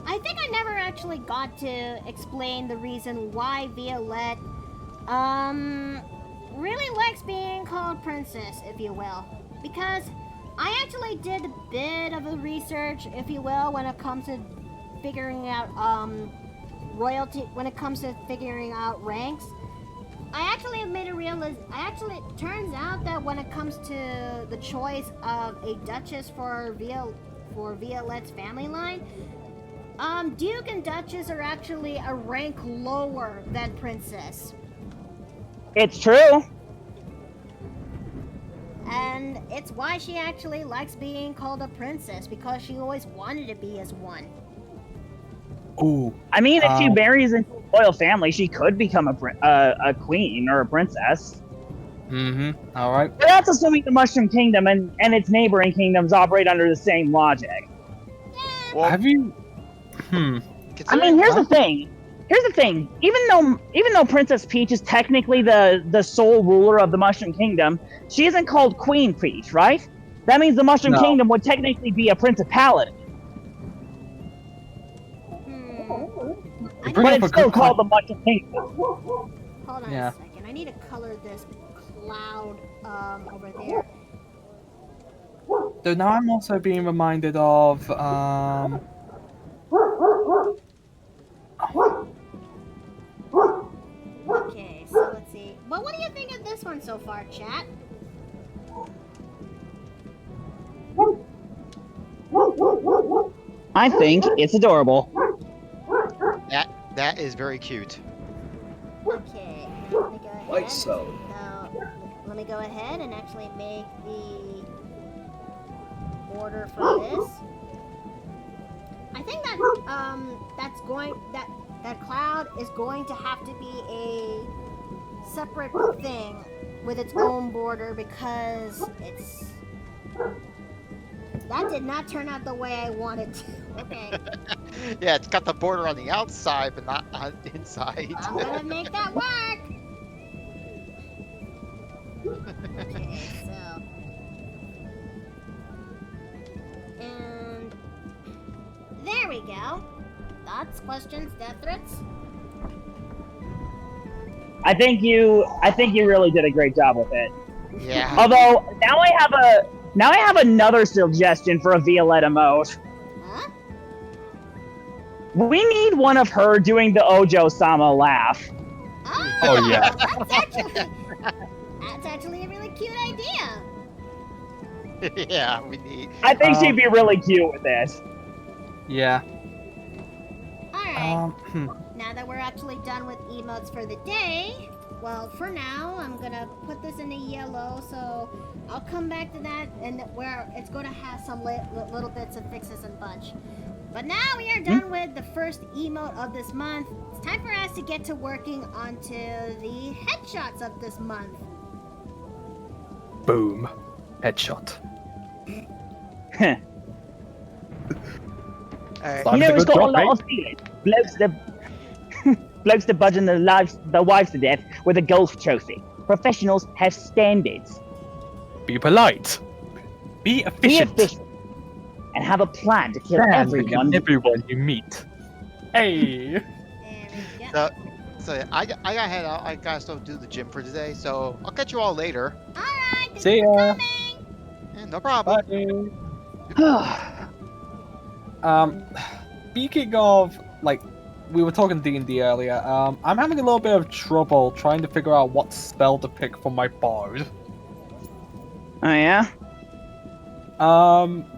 [SPEAKER 1] I think I never actually got to explain the reason why Violette, really likes being called princess, if you will. Because I actually did a bit of a research, if you will, when it comes to figuring out royalty, when it comes to figuring out ranks. I actually made a it turns out that when it comes to the choice of a duchess for Violette's family line, Duke and Duchess are actually a rank lower than Princess.
[SPEAKER 5] It's true.
[SPEAKER 1] And it's why she actually likes being called a princess, because she always wanted to be as one.
[SPEAKER 6] Ooh.
[SPEAKER 5] I mean, if she marries into a royal family, she could become a queen or a princess.
[SPEAKER 6] Mm-hmm. All right.
[SPEAKER 5] But that's assuming the Mushroom Kingdom and its neighboring kingdoms operate under the same logic.
[SPEAKER 3] Well,
[SPEAKER 6] Have you?
[SPEAKER 5] I mean, here's the thing. Even though Princess Peach is technically the sole ruler of the Mushroom Kingdom, she isn't called Queen Peach, right? That means the Mushroom Kingdom would technically be a principality. But it's still called the Mushroom Kingdom.
[SPEAKER 1] Hold on a second. I need to color this cloud over there.
[SPEAKER 6] So now I'm also being reminded of
[SPEAKER 1] Okay, so let's see. Well, what do you think of this one so far, chat?
[SPEAKER 5] I think it's adorable.
[SPEAKER 3] That is very cute.
[SPEAKER 1] Okay, let me go ahead.
[SPEAKER 2] Like so.
[SPEAKER 1] Now, let me go ahead and actually make the border for this. I think that that cloud is going to have to be a separate thing with its own border, because that did not turn out the way I wanted to. Okay.
[SPEAKER 3] Yeah, it's got the border on the outside, but not on the inside.
[SPEAKER 1] I'm gonna make that work. Okay, so. And there we go. Thoughts, questions, death threats?
[SPEAKER 5] I think you really did a great job with it.
[SPEAKER 3] Yeah.
[SPEAKER 5] Although now I have another suggestion for a Violette emote.
[SPEAKER 1] Huh?
[SPEAKER 5] We need one of her doing the Ojo-sama laugh.
[SPEAKER 6] Oh, yeah.
[SPEAKER 1] That's actually a really cute idea.
[SPEAKER 3] Yeah, we need.
[SPEAKER 5] I think she'd be really cute with this.
[SPEAKER 6] Yeah.
[SPEAKER 1] Alright. Now that we're actually done with emotes for the day, well, for now, I'm gonna put this in the yellow, so I'll come back to that, and where it's gonna have some little bits of fixes and bunch. But now we are done with the first emote of this month. It's time for us to get to working onto the headshots of this month.
[SPEAKER 6] Boom. Headshot.
[SPEAKER 5] You know, it's got a lot of feeling. Blokes that budging their wives to death with a golf trophy. Professionals have standards.
[SPEAKER 6] Be polite. Be efficient.
[SPEAKER 5] And have a plan to kill everyone
[SPEAKER 6] you meet. Hey.
[SPEAKER 1] There we go.
[SPEAKER 3] So I gotta head out. I gotta still do the gym for today. So I'll catch you all later.
[SPEAKER 1] Alright,
[SPEAKER 6] See ya.
[SPEAKER 1] coming.
[SPEAKER 3] Yeah, no problem.
[SPEAKER 6] Speaking of, like, we were talking D&D earlier, I'm having a little bit of trouble trying to figure out what spell to pick for my bard.
[SPEAKER 5] Oh yeah?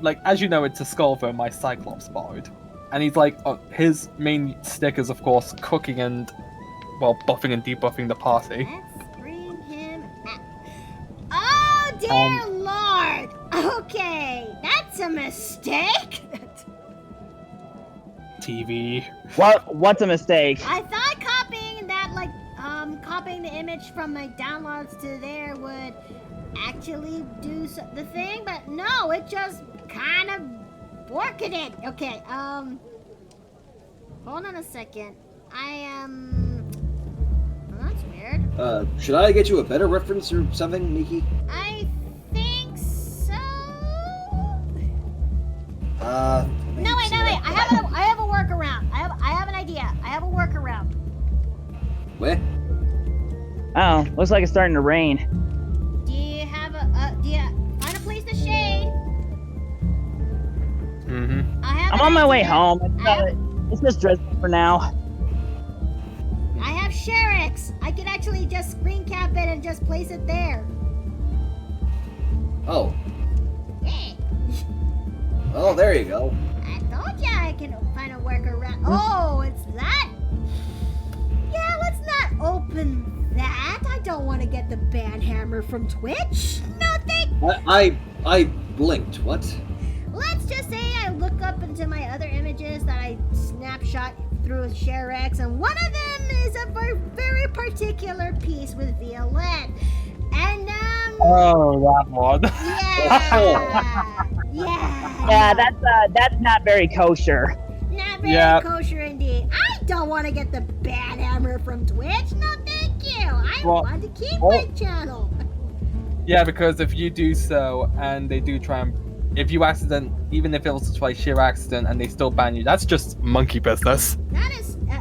[SPEAKER 6] Like, as you know, it's a Skullver, my Cyclops bard. And he's like, his main stick is, of course, cooking and, well, buffing and debuffing the party.
[SPEAKER 1] Let's bring him out. Oh, dear Lord! Okay, that's a mistake.
[SPEAKER 6] TV.
[SPEAKER 5] What's a mistake?
[SPEAKER 1] I thought copying the image from my downloads to there would actually do the thing, but no, it just kind of worked it. Okay, hold on a second. Well, that's weird.
[SPEAKER 2] Should I get you a better reference or something, Nikki?
[SPEAKER 1] I think so. No, wait. I have a workaround. I have an idea. I have a workaround.
[SPEAKER 2] Where?
[SPEAKER 5] Oh, looks like it's starting to rain.
[SPEAKER 1] Do you find a place to shade?
[SPEAKER 6] Mm-hmm.
[SPEAKER 5] I'm on my way home. It's just drizzling for now.
[SPEAKER 1] I have Sherix. I can actually just screen cap it and just place it there.
[SPEAKER 2] Oh.
[SPEAKER 1] Yeah.
[SPEAKER 2] Oh, there you go.
[SPEAKER 1] I told ya I can find a workaround. Oh, it's that? Yeah, let's not open that. I don't want to get the ban hammer from Twitch. No thank.
[SPEAKER 2] I blinked. What?
[SPEAKER 1] Let's just say I look up into my other images that I snapshot through ShareX, and one of them is a very particular piece with Violette. And
[SPEAKER 6] Oh, that one.
[SPEAKER 1] yeah,
[SPEAKER 5] That's not very kosher.
[SPEAKER 1] not very
[SPEAKER 6] Yeah.
[SPEAKER 1] kosher indeed. I don't want to get the ban hammer from Twitch. No, thank you. I
[SPEAKER 6] Well,
[SPEAKER 1] want to keep
[SPEAKER 6] oh.
[SPEAKER 1] my channel.
[SPEAKER 6] Yeah, because if you do so, and they do try and, if you accident, even if it was just by sheer accident, and they still ban you, that's just monkey business.
[SPEAKER 1] That is okay.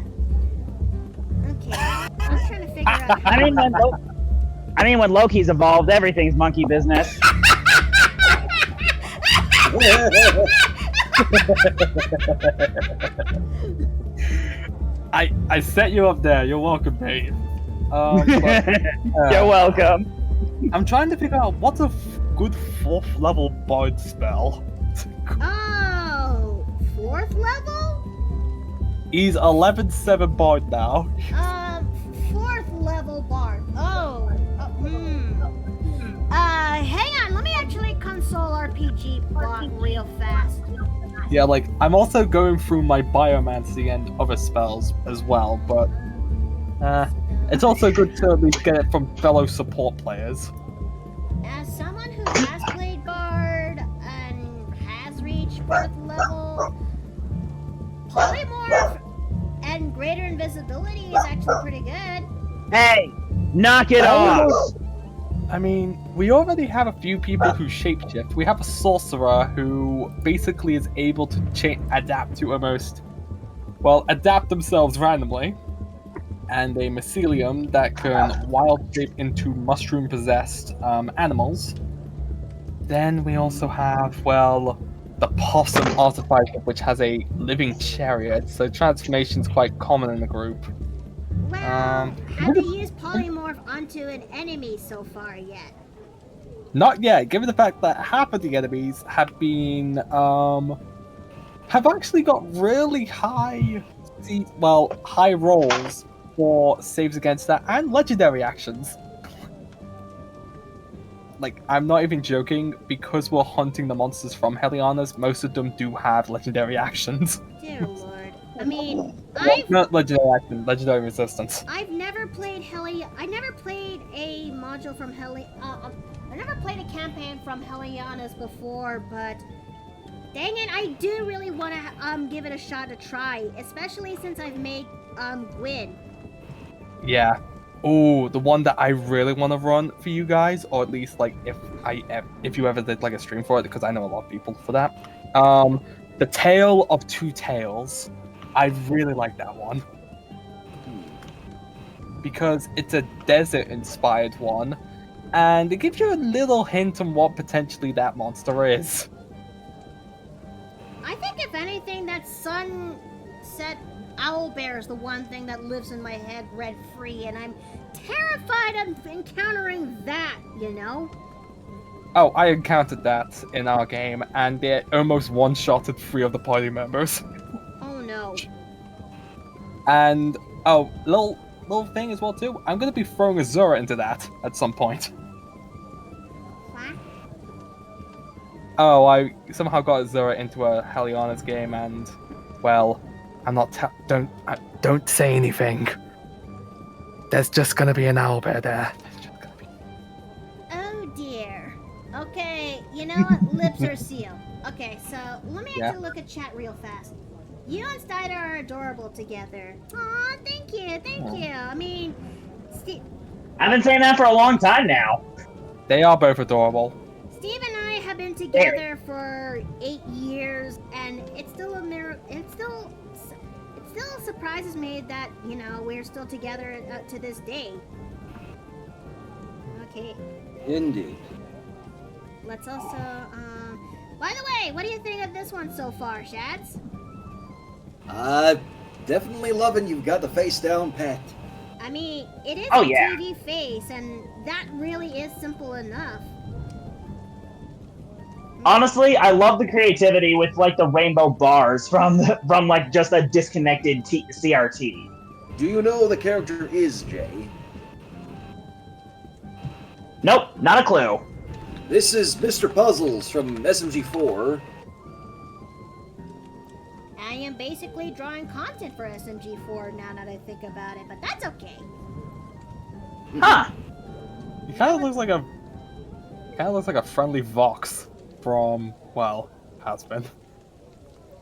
[SPEAKER 1] I'm trying to figure out.
[SPEAKER 5] I mean, when Loki's evolved, everything's monkey business.
[SPEAKER 6] I set you up there. You're welcome, mate.
[SPEAKER 5] You're welcome.
[SPEAKER 6] I'm trying to figure out what's a good 4th level bard spell.
[SPEAKER 1] Oh, 4th level?
[SPEAKER 6] He's 11-7 bard now.
[SPEAKER 1] 4th level bard. Hang on. Let me actually console RPG block real fast.
[SPEAKER 6] Yeah, like, I'm also going through my biomancy and other spells as well, but it's also good to at least get it from fellow support players.
[SPEAKER 1] As someone who has played bard and has reached 4th level, polymorph and greater invisibility is actually pretty good.
[SPEAKER 5] Hey, knock it off.
[SPEAKER 6] I mean, we already have a few people who shapeshift. We have a sorcerer who basically is able to adapt to adapt themselves randomly. And a mycelium that can wild shape into mushroom-possessed animals. Then we also have, the possum artificer, which has a living chariot, so transformation's quite common in the group.
[SPEAKER 1] Well, have you used polymorph onto an enemy so far yet?
[SPEAKER 6] Not yet, given the fact that half of the enemies have been, have actually got really high rolls for saves against that and legendary actions. Like, I'm not even joking, because we're hunting the monsters from Helianas, most of them do have legendary actions.
[SPEAKER 1] Dear lord. I mean,
[SPEAKER 6] Not legendary action, legendary resistance.
[SPEAKER 1] I've never played I never played a module from I never played a campaign from Helianas before, but dang it, I do really want to give it a shot to try, especially since I've made Gwyn.
[SPEAKER 6] Yeah. Oh, the one that I really want to run for you guys, or at least like if you ever did like a stream for it, because I know a lot of people for that. The Tale of Two Tales. I really like that one because it's a desert-inspired one, and it gives you a little hint on what potentially that monster is.
[SPEAKER 1] I think if anything, that sunset owlbear is the one thing that lives in my head rent-free, and I'm terrified of encountering that, you know?
[SPEAKER 6] Oh, I encountered that in our game, and it almost one-shotted 3 of the party members.
[SPEAKER 1] Oh no.
[SPEAKER 6] And, little thing as well too, I'm gonna be throwing Azura into that at some point.
[SPEAKER 1] What?
[SPEAKER 6] Oh, I somehow got Azura into a Helianas game, and, well, I'm not don't say anything. There's just gonna be an owlbear there.
[SPEAKER 1] Oh dear. Okay, you know what? Lips are sealed. Okay, so let me actually look at chat real fast. You and Steiner are adorable together. Aw, thank you, thank you. I mean,
[SPEAKER 5] I've been saying that for a long time now.
[SPEAKER 6] They are both adorable.
[SPEAKER 1] Steve and I have been together for 8 years, and it's still a mirror. It still surprises me that, you know, we're still together to this day. Okay.
[SPEAKER 2] Indeed.
[SPEAKER 1] Let's also By the way, what do you think of this one so far, Shads?
[SPEAKER 2] Definitely loving you've got the face down pat.
[SPEAKER 1] I mean, it is
[SPEAKER 5] Oh,
[SPEAKER 1] a
[SPEAKER 5] yeah.
[SPEAKER 1] 2D face, and that really is simple enough.
[SPEAKER 5] Honestly, I love the creativity with like the rainbow bars from like just a disconnected CRT.
[SPEAKER 2] Do you know who the character is, Jay?
[SPEAKER 5] Nope, not a clue.
[SPEAKER 2] This is Mr. Puzzles from SMG4.
[SPEAKER 1] I am basically drawing content for SMG4 now that I think about it, but that's okay.
[SPEAKER 5] Huh.
[SPEAKER 6] He kind of looks like a friendly Vox from, well, has been.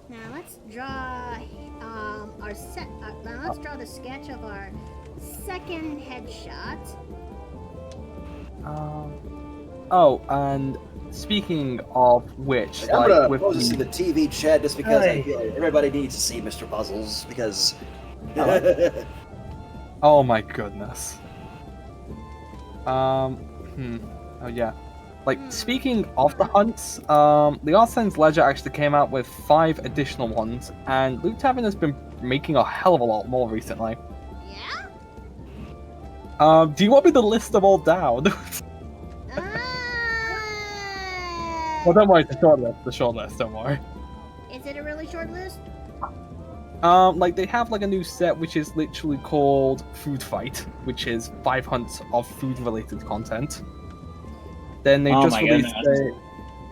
[SPEAKER 1] Now let's draw now let's draw the sketch of our second headshot.
[SPEAKER 6] Oh, and speaking of which,
[SPEAKER 2] I'm
[SPEAKER 6] like
[SPEAKER 2] gonna
[SPEAKER 6] with
[SPEAKER 2] post this in the TV chat just because I
[SPEAKER 5] Aye.
[SPEAKER 2] feel like everybody needs to see Mr. Puzzles because.
[SPEAKER 6] oh my goodness. Oh yeah. Like speaking of the hunts, the Arsene's Ledger actually came out with 5 additional ones, and Loot Tavern has been making a hell of a lot more recently.
[SPEAKER 1] Yeah?
[SPEAKER 6] Do you want me to list them all down? Well, don't worry, the short list, don't worry.
[SPEAKER 1] Is it a really short list?
[SPEAKER 6] Like they have like a new set which is literally called Food Fight, which is 5 hunts of food-related content. Then they just released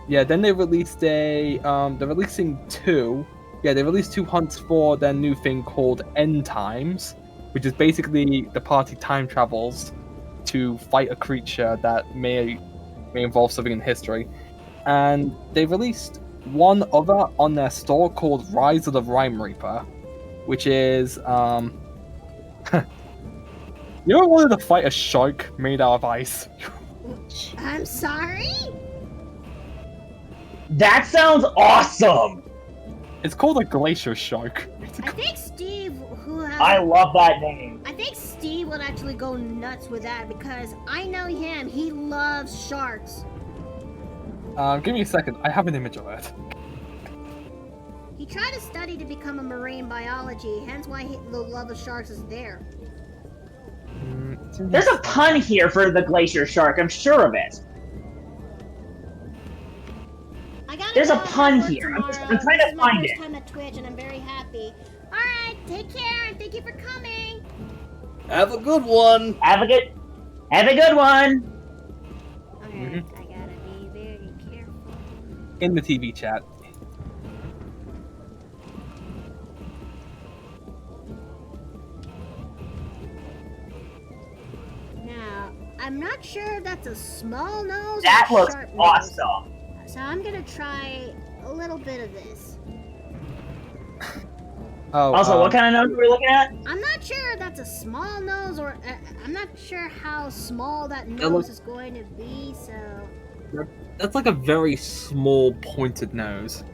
[SPEAKER 6] then they released they're releasing 2. Yeah, they released 2 hunts for their new thing called End Times, which is basically the party time travels to fight a creature that may involve something in history. And they released one other on their store called Rise of the Rime Reaper, which is you ever wanted to fight a shark made out of ice?
[SPEAKER 1] I'm sorry?
[SPEAKER 5] That sounds awesome!
[SPEAKER 6] It's called a glacier shark.
[SPEAKER 1] I think Steve, who has...
[SPEAKER 5] I love that name.
[SPEAKER 1] I think Steve would actually go nuts with that because I know him. He loves sharks.
[SPEAKER 6] Give me a second. I have an image of it.
[SPEAKER 1] He tried to study to become a marine biology, hence why the love of sharks is there.
[SPEAKER 5] There's a pun here for the glacier shark, I'm sure of it. There's a pun here. I'm trying to find it.
[SPEAKER 1] This is my first time at Twitch, and I'm very happy. All right, take care, and thank you for coming.
[SPEAKER 2] Have a good one.
[SPEAKER 5] Have a good one.
[SPEAKER 1] All right, I gotta be very careful.
[SPEAKER 6] In the TV chat.
[SPEAKER 1] Now, I'm not sure if that's a small nose
[SPEAKER 5] That
[SPEAKER 1] or a
[SPEAKER 5] looks
[SPEAKER 1] sharp
[SPEAKER 5] awesome.
[SPEAKER 1] nose. So I'm gonna try a little bit of this.
[SPEAKER 6] Oh,
[SPEAKER 5] Also, what kind of nose are we looking at?
[SPEAKER 1] I'm not sure if that's a small nose or I'm not sure how small that nose
[SPEAKER 6] looks-
[SPEAKER 1] is going to be. So
[SPEAKER 6] That's like a very small pointed nose.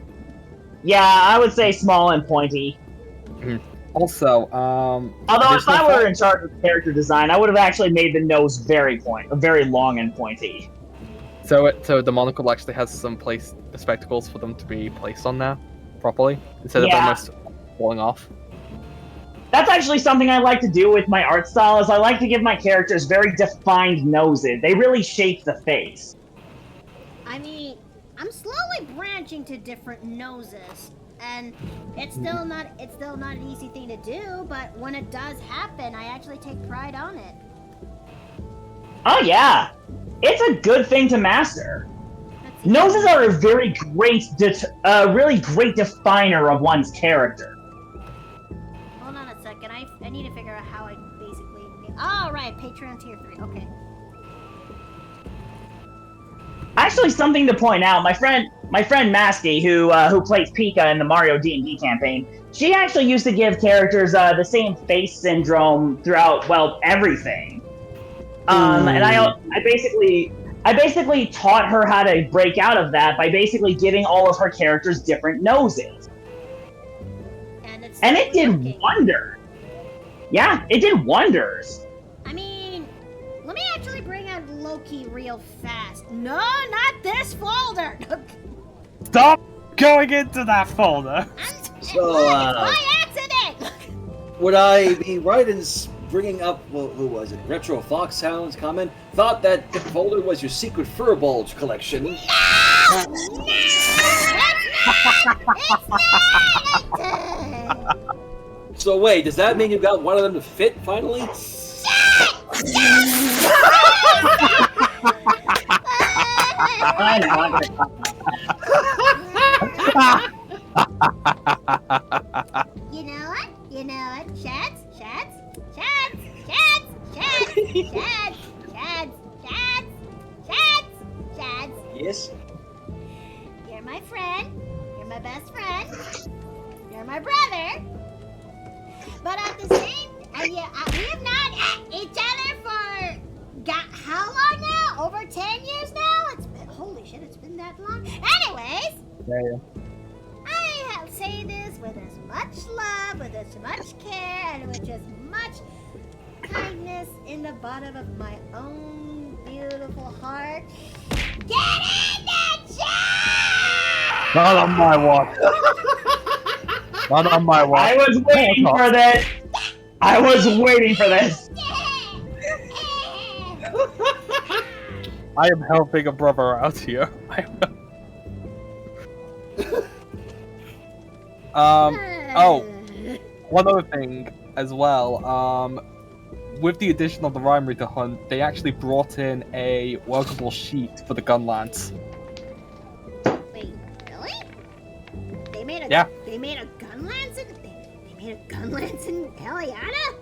[SPEAKER 5] Yeah, I would say small and pointy.
[SPEAKER 6] Also,
[SPEAKER 5] Although if I were in charge of character design, I would have actually made the nose very long and pointy.
[SPEAKER 6] so the monocle actually has some spectacles for them to be placed on there properly instead of
[SPEAKER 5] Yeah.
[SPEAKER 6] almost falling off.
[SPEAKER 5] That's actually something I like to do with my art style, is I like to give my characters very defined noses. They really shape the face.
[SPEAKER 1] I mean, I'm slowly branching to different noses, and it's still not an easy thing to do. But when it does happen, I actually take pride on it.
[SPEAKER 5] Oh yeah, it's a good thing to master.
[SPEAKER 1] Let's see.
[SPEAKER 5] Noses are a very great, really great definer of one's character.
[SPEAKER 1] Hold on a second. I need to figure out how I basically. Oh right, Patreon tier 3. Okay.
[SPEAKER 5] Actually, something to point out: my friend Masky, who plays Pika in the Mario D&D campaign, she actually used to give characters the same face syndrome throughout, well, everything. And I basically taught her how to break out of that by basically giving all of her characters different noses, and it did
[SPEAKER 1] working.
[SPEAKER 5] wonders. Yeah, it did wonders.
[SPEAKER 1] I mean, let me actually bring out Loki real fast. No, not this folder.
[SPEAKER 6] Stop going into that folder.
[SPEAKER 2] So,
[SPEAKER 1] By accident!
[SPEAKER 2] would I be right in bringing up, well, who was it? Retro Foxhound's comment? Thought that the folder was your secret fur bulge collection.
[SPEAKER 1] No! It's not!
[SPEAKER 2] So wait, does that mean you got one of them to fit finally?
[SPEAKER 5] I know.
[SPEAKER 1] You know what? You know what? Shads?
[SPEAKER 2] Yes.
[SPEAKER 1] You're my friend. You're my best friend. You're my brother. But at the same, we have not each other for how long now? Over 10 years now? It's been, holy shit, it's been that long. Anyways,
[SPEAKER 6] Yeah.
[SPEAKER 1] I say this with as much love, with as much care, and with as much kindness in the bottom of my own beautiful heart. Get in the chair!
[SPEAKER 6] Not on my watch. Not on my watch.
[SPEAKER 5] I was waiting for this. I was waiting for this.
[SPEAKER 6] I am helping a brother out here. Oh, one other thing as well. With the addition of the Rhyme Reader Hunt, they actually brought in a workable sheet for the gun lance.
[SPEAKER 1] Wait, really? They made a They made a gun lance in they made a gun lance in Eliana?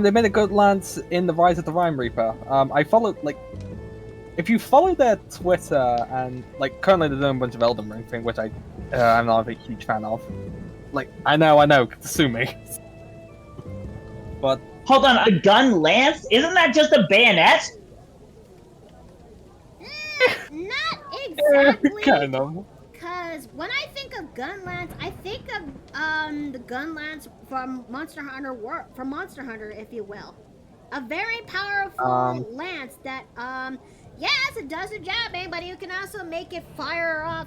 [SPEAKER 6] They made a good lance in the Rise of the Rhyme Reaper. I followed if you follow their Twitter and currently they're doing a bunch of Elden Ring thing, which I'm not a huge fan of. I know, sue me. But
[SPEAKER 5] Hold on, a gun lance? Isn't that just a bayonet?
[SPEAKER 1] Not exactly.
[SPEAKER 6] kind of.
[SPEAKER 1] Because when I think of gun lance, I think of the gun lance from Monster Hunter, if you will. A very powerful lance that yes, it does the job, man, but you can also make it fire off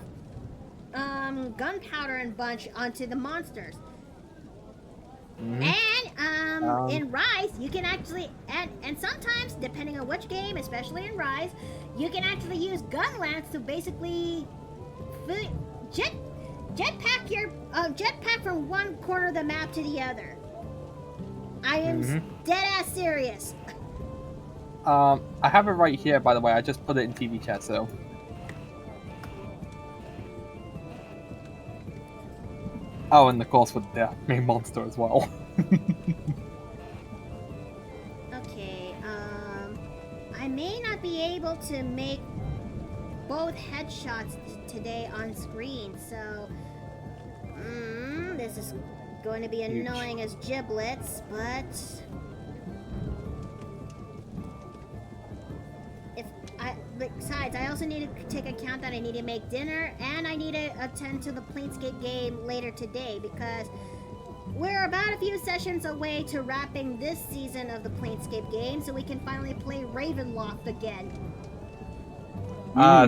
[SPEAKER 1] gunpowder and bunch onto the monsters. And in Rise, you can actually and sometimes, depending on which game, especially in Rise, you can actually use gun lance to basically jetpack from one corner of the map to the other. I am dead ass serious.
[SPEAKER 6] I have it right here, by the way. I just put it in TV chat, so. Oh, and of course with the main monster as well.
[SPEAKER 1] Okay, I may not be able to make both headshots today on screen, so this is going to be annoying as giblets, but besides, I also need to take account that I need to make dinner and I need to attend to the Planescape game later today because we're about a few sessions away to wrapping this season of the Planescape game so we can finally play Ravenloft again.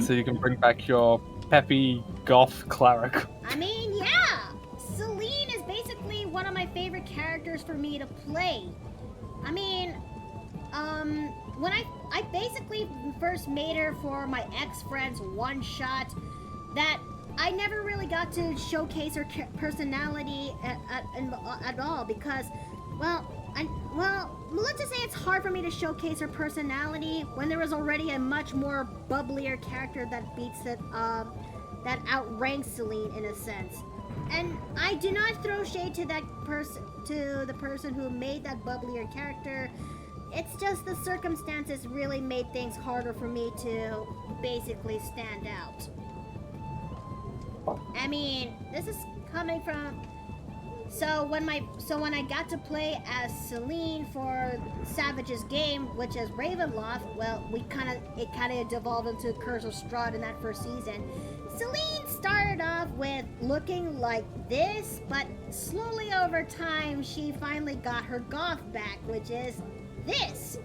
[SPEAKER 6] So you can bring back your peppy goth cleric.
[SPEAKER 1] I mean, yeah! Celine is basically one of my favorite characters for me to play. I mean, when I basically first made her for my ex-friend's one-shot that I never really got to showcase her personality at all because, well, let's just say it's hard for me to showcase her personality when there was already a much more bubblier character that beats it, that outranks Celine in a sense. And I do not throw shade to that the person who made that bubblier character. It's just the circumstances really made things harder for me to basically stand out. I mean, this is coming from. So when I got to play as Celine for Savage's game, which is Ravenloft, well, it kind of devolved into Curse of Strahd in that first season. Celine started off with looking like this, but slowly over time, she finally got her goth back, which is this.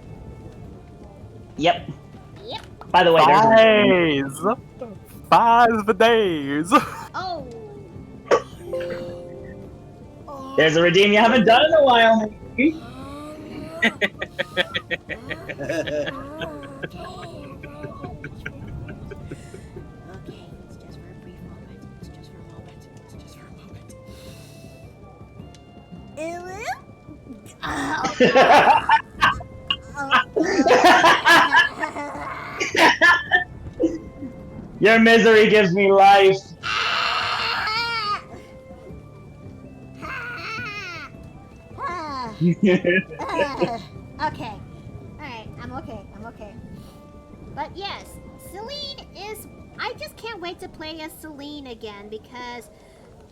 [SPEAKER 5] Yep.
[SPEAKER 1] Yep.
[SPEAKER 5] By the way, there's
[SPEAKER 6] 5 for days.
[SPEAKER 1] Oh.
[SPEAKER 5] There's a redeem you haven't done in a while. Maybe.
[SPEAKER 1] Okay, it's just for a brief moment. It's just for a moment. It's just for a moment.
[SPEAKER 5] Your misery gives me life.
[SPEAKER 1] Okay. Alright, I'm okay. But yes, Celine is... I just can't wait to play as Celine again because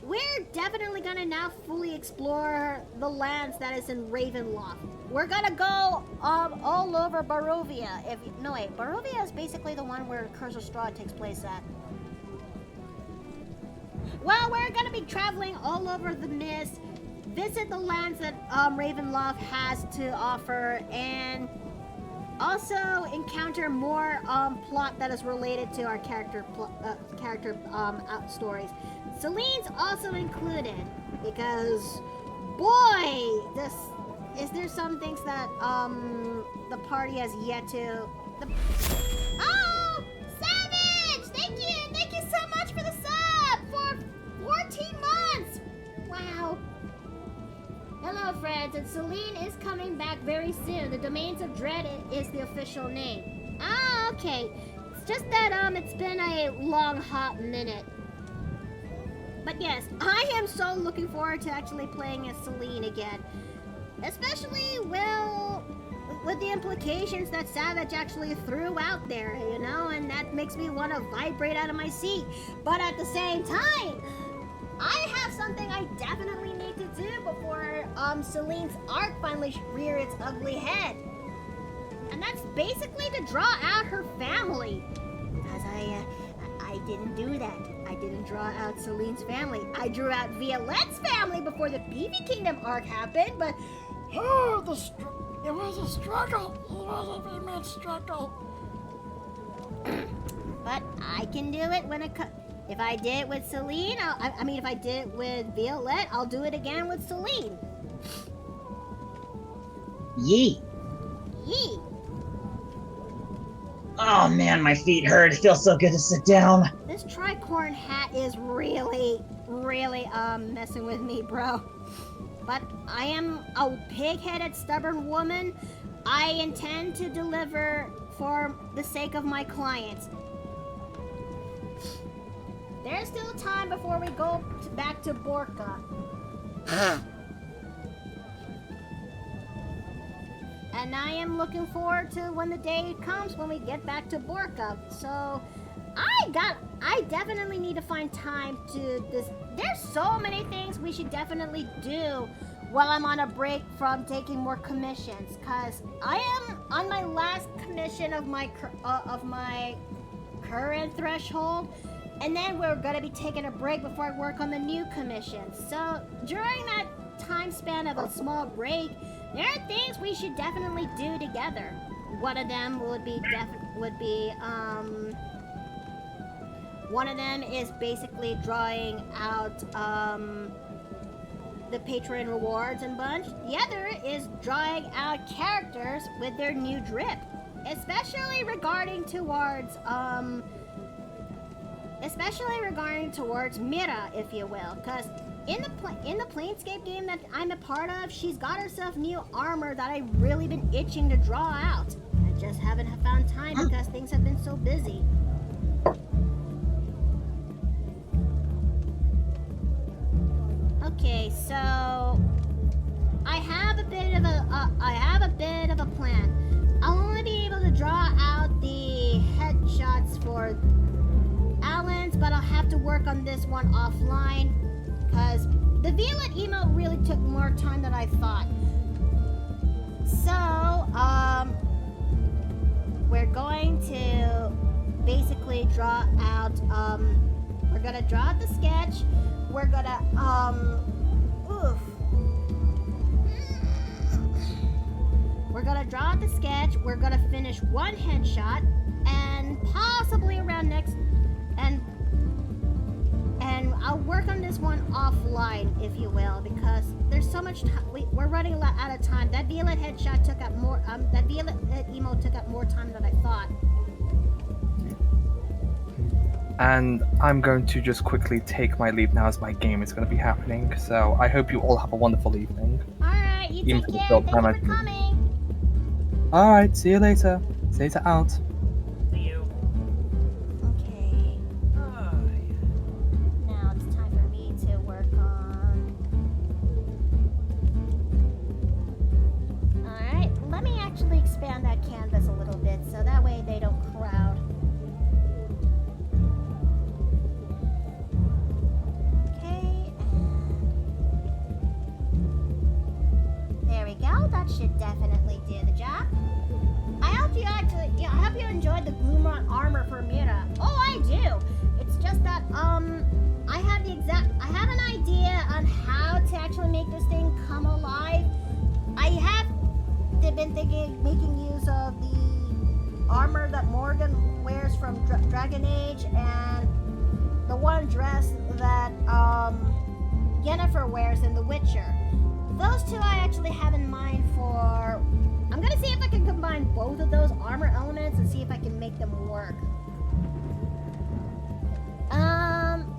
[SPEAKER 1] we're definitely gonna now fully explore the lands that is in Ravenloft. We're gonna go all over Barovia. Barovia is basically the one where Curse of Straw takes place at. Well, we're gonna be traveling all over the Mist, visit the lands that Ravenloft has to offer, and also encounter more plot that is related to our character stories. Celine's also included because, boy, is there some things that the party has yet to. Oh, Savage! Thank you so much for the sub for 14 months. Wow. Hello, friends, and Celine is coming back very soon. The Domains of Dread is the official name. Ah, okay. It's just that it's been a long hot minute. But yes, I am so looking forward to actually playing as Celine again. Especially, well, with the implications that Savage actually threw out there, you know, and that makes me want to vibrate out of my seat. But at the same time, I have something I definitely need to do before Celine's arc finally rear its ugly head. And that's basically to draw out her family. Because I didn't do that. I didn't draw out Celine's family. I drew out Violette's family before the Beefy Kingdom arc happened, but it was a struggle. It was a immense struggle. But I can do it when it comes. If I did it with Celine, if I did it with Violette, I'll do it again with Celine.
[SPEAKER 5] Yee.
[SPEAKER 1] Yee.
[SPEAKER 5] Oh man, my feet hurt. It feels so good to sit down.
[SPEAKER 1] This tricorn hat is really messing with me, bro. But I am a pig-headed, stubborn woman. I intend to deliver for the sake of my clients. There's still time before we go back to Borka. And I am looking forward to when the day comes when we get back to Borka. So I definitely need to find time to this. There's so many things we should definitely do while I'm on a break from taking more commissions. Cause I am on my last commission of my current threshold. And then we're gonna be taking a break before I work on the new commission. So during that time span of a small break, there are things we should definitely do together. One of them one of them is basically drawing out the patron rewards and bunch. The other is drawing out characters with their new drip, especially regarding towards Mira, if you will, because in the Planescape game that I'm a part of, she's got herself new armor that I've really been itching to draw out. I just haven't found time because things have been so busy. Okay, so I have a bit of a plan. I'll only be able to draw out the headshots for Alan's, but I'll have to work on this one offline because the Violet emote really took more time than I thought. So, we're going to basically draw out, we're gonna draw out the sketch. We're gonna, we're gonna draw out the sketch. We're gonna finish one headshot, and possibly around and I'll work on this one offline, if you will, because there's so much time. We're running a lot out of time. That Violet headshot took up more. That Violet emote took up more time than I thought.
[SPEAKER 6] And I'm going to just quickly take my leave now as my game is going to be happening. So I hope you all have a wonderful evening.
[SPEAKER 1] All right, you
[SPEAKER 6] Even
[SPEAKER 1] take
[SPEAKER 6] for the
[SPEAKER 1] care.
[SPEAKER 6] short
[SPEAKER 1] Thank
[SPEAKER 6] time
[SPEAKER 1] you for coming.
[SPEAKER 6] Alright, see you later. Zeta out.
[SPEAKER 5] See you.
[SPEAKER 1] Okay. Now it's time for me to work on. All right, let me actually expand that canvas a little bit so that way they don't crowd. Okay, and there we go. That should definitely do the job. I hope you enjoyed the Gloomrot armor for Mira. Oh, I do. It's just that I have an idea on how to actually make this thing come alive. I have been thinking making use of the armor that Morgan wears from Dragon Age and the one dress that Yennefer wears in The Witcher. Those two I actually have in mind for. I'm gonna see if I can combine both of those armor elements and see if I can make them work.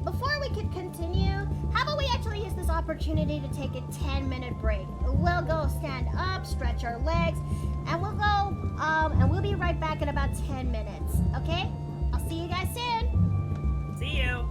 [SPEAKER 1] Before we could continue, how about we actually use this opportunity to take a 10-minute break? We'll go stand up, stretch our legs, and we'll be right back in about 10 minutes, okay? I'll see you guys soon.
[SPEAKER 5] See you.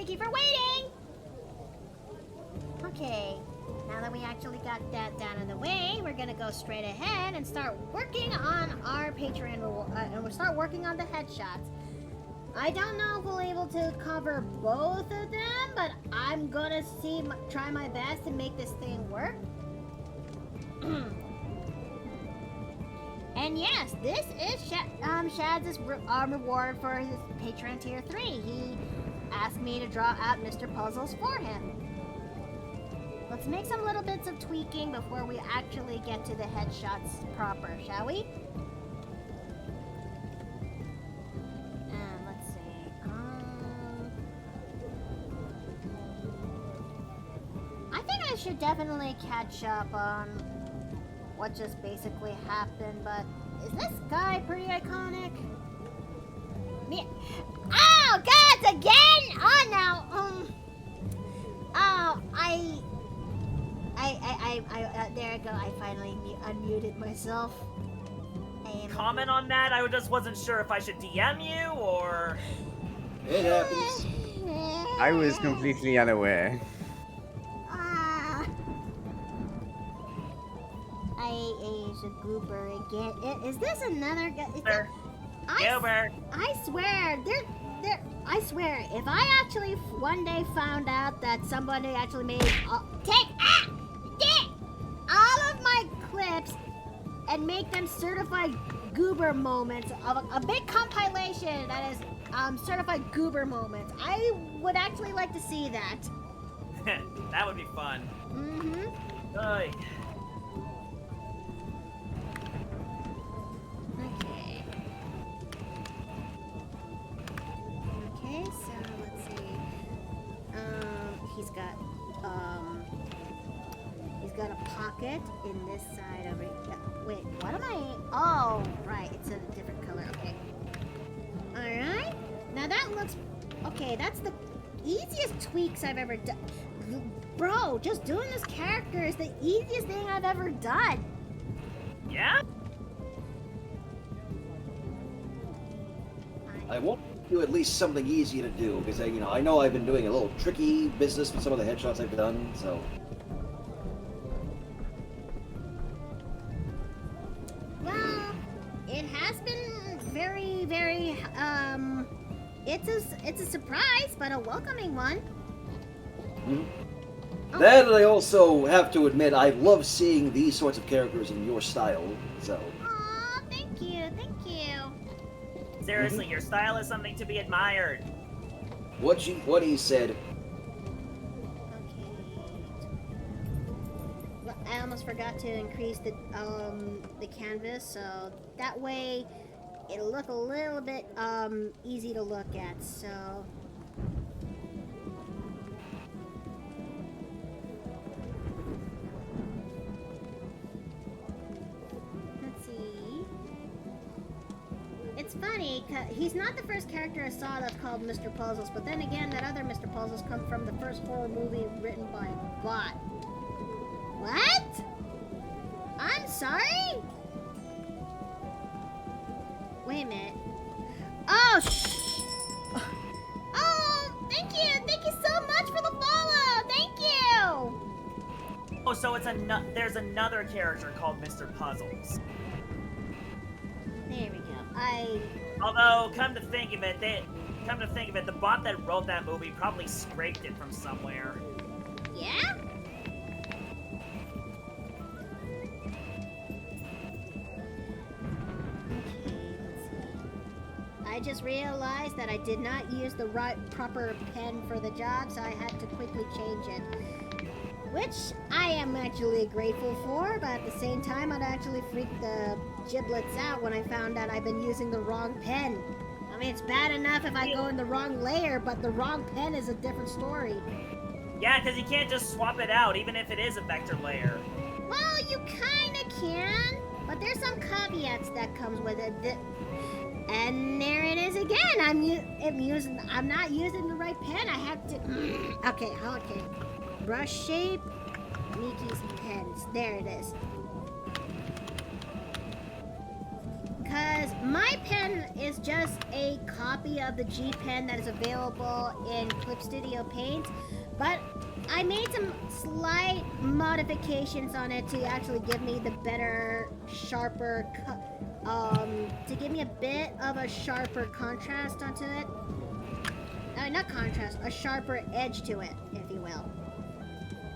[SPEAKER 1] Thank you for waiting. Okay, now that we actually got that down in the way, we're gonna go straight ahead and start working on our Patreon reward, and we'll start working on the headshots. I don't know if we'll be able to cover both of them, but I'm gonna try my best to make this thing work. And yes, this is Shad's reward for his Patreon tier 3. He asked me to draw out Mr. Puzzles for him. Let's make some little bits of tweaking before we actually get to the headshots proper, shall we? Let's see. I think I should definitely catch up on what just basically happened, but is this guy pretty iconic? Me? Oh, gods again! Oh no! There I go. I finally unmuted myself.
[SPEAKER 7] Comment on that? I just wasn't sure if I should DM you or.
[SPEAKER 2] It happens.
[SPEAKER 8] I was completely unaware.
[SPEAKER 1] Is a goober again. Is this another guy?
[SPEAKER 7] Goober.
[SPEAKER 1] I swear, I swear, if I actually one day found out that somebody actually made take all of my clips and make them certified goober moments of a big compilation that is certified goober moments, I would actually like to see that.
[SPEAKER 7] That would be fun.
[SPEAKER 1] Mm-hmm.
[SPEAKER 7] Oy.
[SPEAKER 1] Okay, so let's see. He's got a pocket in this side over here. Wait, what am I? Oh, right, it's a different color. Okay. All right. Now that looks okay. That's the easiest tweaks I've ever done. Bro, just doing this character is the easiest thing I've ever done.
[SPEAKER 7] Yeah?
[SPEAKER 2] I want to do at least something easy to do because I know I've been doing a little tricky business with some of the headshots I've done. So.
[SPEAKER 1] Well, it has been very, very. It's a surprise, but a welcoming one.
[SPEAKER 2] Mm-hmm. Oh. That I also have to admit, I love seeing these sorts of characters in your style. So.
[SPEAKER 1] Aw, thank you.
[SPEAKER 7] Seriously, your style is something to be admired.
[SPEAKER 2] What he said.
[SPEAKER 1] Okay. Well, I almost forgot to increase the canvas, so that way it'll look a little bit easy to look at. So. It's funny, cause he's not the first character I saw that's called Mr. Puzzles, but then again, that other Mr. Puzzles come from the first horror movie written by a bot. What? I'm sorry? Wait a minute. Oh, oh, thank you so much for the follow! Thank you!
[SPEAKER 7] Oh, so there's another character called Mr. Puzzles.
[SPEAKER 1] There we go.
[SPEAKER 7] Although, come to think of it, the bot that wrote that movie probably scraped it from somewhere.
[SPEAKER 1] Yeah? Okay, let's see. I just realized that I did not use the proper pen for the job, so I had to quickly change it. Which I am actually grateful for, but at the same time, I'd actually freaked the giblets out when I found out I've been using the wrong pen. I mean, it's bad enough if I go in the wrong layer, but the wrong pen is a different story.
[SPEAKER 7] Yeah, because you can't just swap it out, even if it is a vector layer.
[SPEAKER 1] Well, you kinda can, but there's some caveats that comes with it. And there it is again. I'm not using the right pen. I have to. Okay. Brush shape, Mickey's pens. There it is. Cause my pen is just a copy of the G Pen that is available in Clip Studio Paint, but I made some slight modifications on it to actually give me the better, sharper, to give me a bit of a sharper contrast onto it. Not contrast, a sharper edge to it, if you will.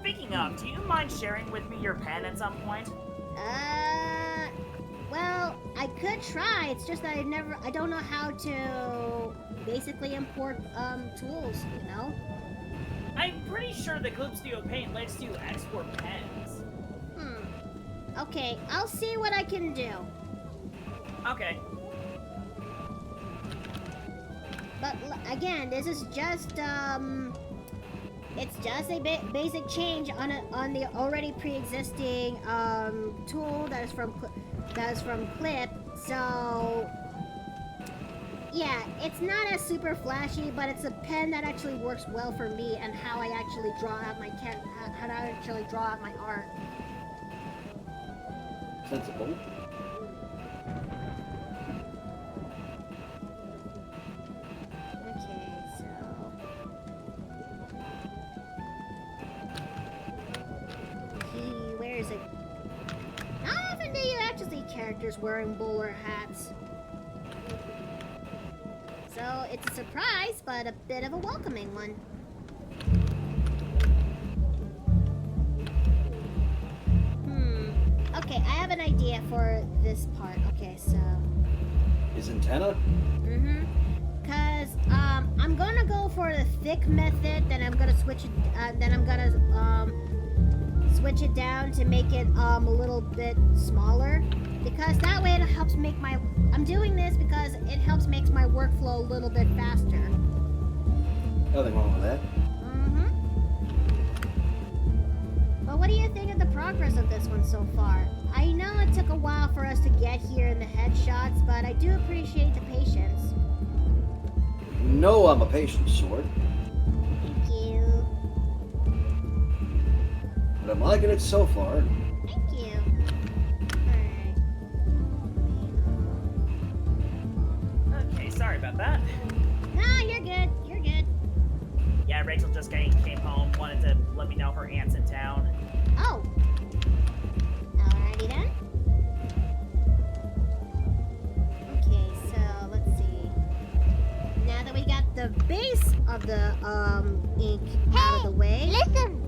[SPEAKER 7] Speaking of, do you mind sharing with me your pen at some point?
[SPEAKER 1] Well, I could try. It's just that I don't know how to basically import, tools, you know?
[SPEAKER 7] I'm pretty sure the Clip Studio Paint lets you export pens.
[SPEAKER 1] Okay, I'll see what I can do.
[SPEAKER 7] Okay.
[SPEAKER 1] But again, this is just, it's just a basic change on the already pre-existing, tool that is from Clip, so... Yeah, it's not as super flashy, but it's a pen that actually works well for me and how I actually draw out my art.
[SPEAKER 2] Sensible.
[SPEAKER 1] Okay, so where is it? How often do you actually see characters wearing bowler hats? So it's a surprise, but a bit of a welcoming one. Okay, I have an idea for this part. Okay, so...
[SPEAKER 2] His antenna?
[SPEAKER 1] Cause, I'm gonna go for the thick method, then I'm gonna switch it, switch it down to make it, a little bit smaller. Because that way it helps make I'm doing this because it helps make my workflow a little bit faster.
[SPEAKER 2] Nothing wrong with that.
[SPEAKER 1] But what do you think of the progress of this one so far? I know it took a while for us to get here in the headshots, but I do appreciate the patience.
[SPEAKER 2] No, I'm a patient sort.
[SPEAKER 1] Thank you.
[SPEAKER 2] But I'm liking it so far.
[SPEAKER 1] Thank you. Alright.
[SPEAKER 7] Okay, sorry about that.
[SPEAKER 1] No, you're good. You're good.
[SPEAKER 7] Yeah, Rachel just came home, wanted to let me know her aunt's in town.
[SPEAKER 1] Oh. Alrighty then. Okay, so let's see. Now that we got the base of the ink out of the way.
[SPEAKER 9] Listen!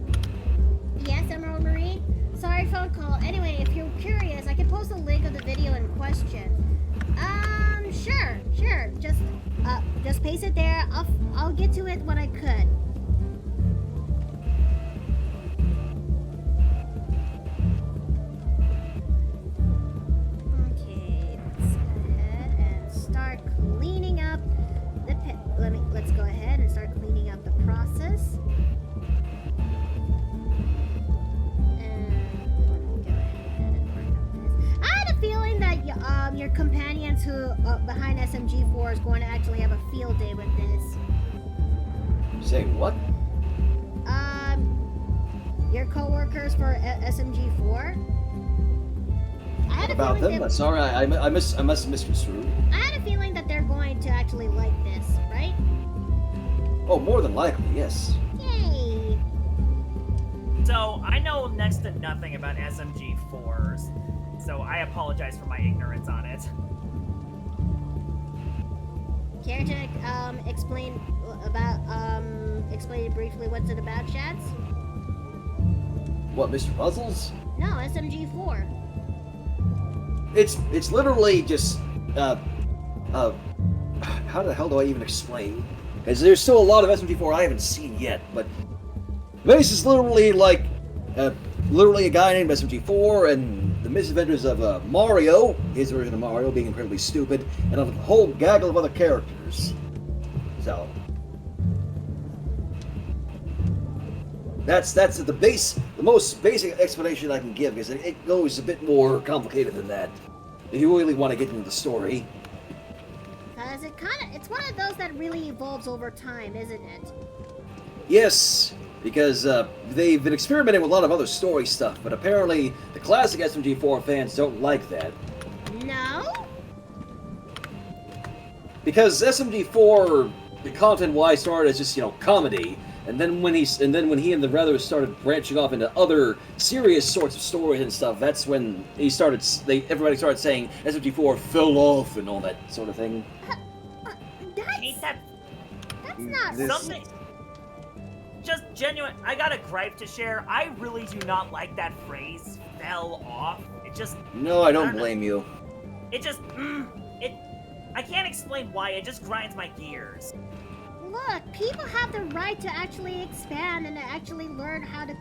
[SPEAKER 1] Yes, Emerald Marine? Sorry, phone call. Anyway, if you're curious, I can post a link of the video in question. Sure. Just paste it there. I'll get to it when I could. Okay, let's go ahead and start cleaning up the let's go ahead and start cleaning up the process. I had a feeling that your companions who behind SMG4 is going to actually have a field day with this.
[SPEAKER 2] Say what?
[SPEAKER 1] Your co-workers for SMG4. I had
[SPEAKER 2] About them? Sorry, I must have misconstrued.
[SPEAKER 1] I had a feeling that they're going to actually like this, right?
[SPEAKER 2] Oh, more than likely, yes.
[SPEAKER 1] Yay!
[SPEAKER 7] So, I know next to nothing about SMG4s, so I apologize for my ignorance on it.
[SPEAKER 1] Care to explain briefly what's it about, Shads?
[SPEAKER 2] What, Mr. Puzzles?
[SPEAKER 1] No, SMG4.
[SPEAKER 2] It's literally just how the hell do I even explain? Because there's still a lot of SMG4 I haven't seen yet, but this is literally like literally a guy named SMG4 and the misadventures of Mario, his version of Mario being incredibly stupid, and a whole gaggle of other characters. So that's the most basic explanation I can give, because it goes a bit more complicated than that if you really want to get into the story.
[SPEAKER 1] Cause it's one of those that really evolves over time, isn't it?
[SPEAKER 2] Yes, because they've been experimenting with a lot of other story stuff, but apparently the classic SMG4 fans don't like that.
[SPEAKER 1] No?
[SPEAKER 2] because SMG4, the content-wise, started as just comedy, and then when he and the brothers started branching off into other serious sorts of stories and stuff, that's when everybody started saying SMG4 fell off and all that sort of thing.
[SPEAKER 7] Ain't that
[SPEAKER 1] That's not
[SPEAKER 7] something? Just genuine. I got a gripe to share. I really do not like that phrase "fell off." It just.
[SPEAKER 2] No, I don't
[SPEAKER 7] know.
[SPEAKER 2] blame you.
[SPEAKER 7] It just. I can't explain why. It just grinds my gears.
[SPEAKER 1] Look, people have the right to actually expand and to actually learn how to.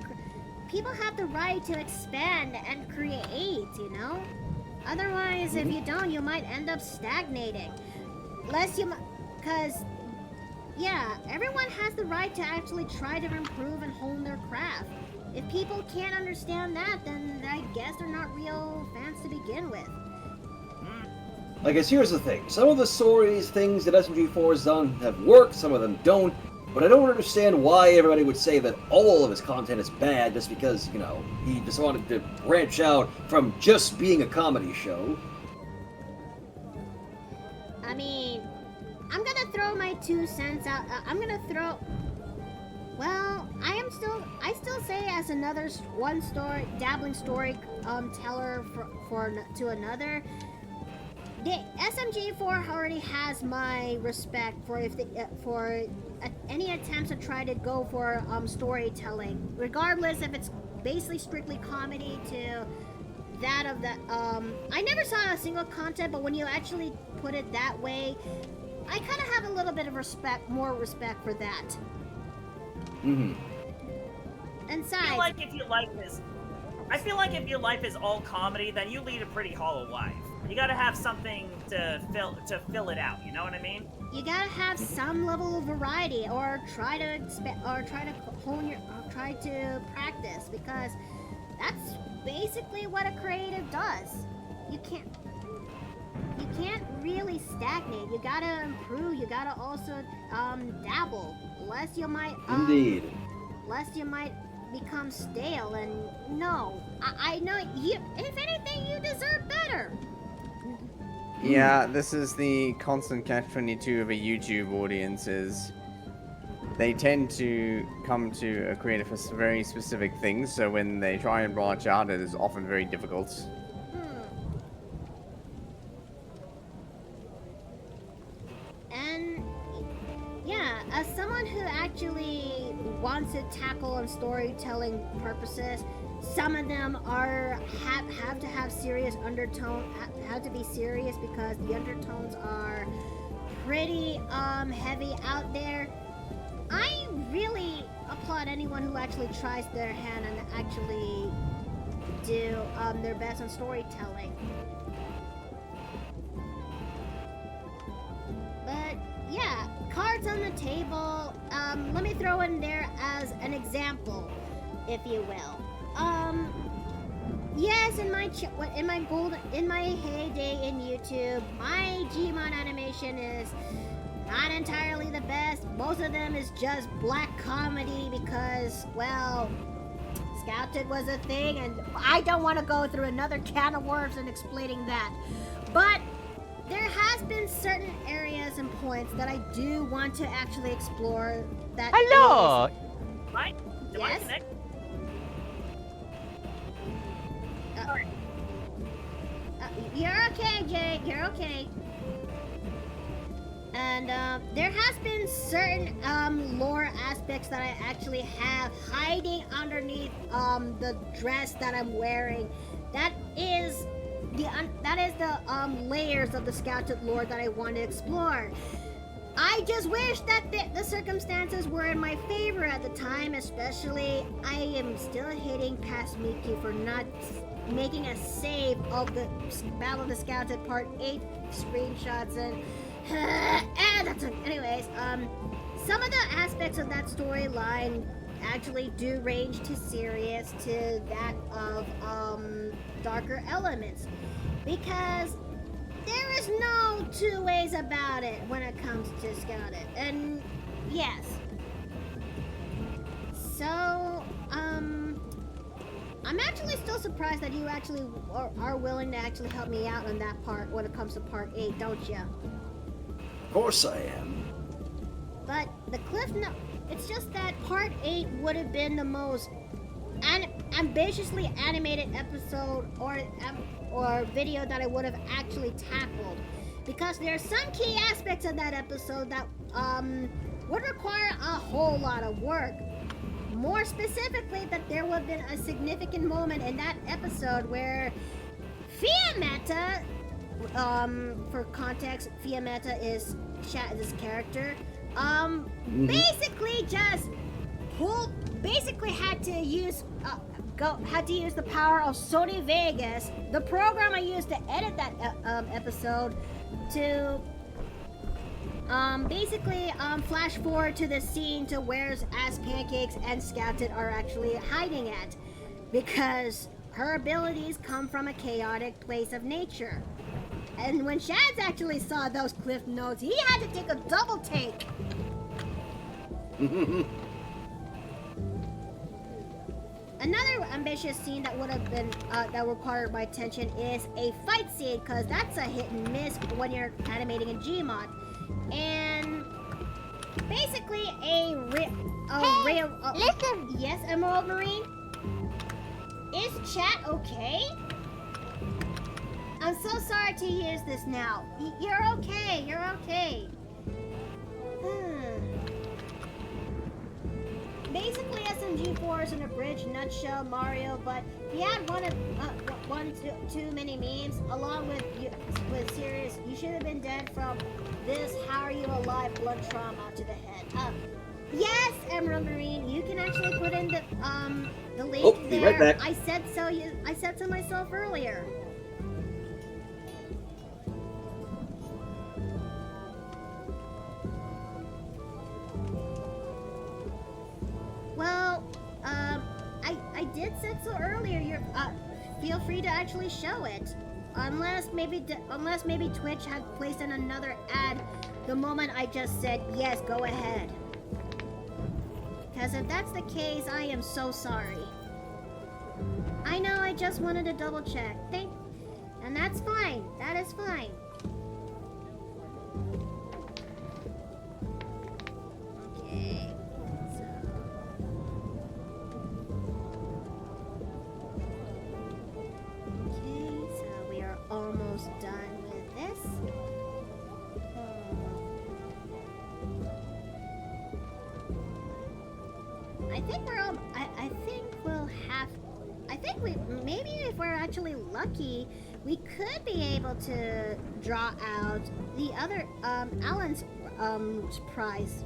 [SPEAKER 1] People have the right to expand and create, you know? Otherwise, if you don't, you might end up stagnating. Because, yeah, everyone has the right to actually try to improve and hone their craft. If people can't understand that, then I guess they're not real fans to begin with.
[SPEAKER 2] I guess here's the thing. Some of the things that SMG4 has done have worked, some of them don't, but I don't understand why everybody would say that all of his content is bad just because, he just wanted to branch out from just being a comedy show.
[SPEAKER 1] I mean, I'm gonna throw my 2 cents out. Well, I still say as another dabbling story teller to another. The SMG4 already has my respect for any attempts to try to go for storytelling, regardless if it's basically strictly comedy to that of the I never saw a single content, but when you actually put it that way, I kind of have a little bit of more respect for that.
[SPEAKER 2] Mm-hmm.
[SPEAKER 1] And
[SPEAKER 7] I feel like if your life is all comedy, then you lead a pretty hollow life. You gotta have something to fill it out. You know what I mean?
[SPEAKER 1] You gotta have some level of variety, or try to practice, because that's basically what a creative does. You can't really stagnate. You gotta improve. You gotta also dabble, lest you might become stale. And no, I know you. If anything, you deserve better.
[SPEAKER 8] Yeah, this is the constant catch-22 of a YouTube audience is they tend to come to a creator for very specific things, so when they try and branch out, it is often very difficult.
[SPEAKER 1] And yeah, as someone who actually wants to tackle on storytelling purposes, some of them have to have serious undertone, have to be serious because the undertones are pretty heavy out there. I really applaud anyone who actually tries their hand and actually do their best on storytelling. But yeah, cards on the table. Let me throw in there as an example, if you will. Yes, in my heyday in YouTube, my Gmon animation is not entirely the best. Most of them is just black comedy because, well, Scouted was a thing, and I don't want to go through another can of worms in explaining that. But there has been certain areas and points that I do want to actually explore. That
[SPEAKER 9] Hello.
[SPEAKER 1] Yes. You're okay, Jake. You're okay. And there has been certain lore aspects that I actually have hiding underneath the dress that I'm wearing. That is the layers of the Scouted lore that I want to explore. I just wish that the circumstances were in my favor at the time, especially I am still hating past Mickey for not making a save of the Battle of the Scouted Part 8 screenshots and anyways, some of the aspects of that storyline actually do range to serious to that of darker elements, because there is no two ways about it when it comes to Scouted. And yes, so I'm actually still surprised that you actually are willing to actually help me out on that part when it comes to Part 8, don't you?
[SPEAKER 2] Of course I am.
[SPEAKER 1] But the cliff note, it's just that part 8 would have been the most ambitiously animated episode or video that I would have actually tackled, because there are some key aspects of that episode that would require a whole lot of work. More specifically, that there would have been a significant moment in that episode where Fiametta, for context, Fiametta is Shaz's character, basically just had to use the power of Sony Vegas, the program I used to edit that episode, to flash forward to the scene to where Ass Pancakes and Scouted are actually hiding at, because her abilities come from a chaotic place of nature. And when Shads actually saw those cliff notes, he had to take a double take. Another ambitious scene that would have been that required my attention is a fight scene, because that's a hit and miss when you're animating in Gmod. And basically listen. Yes, Emerald Marine? Is chat okay? I'm so sorry to use this now. You're okay, you're okay. Basically, SMG4 is in a bridge nutshell Mario, but he had one too many memes, along with serious, you should have been dead from this, how are you alive, blood trauma to the head. Yes, Emerald Marine, you can actually put in the link there.
[SPEAKER 2] Right back.
[SPEAKER 1] I said so myself earlier. Well, I did say so earlier. Feel free to actually show it, unless maybe Twitch had placed in another ad the moment I just said yes, go ahead. Because if that's the case, I am so sorry. I know, I just wanted to double check. And that's fine. That is fine. Okay. So we are almost done with this. I think maybe if we're actually lucky, we could be able to draw out the other Alan's prize.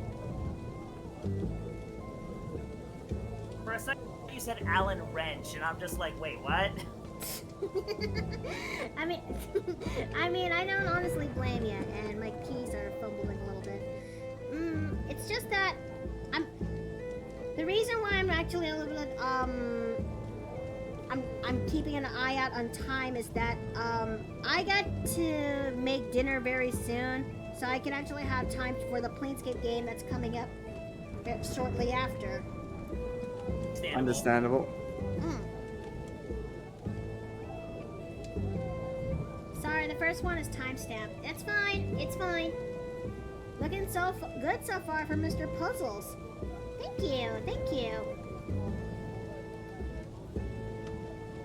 [SPEAKER 7] For a second, you said Alan Wrench, and I'm just like, wait, what?
[SPEAKER 1] I mean, I don't honestly blame you, and my keys are fumbling a little bit. It's just that the reason why I'm actually a little bit I'm keeping an eye out on time is that I got to make dinner very soon, so I can actually have time for the Planescape game that's coming up shortly after.
[SPEAKER 8] Understandable.
[SPEAKER 1] Sorry, the first one is timestamped. It's fine. It's fine. Looking so good so far for Mr. Puzzles. Thank you. Thank you.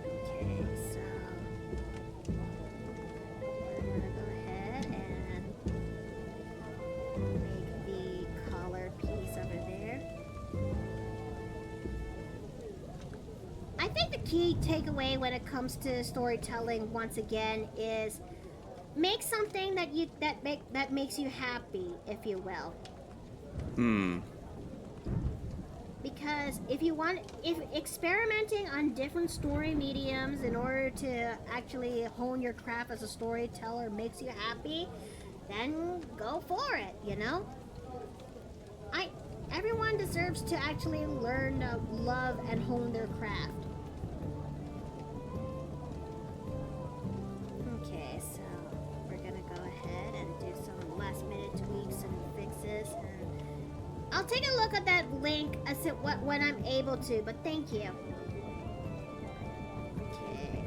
[SPEAKER 1] Okay, so we're gonna go ahead and make the collar piece over there. I think the key takeaway when it comes to storytelling, once again, is make something that makes you happy, if you will. Because if experimenting on different story mediums in order to actually hone your craft as a storyteller makes you happy, then go for it, you know? Everyone deserves to actually learn to love and hone their craft. Okay, so we're gonna go ahead and do some last minute tweaks and fixes, and I'll take a look at that link when I'm able to, but thank you. Okay.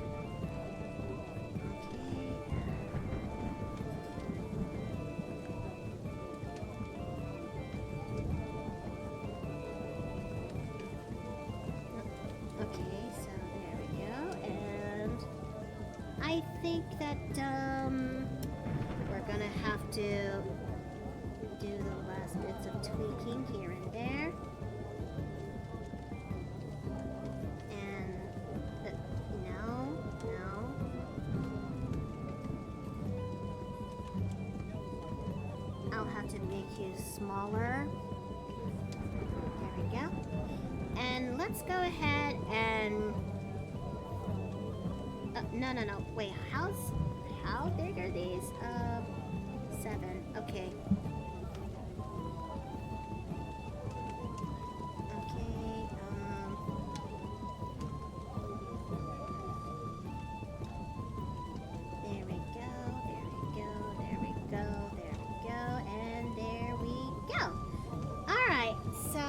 [SPEAKER 1] what? We're gonna have to do the last bits of tweaking here and there. And no. I'll have to make you smaller. There we go. And let's go ahead and no. Wait, how big are these? 7. Okay. Okay. There we go, and there we go. All right. So,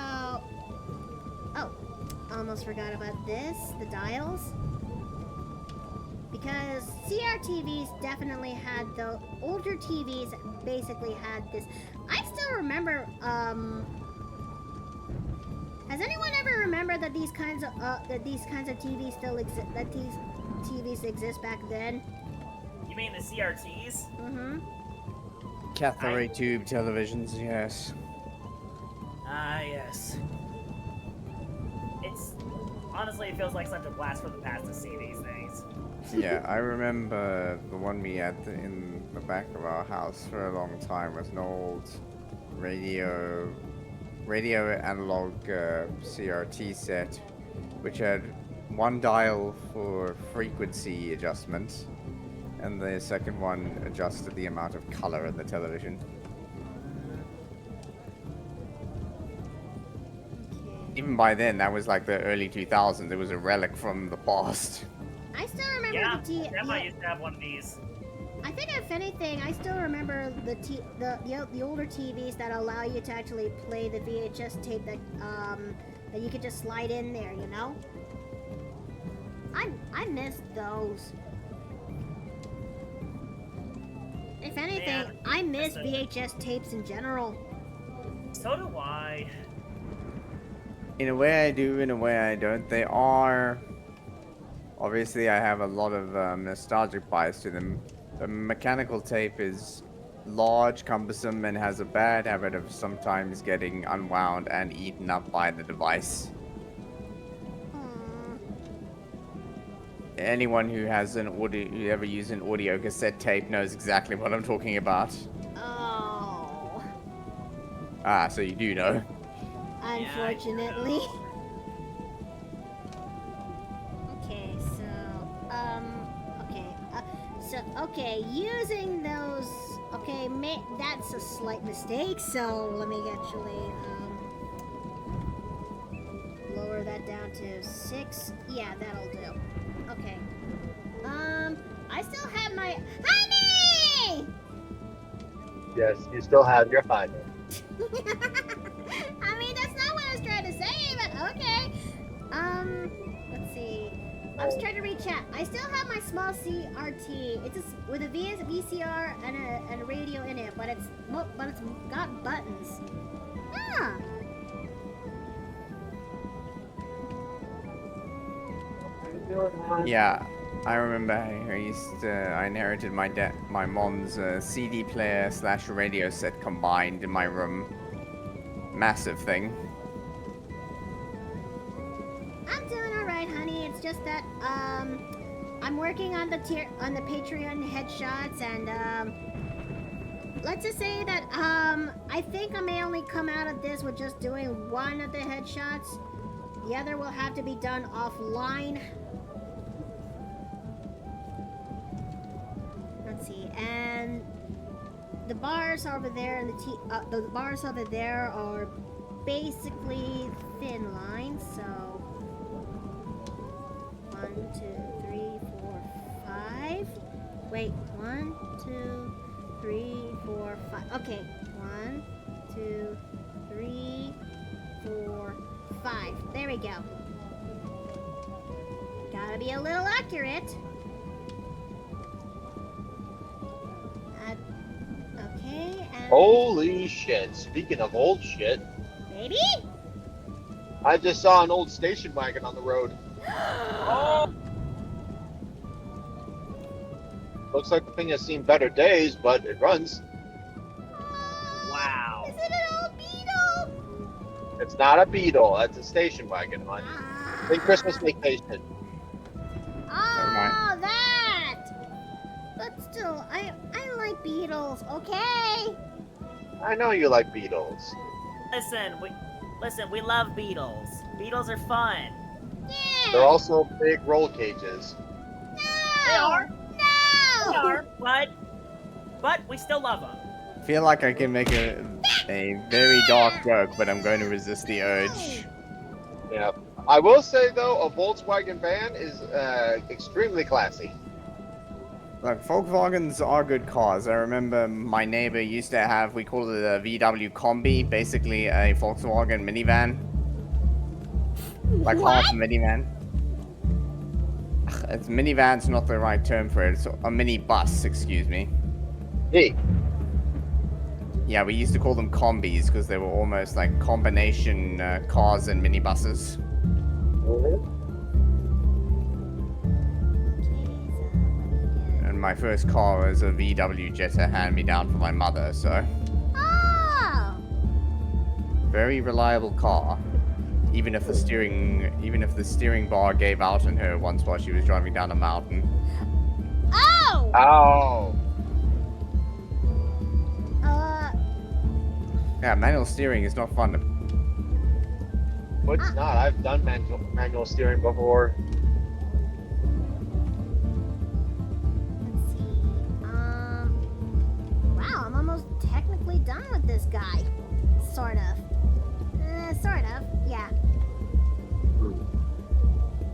[SPEAKER 1] almost forgot about this. The dials. Because CRTVs definitely had the older TVs basically had this. I still remember. Has anyone ever remembered that these kinds of TVs still exist? That these TVs exist back then?
[SPEAKER 7] You mean the CRTs?
[SPEAKER 1] Mm-hmm.
[SPEAKER 8] Cathode ray tube televisions, yes.
[SPEAKER 7] Ah, yes. Honestly, it feels like such a blast from the past to see these things.
[SPEAKER 8] Yeah, I remember the one we had in the back of our house for a long time was an old radio analog CRT set, which had one dial for frequency adjustment, and the second one adjusted the amount of color in the television. Even by then, that was like the early 2000s. It was a relic from the past.
[SPEAKER 1] I still remember
[SPEAKER 7] Yeah, Grandma used to have one of these.
[SPEAKER 1] I think if anything, I still remember the older TVs that allow you to actually play the VHS tape that you could just slide in there, you know? I miss those. If anything,
[SPEAKER 7] Man,
[SPEAKER 1] I miss VHS tapes in general.
[SPEAKER 7] So do I.
[SPEAKER 8] In a way I do, in a way I don't. They are... Obviously, I have a lot of nostalgic bias to them. The mechanical tape is large, cumbersome, and has a bad habit of sometimes getting unwound and eaten up by the device. Anyone who has who ever used an audio cassette tape knows exactly what I'm talking about.
[SPEAKER 1] Oh.
[SPEAKER 8] Ah, so you do know.
[SPEAKER 1] Unfortunately. Okay, using those, that's a slight mistake, so let me actually, lower that down to 6. Yeah, that'll do. Okay. I still have my, honey!
[SPEAKER 9] Yes, you still have your finder.
[SPEAKER 1] I mean, that's not what I was trying to say, but okay. Let's see. I was trying to reach out. I still have my small CRT. It's with a VCR and a radio in it, but it's got buttons. Ah.
[SPEAKER 8] Yeah, I remember I inherited my mom's CD player / radio set combined in my room. Massive thing.
[SPEAKER 1] I'm doing all right, honey. It's just that I'm working on the Patreon headshots, and let's just say that I think I may only come out of this with just doing one of the headshots. The other will have to be done offline. Let's see, and the bars over there and the bars over there are basically thin lines, so 1, 2, 3, 4, 5. Wait, 1, 2, 3, 4, 5. Okay, 1, 2, 3, 4, 5. There we go. Gotta be a little accurate. Okay, and...
[SPEAKER 9] Holy shit. Speaking of old shit.
[SPEAKER 1] Baby?
[SPEAKER 9] I just saw an old station wagon on the road.
[SPEAKER 7] Oh!
[SPEAKER 9] Looks like the thing has seen better days, but it runs.
[SPEAKER 7] Wow.
[SPEAKER 1] Is it an old beetle?
[SPEAKER 9] It's not a Beetle. That's a station wagon, hon. Think Christmas Vacation.
[SPEAKER 8] Never mind.
[SPEAKER 1] Oh, that! But still, I like beetles, okay?
[SPEAKER 9] I know you like Beetles.
[SPEAKER 7] Listen, we love beetles. Beetles are fun.
[SPEAKER 1] Yeah!
[SPEAKER 9] They're also big roll cages.
[SPEAKER 1] No!
[SPEAKER 7] They are.
[SPEAKER 1] No!
[SPEAKER 7] They are, but we still love them.
[SPEAKER 8] I feel like I can make a very dark joke, but I'm going to resist the urge.
[SPEAKER 9] Yeah. I will say though, a Volkswagen van is extremely classy.
[SPEAKER 8] Look, Volkswagens are good cars. I remember my neighbor used to have, we called it a VW Combi, basically a Volkswagen minivan. Like half a minivan. It's minivan's not the right term for it. It's a mini bus, excuse me.
[SPEAKER 9] Hey,
[SPEAKER 8] Yeah, we used to call them combis because they were almost like combination cars and minibuses. And my first car was a VW Jetta hand-me-down for my mother, so
[SPEAKER 1] Oh!
[SPEAKER 8] very reliable car. Even if the steering bar gave out on her once while she was driving down a mountain.
[SPEAKER 1] Oh!
[SPEAKER 9] oh,
[SPEAKER 8] Yeah, manual steering is not fun.
[SPEAKER 9] but it's not. I've done manual steering before.
[SPEAKER 1] Let's see. Wow, I'm almost technically done with this guy. Sort of. Sort of, yeah.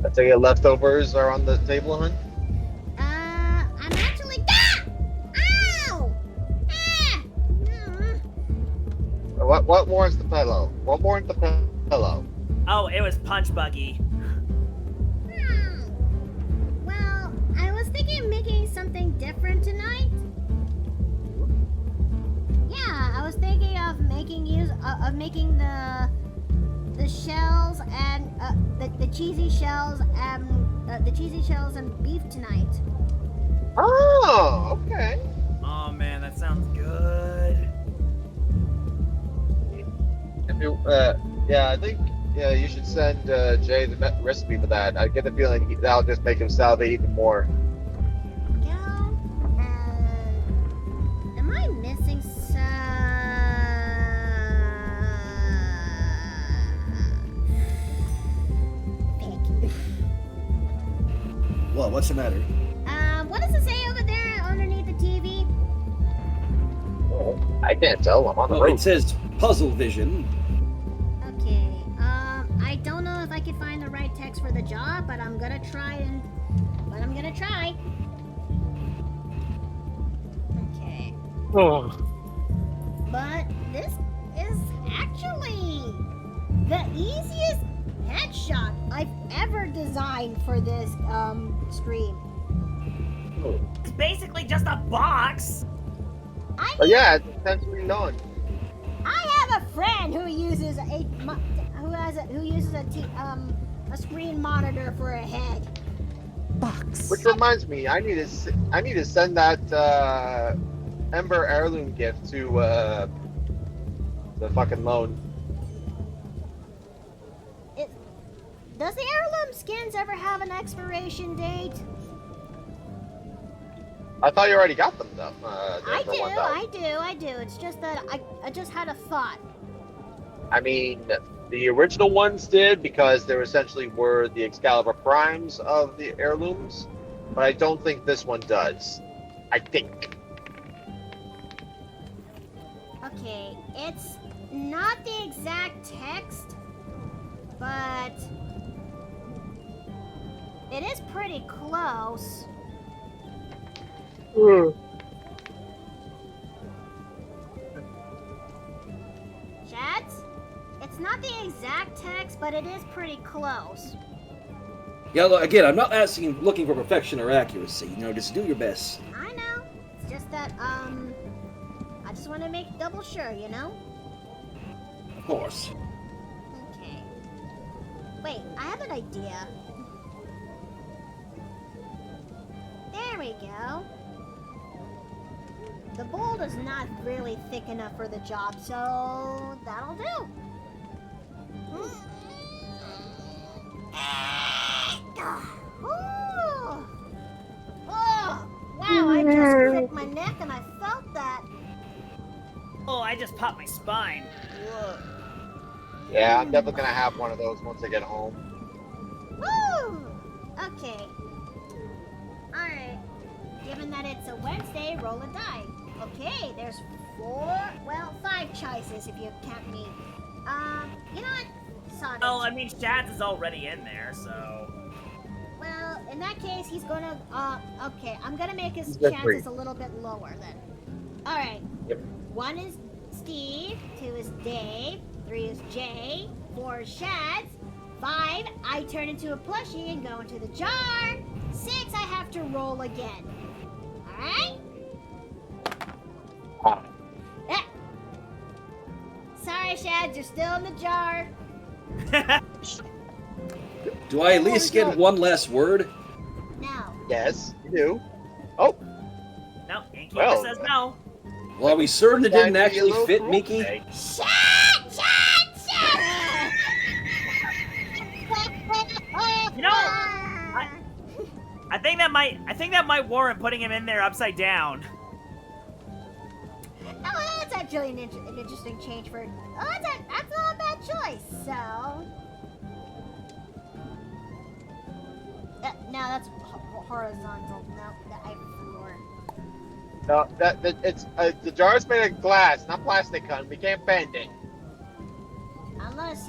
[SPEAKER 9] I take it leftovers are on the table, hon?
[SPEAKER 1] I'm actually. Ah! Ow! Ah!
[SPEAKER 9] What warrants the pillow? What warrants the pillow?
[SPEAKER 7] Oh, it was Punch Buggy.
[SPEAKER 1] Well, I was thinking of making something different tonight. Yeah, I was thinking of making the shells and the cheesy shells and beef tonight.
[SPEAKER 9] Oh, okay.
[SPEAKER 7] Oh man, that sounds good.
[SPEAKER 9] If you, yeah, I think you should send Jay the recipe for that. I get the feeling that'll just make him salivate even more.
[SPEAKER 1] Yeah. And am I missing some? Pick.
[SPEAKER 2] Well, what's the matter?
[SPEAKER 1] What does it say over there underneath the TV?
[SPEAKER 9] I can't tell. I'm on the
[SPEAKER 2] Well,
[SPEAKER 9] road.
[SPEAKER 2] it says Puzzle Vision.
[SPEAKER 1] Okay. I don't know if I can find the right text for the job, but I'm gonna try. Okay.
[SPEAKER 6] Oh,
[SPEAKER 1] But this is actually the easiest headshot I've ever designed for this stream.
[SPEAKER 7] It's basically just a box.
[SPEAKER 1] I
[SPEAKER 9] But
[SPEAKER 1] mean,
[SPEAKER 9] yeah, it's essentially done.
[SPEAKER 1] I have a friend who uses a screen monitor for a head.
[SPEAKER 9] Which reminds me, I need to send that Ember heirloom gift to the fucking loan.
[SPEAKER 1] Does the heirloom skins ever have an expiration date?
[SPEAKER 9] I thought you already got them though.
[SPEAKER 1] I
[SPEAKER 9] for
[SPEAKER 1] do,
[SPEAKER 9] 1,000.
[SPEAKER 1] I do. It's just that I just had a thought.
[SPEAKER 9] I mean, the original ones did because they essentially were the Excalibur primes of the heirlooms, but I don't think this one does. I think.
[SPEAKER 1] Okay, it's not the exact text, but it is pretty close. Chats? It's not the exact text, but it is pretty close.
[SPEAKER 2] Yeah, look, again, I'm not looking for perfection or accuracy. You know, just do your best.
[SPEAKER 1] I know. It's just that, I just want to make double sure, you know?
[SPEAKER 2] Of course.
[SPEAKER 1] Okay. Wait, I have an idea. There we go. the bold is not really thick enough for the job, so that'll do. Ooh. Oh, wow, I just cricked my neck and I felt that.
[SPEAKER 7] Oh, I just popped my spine. Whoa.
[SPEAKER 9] Yeah, I'm definitely gonna have one of those once I get home.
[SPEAKER 1] Woo! Okay. Alright. Given that it's a Wednesday, roll a die. Okay, there's 5 choices if you count me. You know what? Sod it.
[SPEAKER 7] Oh, I mean, Shads is already in there, so.
[SPEAKER 1] Well, in that case, he's gonna, okay, I'm gonna make his
[SPEAKER 9] He's got
[SPEAKER 1] chances
[SPEAKER 9] 3.
[SPEAKER 1] a little bit lower then. Alright.
[SPEAKER 9] Yep.
[SPEAKER 1] 1 is Steve, 2 is Dave, 3 is Jay, 4 is Shads, 5, I turn into a plushie and go into the jar, 6, I have to roll again. Alright?
[SPEAKER 9] Ah.
[SPEAKER 1] Eh. Sorry, Shads, you're still in the jar.
[SPEAKER 2] Do I at least get one last word?
[SPEAKER 1] No.
[SPEAKER 9] Yes, you do. Oh,
[SPEAKER 7] No, Innkeeper
[SPEAKER 9] Well.
[SPEAKER 7] says no.
[SPEAKER 2] Well, are we certain it didn't
[SPEAKER 9] That'd be a
[SPEAKER 2] actually
[SPEAKER 9] little
[SPEAKER 2] fit,
[SPEAKER 9] cruel
[SPEAKER 2] Mickey?
[SPEAKER 9] today.
[SPEAKER 1] Shut!
[SPEAKER 7] You know, I think that might warrant putting him in there upside down.
[SPEAKER 1] Oh, that's actually an interesting change for. Oh, that's not a bad choice. So. No, that's horizontal. No, I floor.
[SPEAKER 9] No, it's the jar's made of glass, not plastic, hun. We can't bend it.
[SPEAKER 1] Unless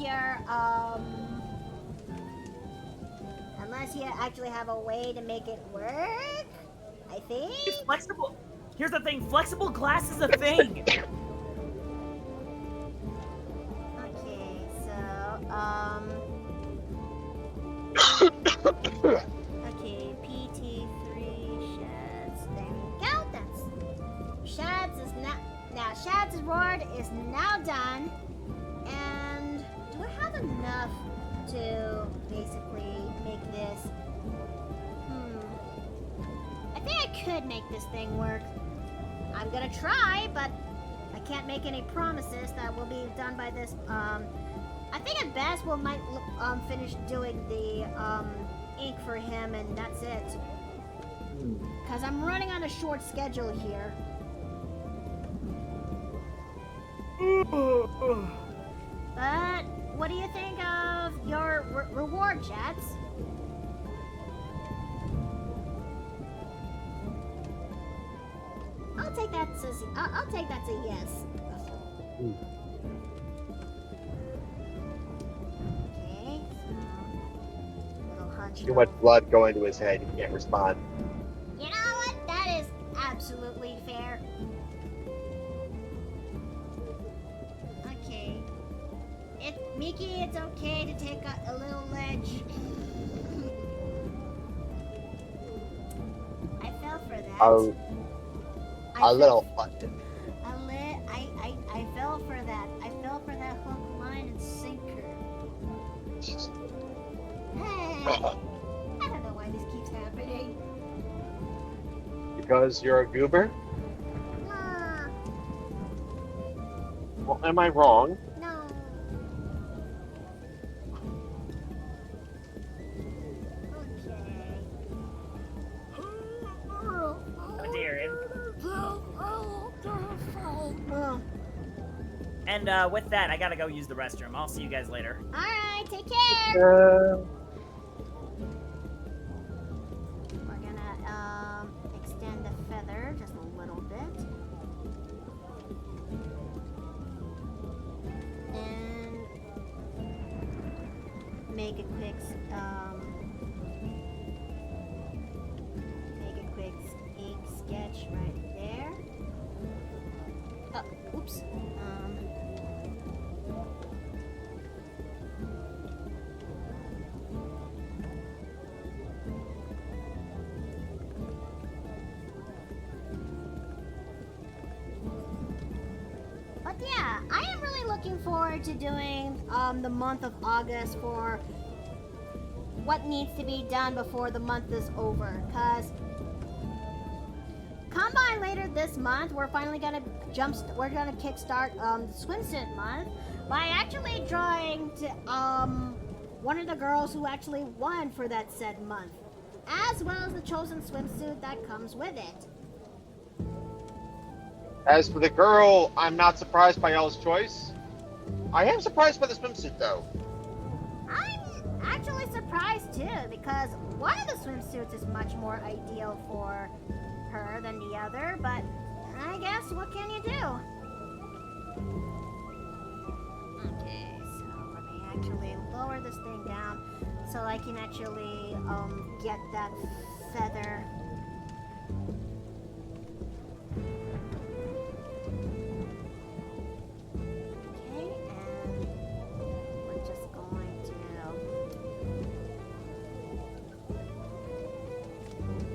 [SPEAKER 1] you actually have a way to make it work. I think.
[SPEAKER 7] It's flexible. Here's the thing: flexible glass is a thing.
[SPEAKER 1] Okay, so okay, PT3 Shads. There we go. That's Shads is now Shads' reward is now done. And do I have enough to basically make this? I think I could make this thing work. I'm gonna try, but I can't make any promises that will be done by this. I think at best we might finish doing the ink for him, and that's it. Cause I'm running on a short schedule here. But what do you think of your reward, chats? I'll take that as I'll take that as a yes. Okay, so little hunch.
[SPEAKER 9] Too much blood going to his head. He can't respond.
[SPEAKER 1] You know what? That is absolutely fair. Okay. Mickey, it's okay to take a little ledge. I fell for that.
[SPEAKER 9] A little.
[SPEAKER 1] I fell for that. I fell for that hook, line, and sinker. Hey, I don't know why this keeps happening.
[SPEAKER 9] Because you're a goober?
[SPEAKER 1] Ah,
[SPEAKER 9] Well, am I wrong?
[SPEAKER 1] no.
[SPEAKER 7] Oh dear.
[SPEAKER 1] Oh.
[SPEAKER 7] And with that, I gotta go use the restroom. I'll see you guys later.
[SPEAKER 1] Alright, take care. We're gonna extend the feather just a little bit. And make a quick ink sketch right there. Oh, oops. But yeah, I am really looking forward to doing the month of August for what needs to be done before the month is over. Cause come by later this month. We're finally gonna we're gonna kickstart swimsuit month by actually drawing to one of the girls who actually won for that said month, as well as the chosen swimsuit that comes with it.
[SPEAKER 9] As for the girl, I'm not surprised by y'all's choice. I am surprised by the swimsuit, though.
[SPEAKER 1] I'm actually surprised too, because one of the swimsuits is much more ideal for her than the other, but I guess what can you do? Okay, so let me actually lower this thing down so I can actually get that feather. Okay, and we're just going to do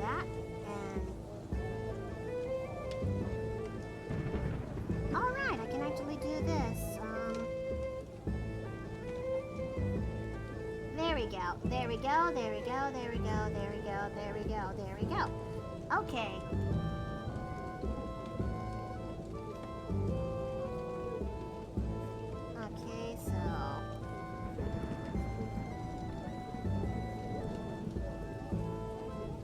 [SPEAKER 1] that, and all right, I can actually do this. There we go. There we go. There we go. There we go. There we go. There we go. There we go. Okay. Okay, so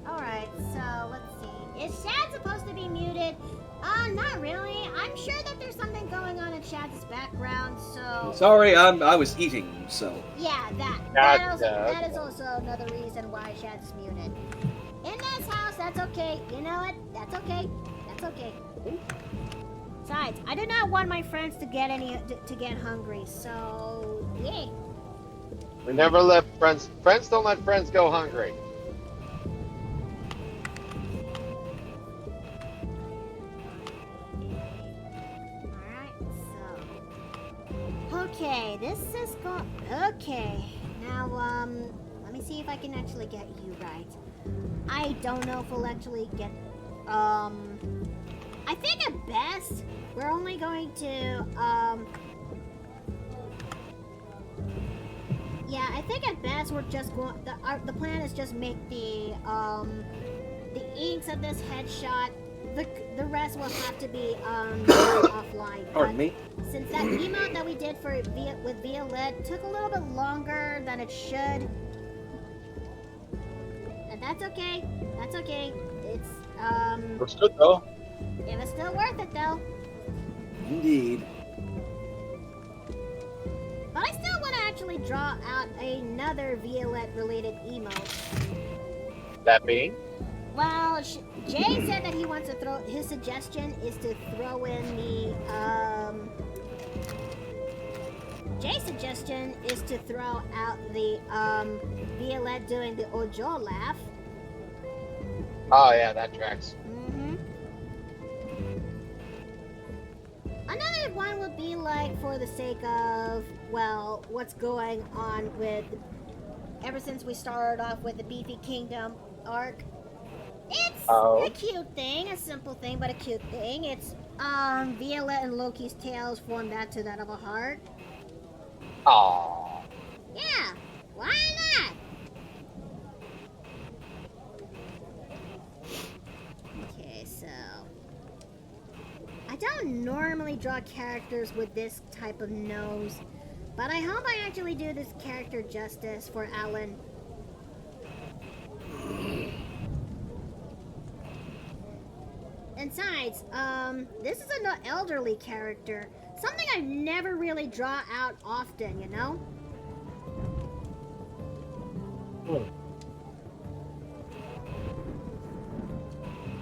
[SPEAKER 1] alright, so let's see. Is Shad supposed to be muted? Not really. I'm sure that there's something going on in Shad's background, so
[SPEAKER 2] Sorry, I was eating, so.
[SPEAKER 1] yeah,
[SPEAKER 9] Gotcha.
[SPEAKER 1] that is also another reason why Shad's muted. In this house, that's okay. You know what? That's okay. That's okay. Besides, I do not want my friends to get hungry, so yeah.
[SPEAKER 9] We never let friends don't let friends go hungry.
[SPEAKER 1] Alright, so okay, this is okay. Now, let me see if I can actually get you right. I don't know if we'll actually get, I think at best, we're only going to, yeah, I think at best we're just going, the plan is just make the inks of this headshot, the rest will have to be, offline.
[SPEAKER 2] Pardon me.
[SPEAKER 1] Since that emote that we did with Violet took a little bit longer than it should, and that's okay. That's okay. It's
[SPEAKER 9] Looks good though.
[SPEAKER 1] it was still worth it though.
[SPEAKER 2] Indeed.
[SPEAKER 1] But I still want to actually draw out another Violet-related emote.
[SPEAKER 9] That being?
[SPEAKER 1] Well, Jay said that he wants to throw. His suggestion is to throw in the Jay's suggestion is to throw out the Violet doing the Ojo laugh.
[SPEAKER 9] Oh yeah, that tracks.
[SPEAKER 1] Mm-hmm. Another one would be like, for the sake of, well, what's going on with, ever since we started off with the Beefy Kingdom arc. It's a cute thing, a simple thing, but a cute thing. It's Violet and Loki's tails formed that to that of a heart.
[SPEAKER 9] Aww.
[SPEAKER 1] Yeah, why not? Okay, so I don't normally draw characters with this type of nose, but I hope I actually do this character justice for Alan. And besides, this is an elderly character. Something I never really draw out often, you know?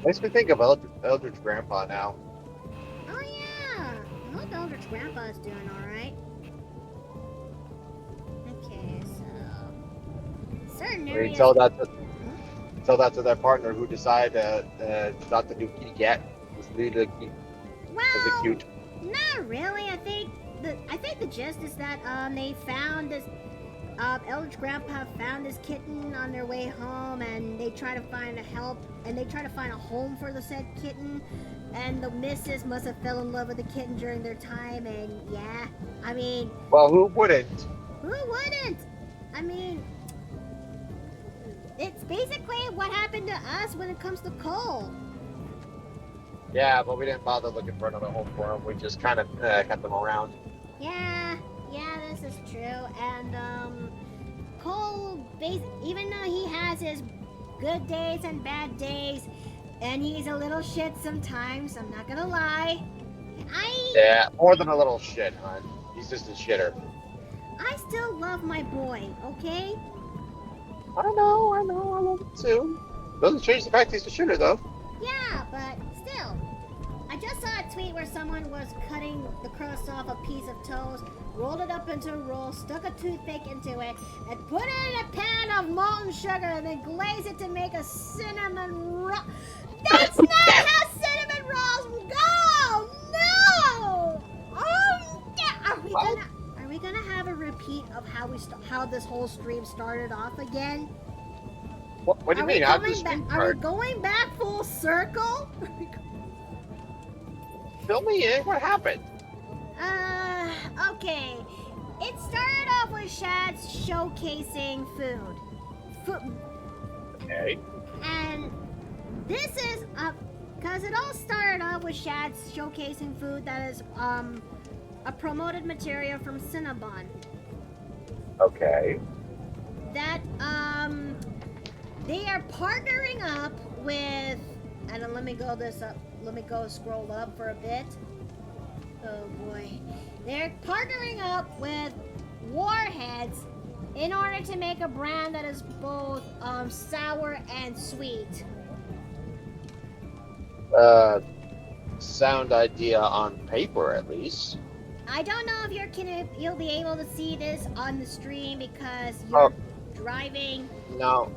[SPEAKER 9] Makes me think of Eldridge Grandpa now.
[SPEAKER 1] Oh yeah! I hope Eldritch Grandpa is doing alright. Okay, so certain
[SPEAKER 9] We
[SPEAKER 1] areas.
[SPEAKER 9] tell that to their partner who decided not to do kitty cat. Just leave the kitty as a
[SPEAKER 1] Well,
[SPEAKER 9] cute.
[SPEAKER 1] not really. I think the gist is that they found this Eldritch Grandpa found this kitten on their way home, and they try to find a home for the said kitten, and the missus must have fell in love with the kitten during their time, and yeah, I mean,
[SPEAKER 9] Well, who wouldn't?
[SPEAKER 1] who wouldn't? I mean, it's basically what happened to us when it comes to Cole.
[SPEAKER 9] Yeah, but we didn't bother looking for another home for him. We just kind of kept him around.
[SPEAKER 1] Yeah, this is true. And Cole, even though he has his good days and bad days, and he's a little shit sometimes, I'm not gonna lie.
[SPEAKER 9] Yeah, more than a little shit, hon. He's just a shitter.
[SPEAKER 1] I still love my boy, okay?
[SPEAKER 9] I know, I love him too. Doesn't change the fact he's a shitter, though.
[SPEAKER 1] Yeah, but still. I just saw a tweet where someone was cutting the crust off a piece of toast, rolled it up into a roll, stuck a toothpick into it, and put it in a pan of molten sugar and then glazed it to make a cinnamon roll. That's not how cinnamon rolls go! No! Oh, yeah. Are we gonna have a repeat of how this whole stream started off again?
[SPEAKER 9] What do you mean? How did the stream
[SPEAKER 1] Are we
[SPEAKER 9] start?
[SPEAKER 1] going back full circle?
[SPEAKER 9] Fill me in. What happened?
[SPEAKER 1] Okay. It started off with Shad's showcasing food.
[SPEAKER 9] Okay.
[SPEAKER 1] And this is because it all started off with Shad's showcasing food that is a promoted material from Cinnabon.
[SPEAKER 9] Okay.
[SPEAKER 1] That they are partnering up with, and then let me go scroll up for a bit. Oh boy. They're partnering up with Warheads in order to make a brand that is both sour and sweet.
[SPEAKER 9] Sound idea on paper, at least.
[SPEAKER 1] I don't know if you'll be able to see this on the stream because you're driving.
[SPEAKER 9] No.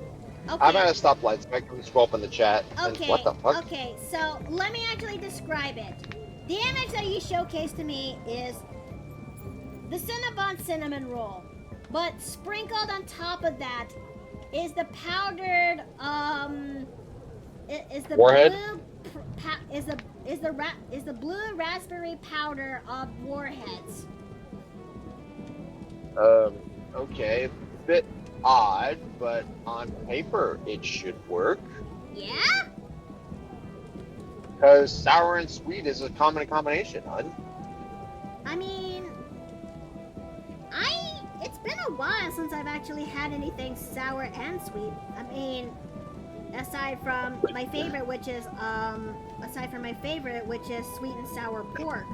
[SPEAKER 1] Okay.
[SPEAKER 9] I'm at a stoplight, so I can scroll up in the chat.
[SPEAKER 1] Okay.
[SPEAKER 9] And what the fuck?
[SPEAKER 1] Okay, so let me actually describe it. The image that you showcased to me is the Cinnabon cinnamon roll, but sprinkled on top of that is the powdered is the
[SPEAKER 9] Warhead?
[SPEAKER 1] is the blue raspberry powder of Warheads.
[SPEAKER 9] Okay. Bit odd, but on paper it should work.
[SPEAKER 1] Yeah?
[SPEAKER 9] Because sour and sweet is a common combination, hon.
[SPEAKER 1] I mean, it's been a while since I've actually had anything sour and sweet. I mean, aside from my favorite, which is sweet and sour pork.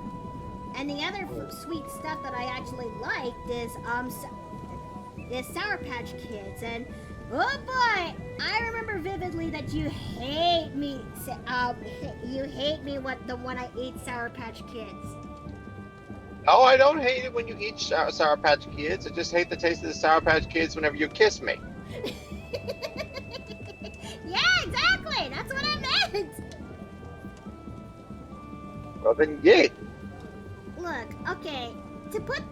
[SPEAKER 1] And the other sweet stuff that I actually liked is Sour Patch Kids. And oh boy, I remember vividly that you hate me. You hate me when I eat Sour Patch Kids.
[SPEAKER 9] Oh, I don't hate it when you eat Sour Patch Kids. I just hate the taste of the Sour Patch Kids whenever you kiss me.
[SPEAKER 1] Yeah, exactly. That's what I meant.
[SPEAKER 9] Well, then, yeah.
[SPEAKER 1] Look, okay. To put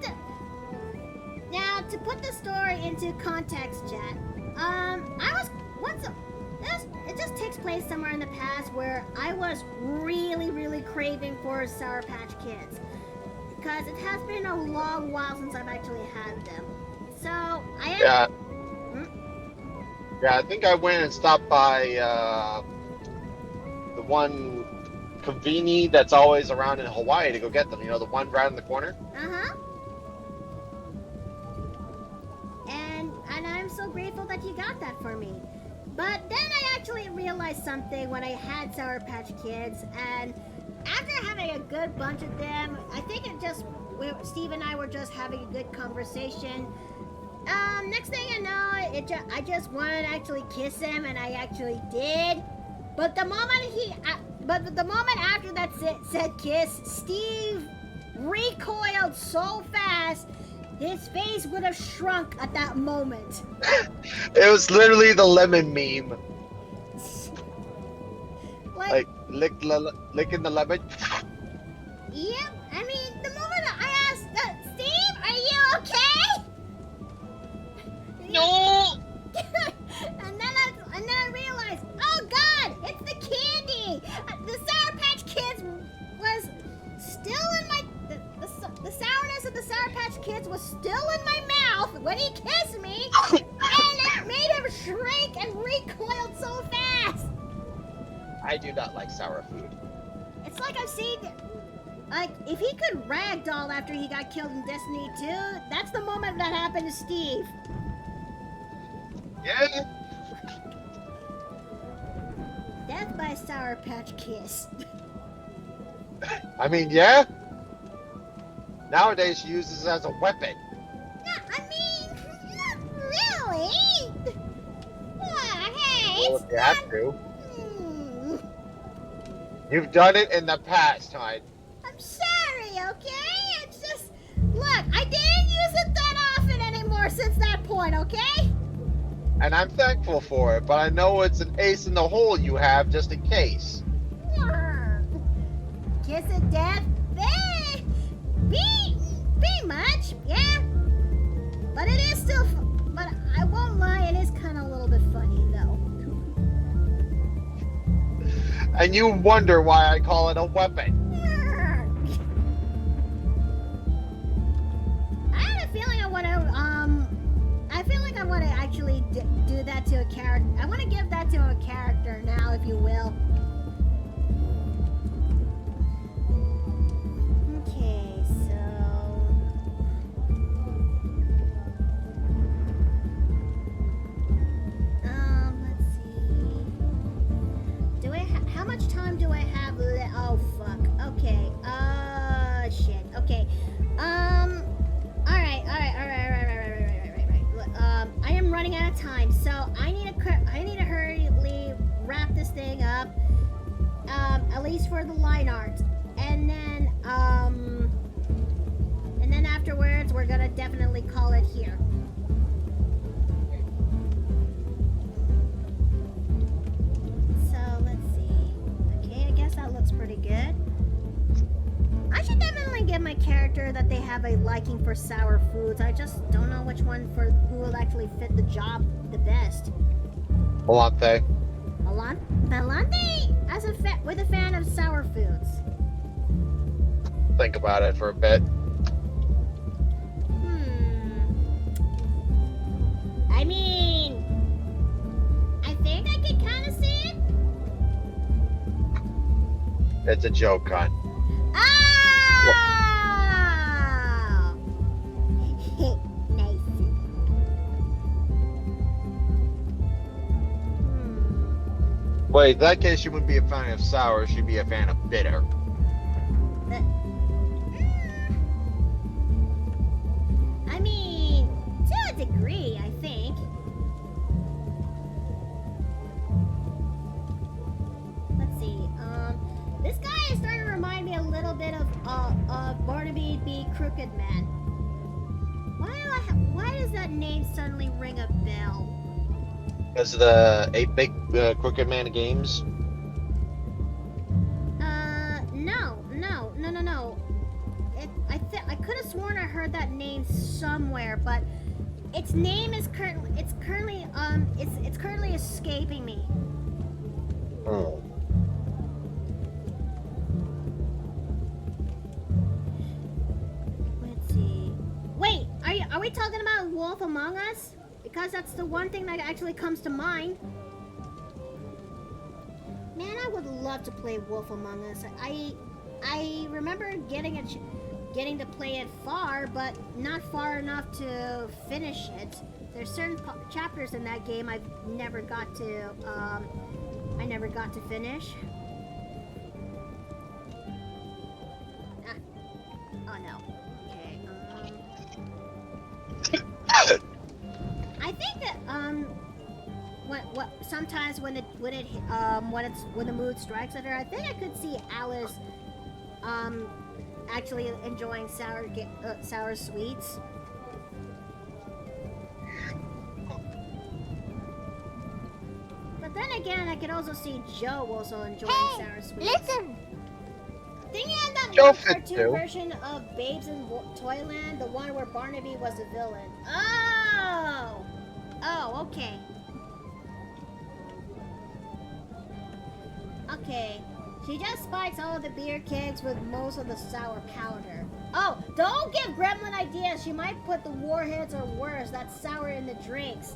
[SPEAKER 1] the story into context, chat. It just takes place somewhere in the past where I was really, really craving for Sour Patch Kids. Because it has been a long while since I've actually had them. So, I am...
[SPEAKER 9] Yeah.
[SPEAKER 1] Hmm?
[SPEAKER 9] Yeah, I think I went and stopped by the one conveni that's always around in Hawaii to go get them. You know, the one right in the corner?
[SPEAKER 1] Uh-huh. And I'm so grateful that you got that for me. But then I actually realized something when I had Sour Patch Kids, and after having a good bunch of them, I think Steve and I were just having a good conversation. Next thing I know, I just wanted to actually kiss him, and I actually did. But the moment after that said kiss, Steve recoiled so fast, his face would have shrunk at that moment.
[SPEAKER 9] It was literally the lemon meme.
[SPEAKER 1] Like
[SPEAKER 9] licking the lemon.
[SPEAKER 1] Yep. I mean, the moment I asked, Steve, are you okay?
[SPEAKER 5] No.
[SPEAKER 1] and then I realized, oh God, it's the candy. The Sour Patch Kids was still in my the sourness of the Sour Patch Kids was still in my mouth when he kissed me, and it made him shrink and recoiled so fast.
[SPEAKER 9] I do not like sour food.
[SPEAKER 1] it's like I've seen, like, if he could ragdoll after he got killed in Destiny 2, that's the moment that happened to Steve.
[SPEAKER 9] Yeah.
[SPEAKER 1] Death by Sour Patch Kiss.
[SPEAKER 9] I mean, yeah. Nowadays, she uses it as a weapon.
[SPEAKER 1] I mean, not really. Hey,
[SPEAKER 9] Well,
[SPEAKER 1] it's
[SPEAKER 9] if you have
[SPEAKER 1] not...
[SPEAKER 9] to.
[SPEAKER 1] Hmm.
[SPEAKER 9] You've done it in the past, hon.
[SPEAKER 1] I'm sorry, okay? It's just... Look, I didn't use it that often anymore since that point, okay?
[SPEAKER 9] And I'm thankful for it, but I know it's an ace in the hole you have just in case.
[SPEAKER 1] Kiss of death? Be much, yeah. But it is still... But I won't lie, it is kind of a little bit funny, though.
[SPEAKER 9] And you wonder why I call it a weapon.
[SPEAKER 1] I had a feeling I want to, I feel like I want to actually do that to a character. I want to give that to a character now, if you will. Okay, so... let's see. Do I how much time do I have oh, fuck. Okay, shit. Okay, alright. I am running out of time, so I need to hurriedly wrap this thing up, at least for the line art. And then afterwards, we're gonna definitely call it here. So, let's see. Okay, I guess that looks pretty good. I should definitely give my character that they have a liking for sour foods. I just don't know which one for who will actually fit the job the best.
[SPEAKER 9] Volante.
[SPEAKER 1] Belante as with a fan of sour foods.
[SPEAKER 9] Think about it for a bit.
[SPEAKER 1] I mean, I think I can kind of see it.
[SPEAKER 9] It's a joke, hon.
[SPEAKER 1] Oh! Nice.
[SPEAKER 9] Wait, in that case, she wouldn't be a fan of sour. She'd be a fan of bitter.
[SPEAKER 1] I mean, to a degree, I think. Let's see. This guy is starting to remind me a little bit of Barnaby B. Crooked Man. Why does that name suddenly ring a bell?
[SPEAKER 9] Because of the 8-bit Crooked Man games.
[SPEAKER 1] No. I could have sworn I heard that name somewhere, but its name is currently escaping me.
[SPEAKER 9] Oh.
[SPEAKER 1] Let's see. Wait, are we talking about Wolf Among Us? Because that's the one thing that actually comes to mind. Man, I would love to play Wolf Among Us. I remember getting to play it far, but not far enough to finish it. There's certain chapters in that game I never got to finish. Oh no. Okay. I think that what sometimes when the mood strikes at her, I think I could see Alice actually enjoying sour sweets. But then again, I could also see Joe also enjoying sour sweets.
[SPEAKER 10] Listen.
[SPEAKER 1] Didn't you have that
[SPEAKER 9] Joe
[SPEAKER 1] one
[SPEAKER 9] fit
[SPEAKER 1] cartoon
[SPEAKER 9] too.
[SPEAKER 1] version of Babes in Toyland, the one where Barnaby was the villain? Oh, okay. Okay. She just spikes all of the beer kegs with most of the sour powder. Oh, don't give Gremlin ideas. She might put the warheads or worse, that's sour in the drinks.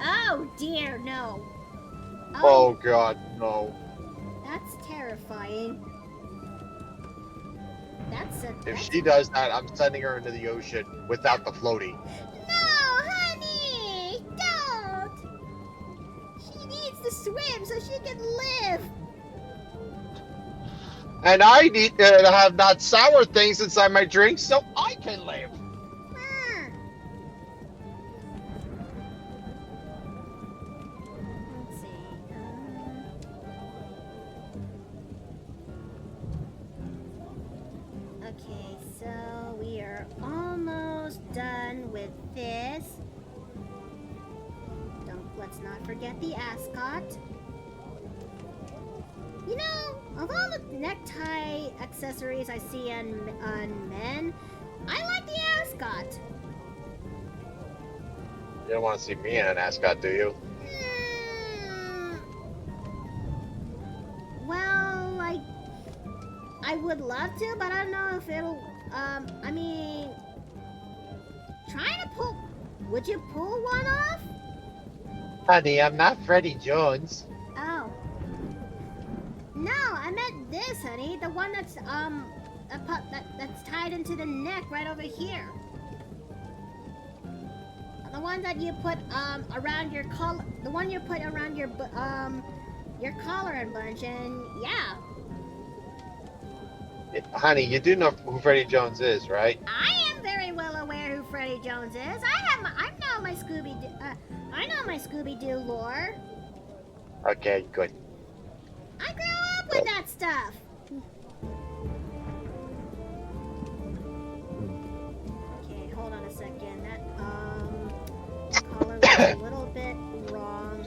[SPEAKER 1] Oh dear, no.
[SPEAKER 9] Oh God, no.
[SPEAKER 1] That's terrifying. listen.
[SPEAKER 9] If she does that, I'm sending her into the ocean without the floaty.
[SPEAKER 1] No, honey! Don't! She needs to swim so she can live!
[SPEAKER 9] And I need to have not sour things inside my drink so I can live.
[SPEAKER 1] Hmm. Let's see. Okay, so we are almost done with this. Let's not forget the ascot. You know, of all the necktie accessories I see on men, I like the ascot.
[SPEAKER 9] You don't want to see me in an ascot, do you?
[SPEAKER 1] Well, I would love to, but I don't know if it'll, I mean, trying to pull, would you pull one off?
[SPEAKER 9] Honey, I'm not Freddie Jones.
[SPEAKER 1] Oh. No, I meant this, honey. The one that's, that's tied into the neck right over here. The one that you put, around your collar, the one you put around your collar and bunch, and yeah.
[SPEAKER 9] Honey, you do know who Freddie Jones is, right?
[SPEAKER 1] I am very well aware who Freddie Jones is. I know my Scooby-Doo lore.
[SPEAKER 9] Okay, good.
[SPEAKER 1] I grew up with that stuff. Okay, hold on a second. That collar was a little bit wrong.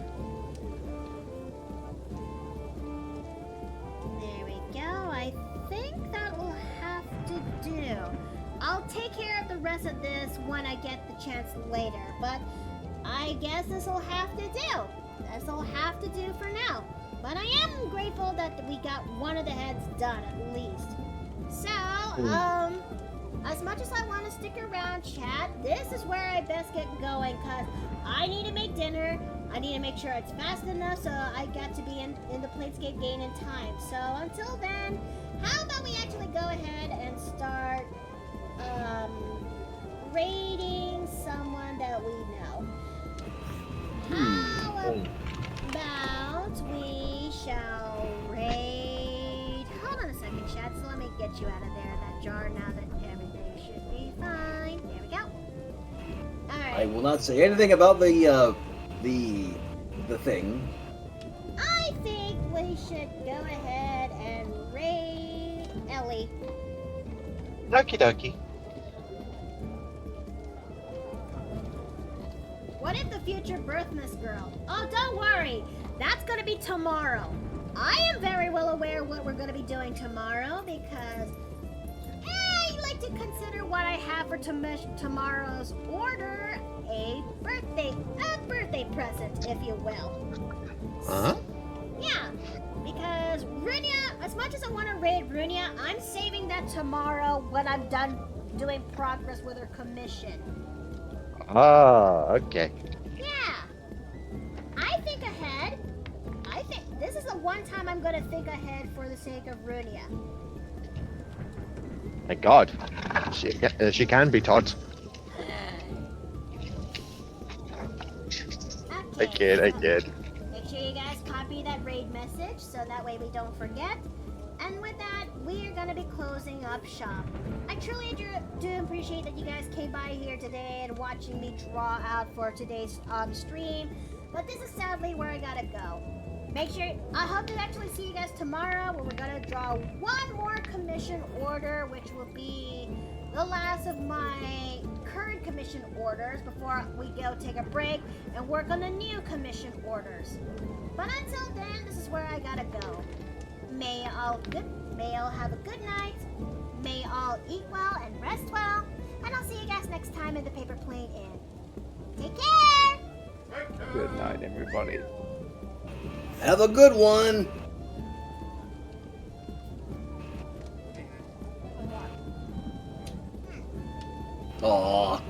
[SPEAKER 1] There we go. I think that will have to do. I'll take care of the rest of this when I get the chance later, but I guess this will have to do. This will have to do for now. But I am grateful that we got one of the heads done at least. So, as much as I want to stick around, chat, this is where I best get going because I need to make dinner. I need to make sure it's fast enough so I get to be in the Planescape game in time. So until then, how about we actually go ahead and start raiding someone that we know? How about we shall raid... Hold on a second, chat. So let me get you out of there, that jar, now that everything should be fine. There we go. Alright.
[SPEAKER 2] I will not say anything about the thing.
[SPEAKER 1] I think we should go ahead and raid Ellie.
[SPEAKER 9] Ducky ducky.
[SPEAKER 1] What if the future birthed this girl? Oh, don't worry. That's going to be tomorrow. I am very well aware what we're going to be doing tomorrow because I like to consider what I have for tomorrow's order a birthday present, if you will.
[SPEAKER 9] Huh?
[SPEAKER 1] Yeah, because Runia, as much as I want to raid Runia, I'm saving that tomorrow when I'm done doing progress with her commission.
[SPEAKER 9] Ah, okay.
[SPEAKER 1] Yeah. I think ahead. I think this is the one time I'm going to think ahead for the sake of Runia.
[SPEAKER 9] Thank God. She can be taught.
[SPEAKER 1] Okay,
[SPEAKER 9] I kid.
[SPEAKER 1] Make sure you guys copy that raid message so that way we don't forget. And with that, we are going to be closing up shop. I truly do appreciate that you guys came by here today and watching me draw out for today's stream. But this is sadly where I got to go. Make sure, I hope to actually see you guys tomorrow where we're going to draw one more commission order, which will be the last of my current commission orders before we go take a break and work on the new commission orders. But until then, this is where I gotta go. May all have a good night. May all eat well and rest well. And I'll see you guys next time in the Paper Plane Inn. Take care!
[SPEAKER 8] Good night, everybody.
[SPEAKER 2] Have a good one. Aww.